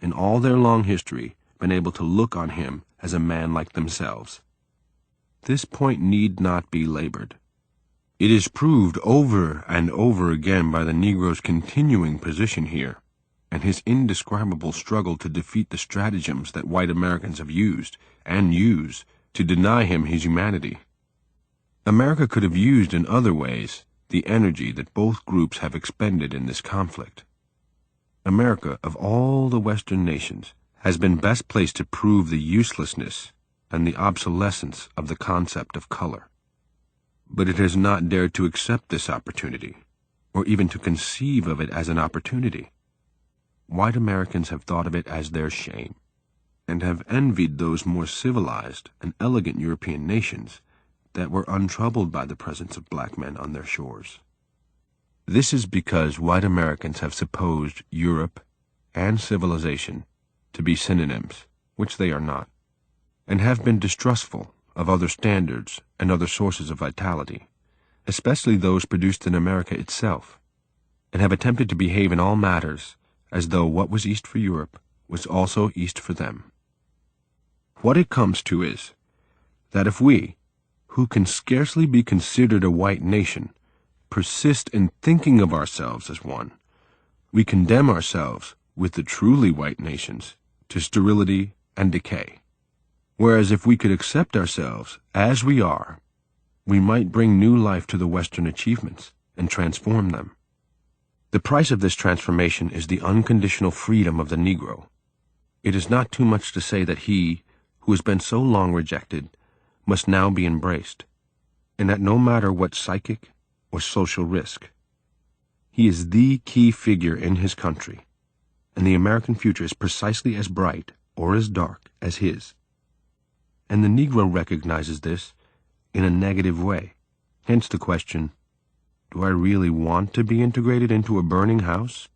in all their long history, been able to look on him as a man like themselves. This point need not be labored. It is proved over and over again by the Negro's continuing position here, and his indescribable struggle to defeat the stratagems that white Americans have used, and use, to deny him his humanity. America could have used in other ways the energy that both groups have expended in this conflict. America, of all the Western nations, has been best placed to prove the uselessness and the obsolescence of the concept of color. But it has not dared to accept this opportunity, or even to conceive of it as an opportunity. White Americans have thought of it as their shame, and have envied those more civilized and elegant European nations that were untroubled by the presence of black men on their shores. This is because white Americans have supposed Europe and civilization to be synonyms, which they are not, and have been distrustful of other standards and other sources of vitality, especially those produced in America itself, and have attempted to behave in all matters as though what was East for Europe was also East for them. What it comes to is that if we, who can scarcely be considered a white nation, persist in thinking of ourselves as one, we condemn ourselves, with the truly white nations, to sterility and decay. Whereas if we could accept ourselves as we are, we might bring new life to the Western achievements and transform them. The price of this transformation is the unconditional freedom of the Negro. It is not too much to say that he, who has been so long rejected, must now be embraced, and that no matter what psychic or social risk, he is the key figure in his country, and the American future is precisely as bright or as dark as his. And the Negro recognizes this in a negative way. Hence the question, do I really want to be integrated into a burning house?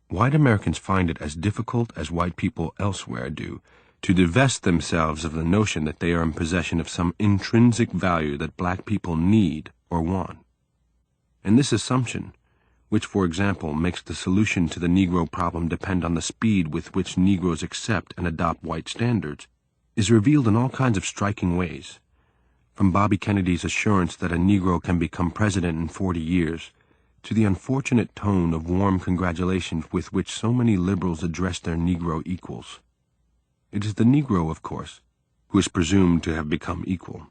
White Americans find it as difficult as white people elsewhere do to divest themselves of the notion that they are in possession of some intrinsic value that black people need or want. And this assumption, which, for example, makes the solution to the Negro problem depend on the speed with which Negroes accept and adopt white standards, is revealed in all kinds of striking ways. From Bobby Kennedy's assurance that a Negro can become president in 40 years, to the unfortunate tone of warm congratulation with which so many liberals address their Negro equals. It is the Negro, of course, who is presumed to have become equal,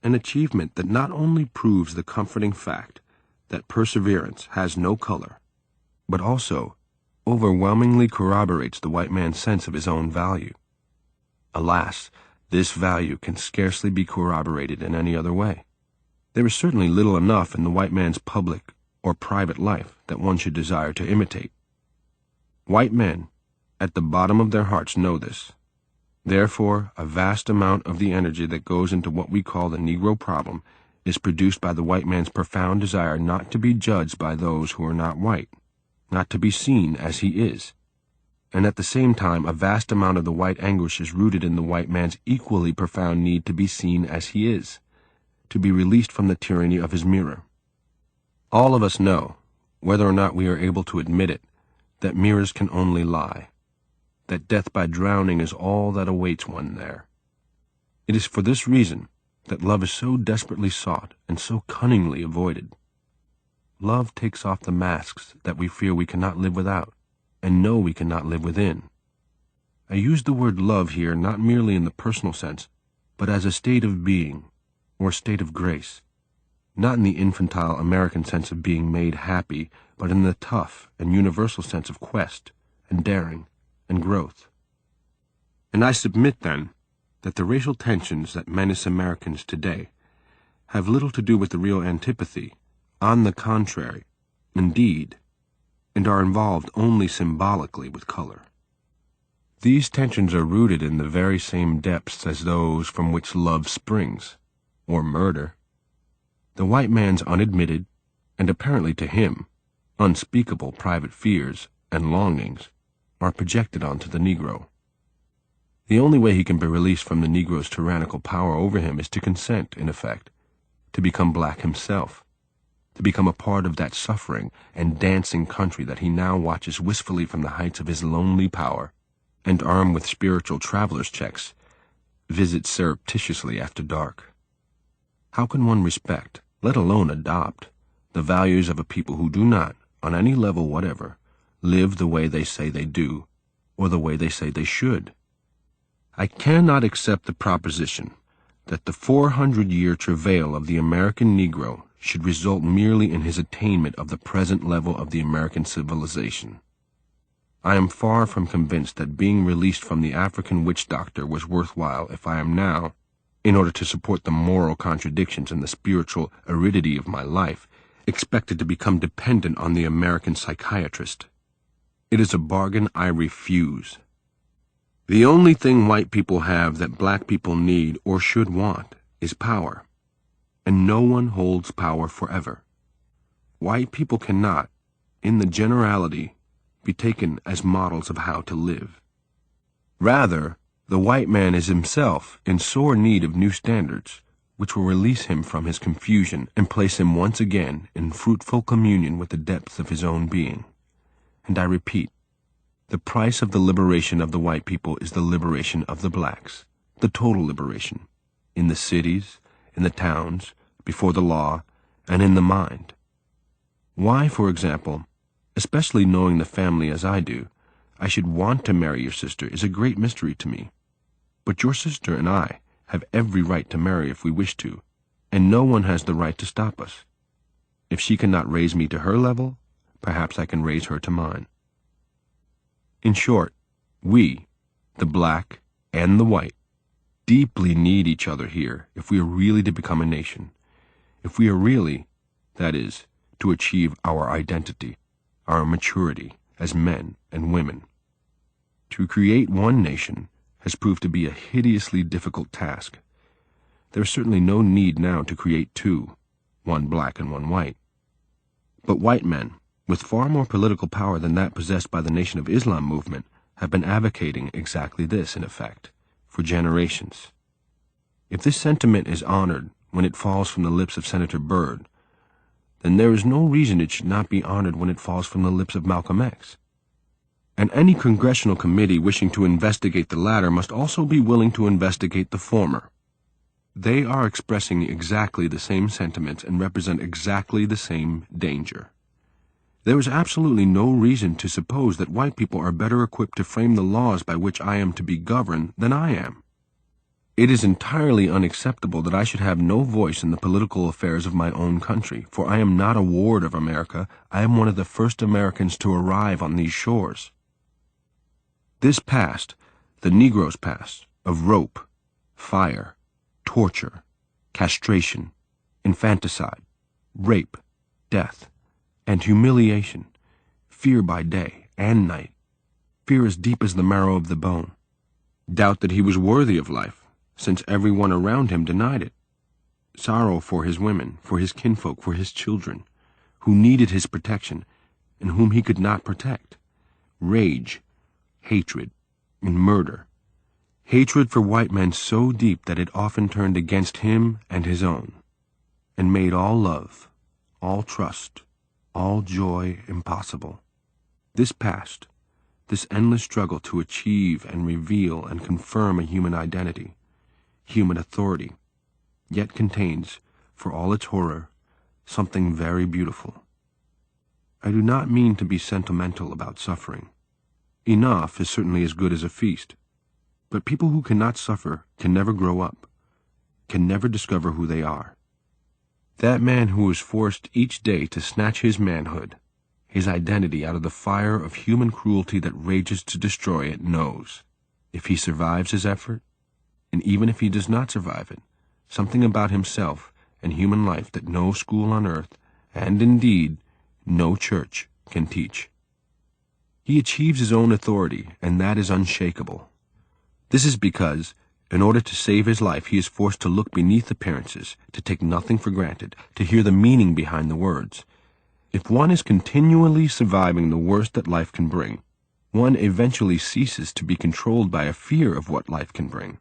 an achievement that not only proves the comforting fact that perseverance has no color, but also overwhelmingly corroborates the white man's sense of his own value. Alas, this value can scarcely be corroborated in any other way. There is certainly little enough in the white man's public or private life that one should desire to imitate. White men, at the bottom of their hearts, know this. Therefore, a vast amount of the energy that goes into what we call the Negro problem is produced by the white man's profound desire not to be judged by those who are not white, not to be seen as he is. And at the same time, a vast amount of the white anguish is rooted in the white man's equally profound need to be seen as he is, to be released from the tyranny of his mirror. All of us know, whether or not we are able to admit it, that mirrors can only lie, that death by drowning is all that awaits one there. It is for this reason that love is so desperately sought and so cunningly avoided. Love takes off the masks that we fear we cannot live without, and know we cannot live within. I use the word love here not merely in the personal sense, but as a state of being, or state of grace, not in the infantile American sense of being made happy, but in the tough and universal sense of quest and daring and growth. And I submit, then, that the racial tensions that menace Americans today have little to do with the real antipathy, on the contrary, indeed, and are involved only symbolically with color. These tensions are rooted in the very same depths as those from which love springs, or murder. The white man's unadmitted, and apparently to him, unspeakable private fears and longings are projected onto the Negro. The only way he can be released from the Negro's tyrannical power over him is to consent, in effect, to become black himself, to become a part of that suffering and dancing country that he now watches wistfully from the heights of his lonely power, and armed with spiritual traveler's checks, visits surreptitiously after dark. How can one respect, let alone adopt, the values of a people who do not, on any level whatever, live the way they say they do, or the way they say they should? I cannot accept the proposition that the 400-year travail of the American Negro should result merely in his attainment of the present level of the American civilization. I am far from convinced that being released from the African witch doctor was worthwhile if I am now, in order to support the moral contradictions and the spiritual aridity of my life, expected to become dependent on the American psychiatrist. It is a bargain I refuse. The only thing white people have that black people need or should want is power, and no one holds power forever. White people cannot, in the generality, be taken as models of how to live. Rather, the white man is himself in sore need of new standards, which will release him from his confusion and place him once again in fruitful communion with the depths of his own being. And I repeat, the price of the liberation of the white people is the liberation of the blacks, the total liberation, in the cities, in the towns, before the law, and in the mind. Why, for example, especially knowing the family as I do, I should want to marry your sister is a great mystery to me. But your sister and I have every right to marry if we wish to, and no one has the right to stop us. If she cannot raise me to her level, perhaps I can raise her to mine. In short, we, the black and the white, deeply need each other here if we are really to become a nation, if we are really, that is, to achieve our identity, our maturity as men and women. To create one nation has proved to be a hideously difficult task. There is certainly no need now to create two, one black and one white. But white men, with far more political power than that possessed by the Nation of Islam movement, have been advocating exactly this, in effect, for generations. If this sentiment is honored when it falls from the lips of Senator Byrd, then there is no reason it should not be honored when it falls from the lips of Malcolm X. And any congressional committee wishing to investigate the latter must also be willing to investigate the former. They are expressing exactly the same sentiments and represent exactly the same danger. There is absolutely no reason to suppose that white people are better equipped to frame the laws by which I am to be governed than I am. It is entirely unacceptable that I should have no voice in the political affairs of my own country, for I am not a ward of America. I am one of the first Americans to arrive on these shores. This past, the Negro's past, of rope, fire, torture, castration, infanticide, rape, death, and humiliation, fear by day and night, fear as deep as the marrow of the bone, doubt that he was worthy of life, since everyone around him denied it, sorrow for his women, for his kinfolk, for his children, who needed his protection and whom he could not protect, rage, hatred, and murder, hatred for white men so deep that it often turned against him and his own, and made all love, all trust, all joy impossible. This past, this endless struggle to achieve and reveal and confirm a human identity, human authority, yet contains, for all its horror, something very beautiful. I do not mean to be sentimental about suffering. Enough is certainly as good as a feast, but people who cannot suffer can never grow up, can never discover who they are. That man who is forced each day to snatch his manhood, his identity out of the fire of human cruelty that rages to destroy it, knows, if he survives his effort, and even if he does not survive it, something about himself and human life that no school on earth, and indeed no church, can teach. He achieves his own authority, and that is unshakable. This is because, in order to save his life, he is forced to look beneath appearances, to take nothing for granted, to hear the meaning behind the words. If one is continually surviving the worst that life can bring, one eventually ceases to be controlled by a fear of what life can bring.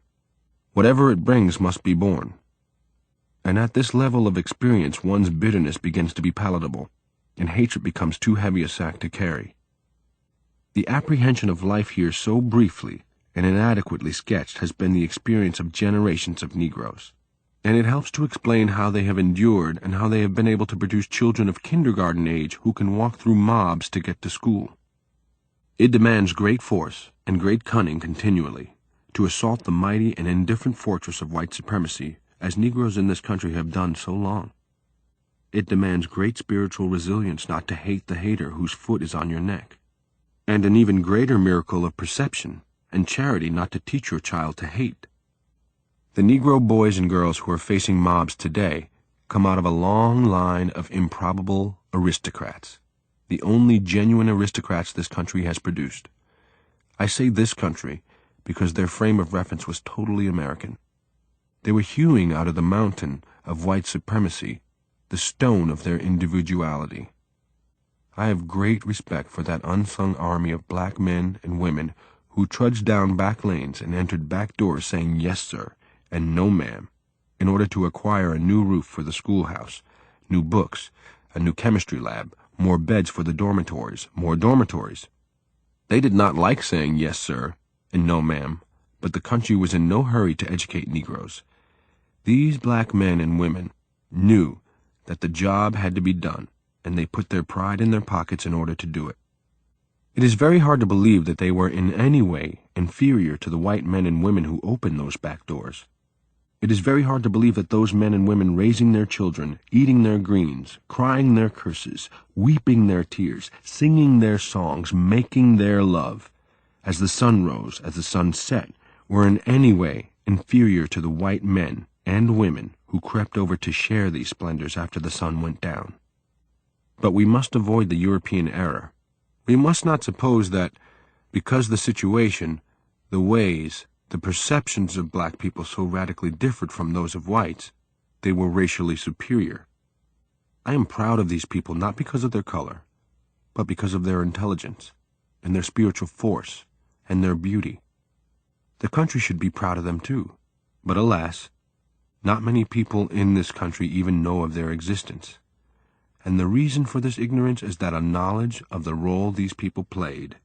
Whatever it brings must be borne. And at this level of experience, one's bitterness begins to be palatable, and hatred becomes too heavy a sack to carry. The apprehension of life here so briefly and inadequately sketched has been the experience of generations of Negroes, and it helps to explain how they have endured and how they have been able to produce children of kindergarten age who can walk through mobs to get to school. It demands great force and great cunning continually to assault the mighty and indifferent fortress of white supremacy, as Negroes in this country have done so long. It demands great spiritual resilience not to hate the hater whose foot is on your neck, and an even greater miracle of perception and charity not to teach your child to hate. The Negro boys and girls who are facing mobs today come out of a long line of improbable aristocrats, the only genuine aristocrats this country has produced. I say this country because their frame of reference was totally American. They were hewing out of the mountain of white supremacy the stone of their individuality. I have great respect for that unsung army of black men and women who trudged down back lanes and entered back doors saying yes, sir, and no, ma'am, in order to acquire a new roof for the schoolhouse, new books, a new chemistry lab, more beds for the dormitories, more dormitories. They did not like saying yes, sir, and no, ma'am, but the country was in no hurry to educate Negroes. These black men and women knew that the job had to be done, and they put their pride in their pockets in order to do it. It is very hard to believe that they were in any way inferior to the white men and women who opened those back doors. It is very hard to believe that those men and women raising their children, eating their greens, crying their curses, weeping their tears, singing their songs, making their love, as the sun rose, as the sun set, were in any way inferior to the white men and women who crept over to share these splendors after the sun went down. But we must avoid the European error. We must not suppose that, because the situation, the ways, the perceptions of black people so radically differed from those of whites, they were racially superior. I am proud of these people not because of their color, but because of their intelligence, and their spiritual force, and their beauty. The country should be proud of them too, but alas, not many people in this country even know of their existence. And the reason for this ignorance is that a knowledge of the role these people played,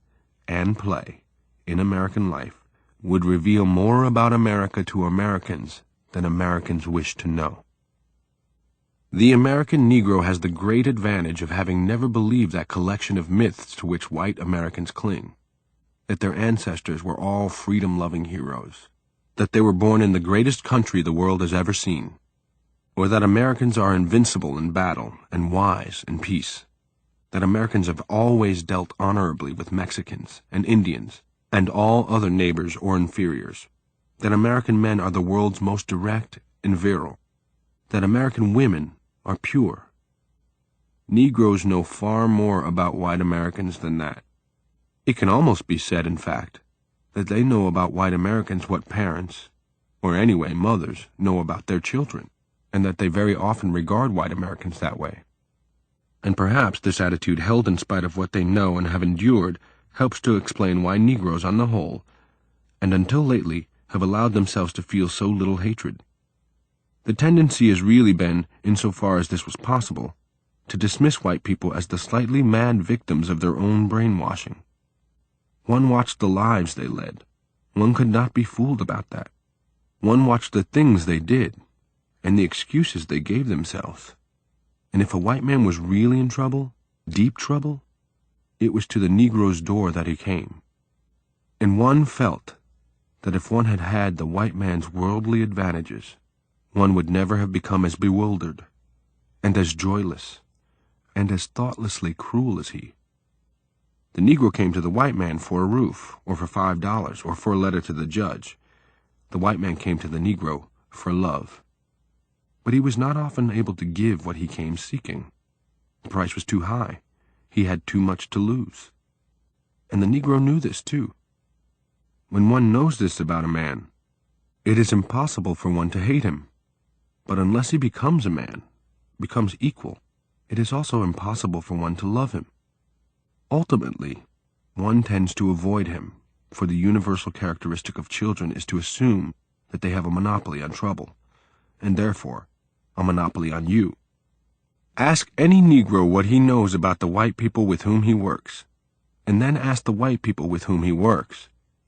and play, in American life would reveal more about America to Americans than Americans wish to know. The American Negro has the great advantage of having never believed that collection of myths to which white Americans cling, that their ancestors were all freedom-loving heroes, that they were born in the greatest country the world has ever seen, or that Americans are invincible in battle and wise in peace, that Americans have always dealt honorably with Mexicans and Indians and all other neighbors or inferiors, that American men are the world's most direct and virile, that American women are pure. Negroes know far more about white Americans than that. It can almost be said, in fact, that they know about white Americans what parents, or anyway mothers, know about their children, and that they very often regard white Americans that way. And perhaps this attitude, held in spite of what they know and have endured, helps to explain why Negroes on the whole, and until lately, have allowed themselves to feel so little hatred. The tendency has really been, insofar as this was possible, to dismiss white people as the slightly mad victims of their own brainwashing. One watched the lives they led. One could not be fooled about that. One watched the things they did, and the excuses they gave themselves. And if a white man was really in trouble, deep trouble, it was to the Negro's door that he came. And one felt that if one had had the white man's worldly advantages, one would never have become as bewildered, and as joyless, and as thoughtlessly cruel as he. The Negro came to the white man for a roof, or for $5, or for a letter to the judge. The white man came to the Negro for love. But he was not often able to give what he came seeking. The price was too high. He had too much to lose. And the Negro knew this, too. When one knows this about a man, it is impossible for one to hate him. But unless he becomes a man, becomes equal, it is also impossible for one to love him. Ultimately, one tends to avoid him, for the universal characteristic of children is to assume that they have a monopoly on trouble, and therefore a monopoly on you. Ask any Negro what he knows about the white people with whom he works, and then ask the white people with whom he works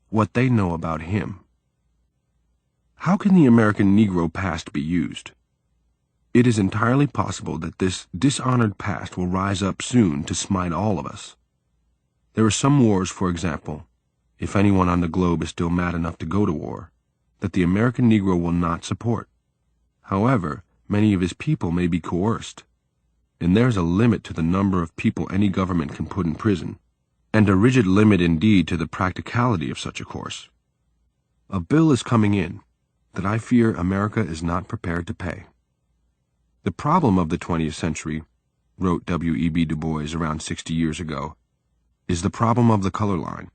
what they know about him. How can the American Negro past be used? It is entirely possible that this dishonored past will rise up soon to smite all of us. There are some wars, for example, if anyone on the globe is still mad enough to go to war, that the American Negro will not support. However, many of his people may be coerced, and there is a limit to the number of people any government can put in prison, and a rigid limit indeed to the practicality of such a course. A bill is coming in that I fear America is not prepared to pay. The problem of the 20th century, wrote W.E.B. Du Bois around 60 years ago, is the problem of the color line,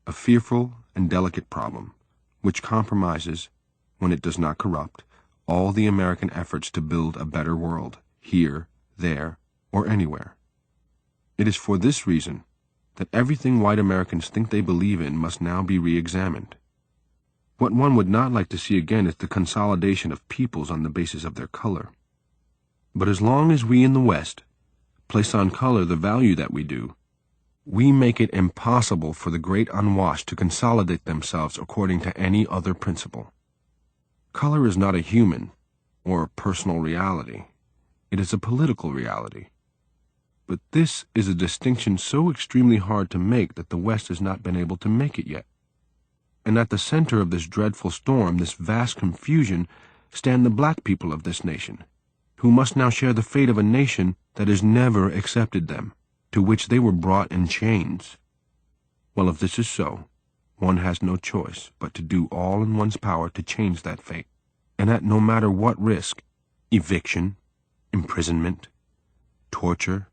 a fearful and delicate problem which compromises, when it does not corrupt, all the American efforts to build a better world, here, there, or anywhere. It is for this reason that everything white Americans think they believe in must now be re-examined. What one would not like to see again is the consolidation of peoples on the basis of their color. But as long as we in the West place on color the value that we do, we make it impossible for the great unwashed to consolidate themselves according to any other principle. Color is not a human or a personal reality. It is a political reality. But this is a distinction so extremely hard to make that the West has not been able to make it yet. And at the center of this dreadful storm, this vast confusion, stand the black people of this nation, who must now share the fate of a nation that has never accepted them, to which they were brought in chains. Well, if this is so, one has no choice but to do all in one's power to change that fate, and at no matter what risk: eviction, imprisonment, torture,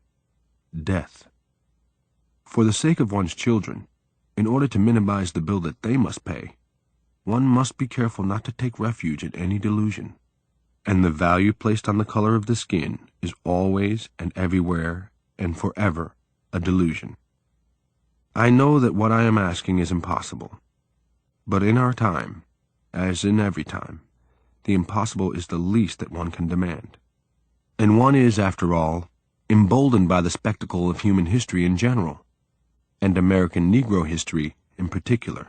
death. For the sake of one's children, in order to minimize the bill that they must pay, one must be careful not to take refuge in any delusion, and the value placed on the color of the skin is always and everywhere and forever a delusion. I know that what I am asking is impossible, but in our time, as in every time, the impossible is the least that one can demand. And one is, after all, emboldened by the spectacle of human history in general, and American Negro history in particular,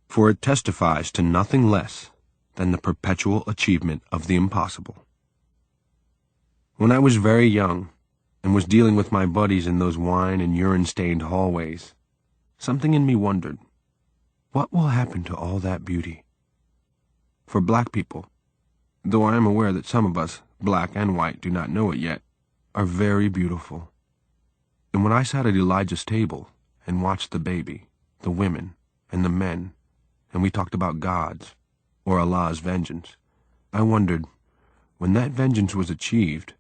for it testifies to nothing less than the perpetual achievement of the impossible. When I was very young, and was dealing with my buddies in those wine and urine-stained hallways, something in me wondered, what will happen to all that beauty? For black people, though I am aware that some of us, black and white, do not know it yet, are very beautiful. And when I sat at Elijah's table and watched the baby, the women, and the men, and we talked about God's, or Allah's vengeance, I wondered, when that vengeance was achieved,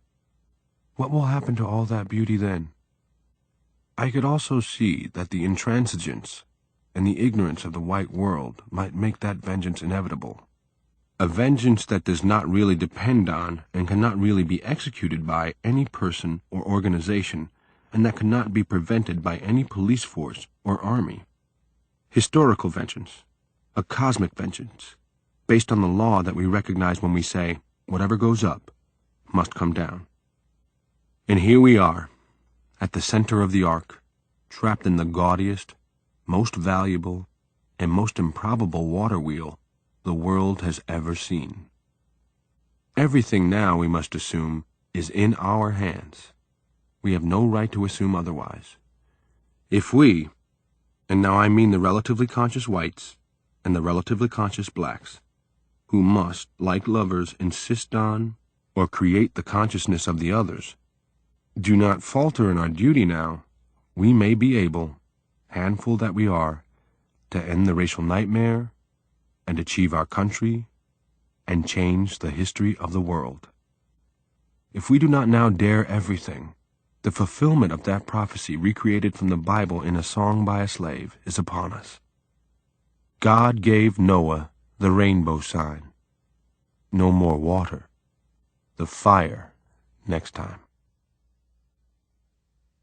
what will happen to all that beauty then? I could also see that the intransigence and the ignorance of the white world might make that vengeance inevitable, a vengeance that does not really depend on and cannot really be executed by any person or organization, and that cannot be prevented by any police force or army. Historical vengeance, a cosmic vengeance, based on the law that we recognize when we say, whatever goes up must come down. And here we are, at the center of the ark, trapped in the gaudiest, most valuable, and most improbable water wheel the world has ever seen. Everything now, we must assume, is in our hands. We have no right to assume otherwise. If we, and now I mean the relatively conscious whites and the relatively conscious blacks, who must, like lovers, insist on or create the consciousness of the others, do not falter in our duty now, we may be able, handful that we are, to end the racial nightmare and achieve our country and change the history of the world. If we do not now dare everything, the fulfillment of that prophecy recreated from the Bible in a song by a slave is upon us. God gave Noah the rainbow sign. No more water. The fire next time.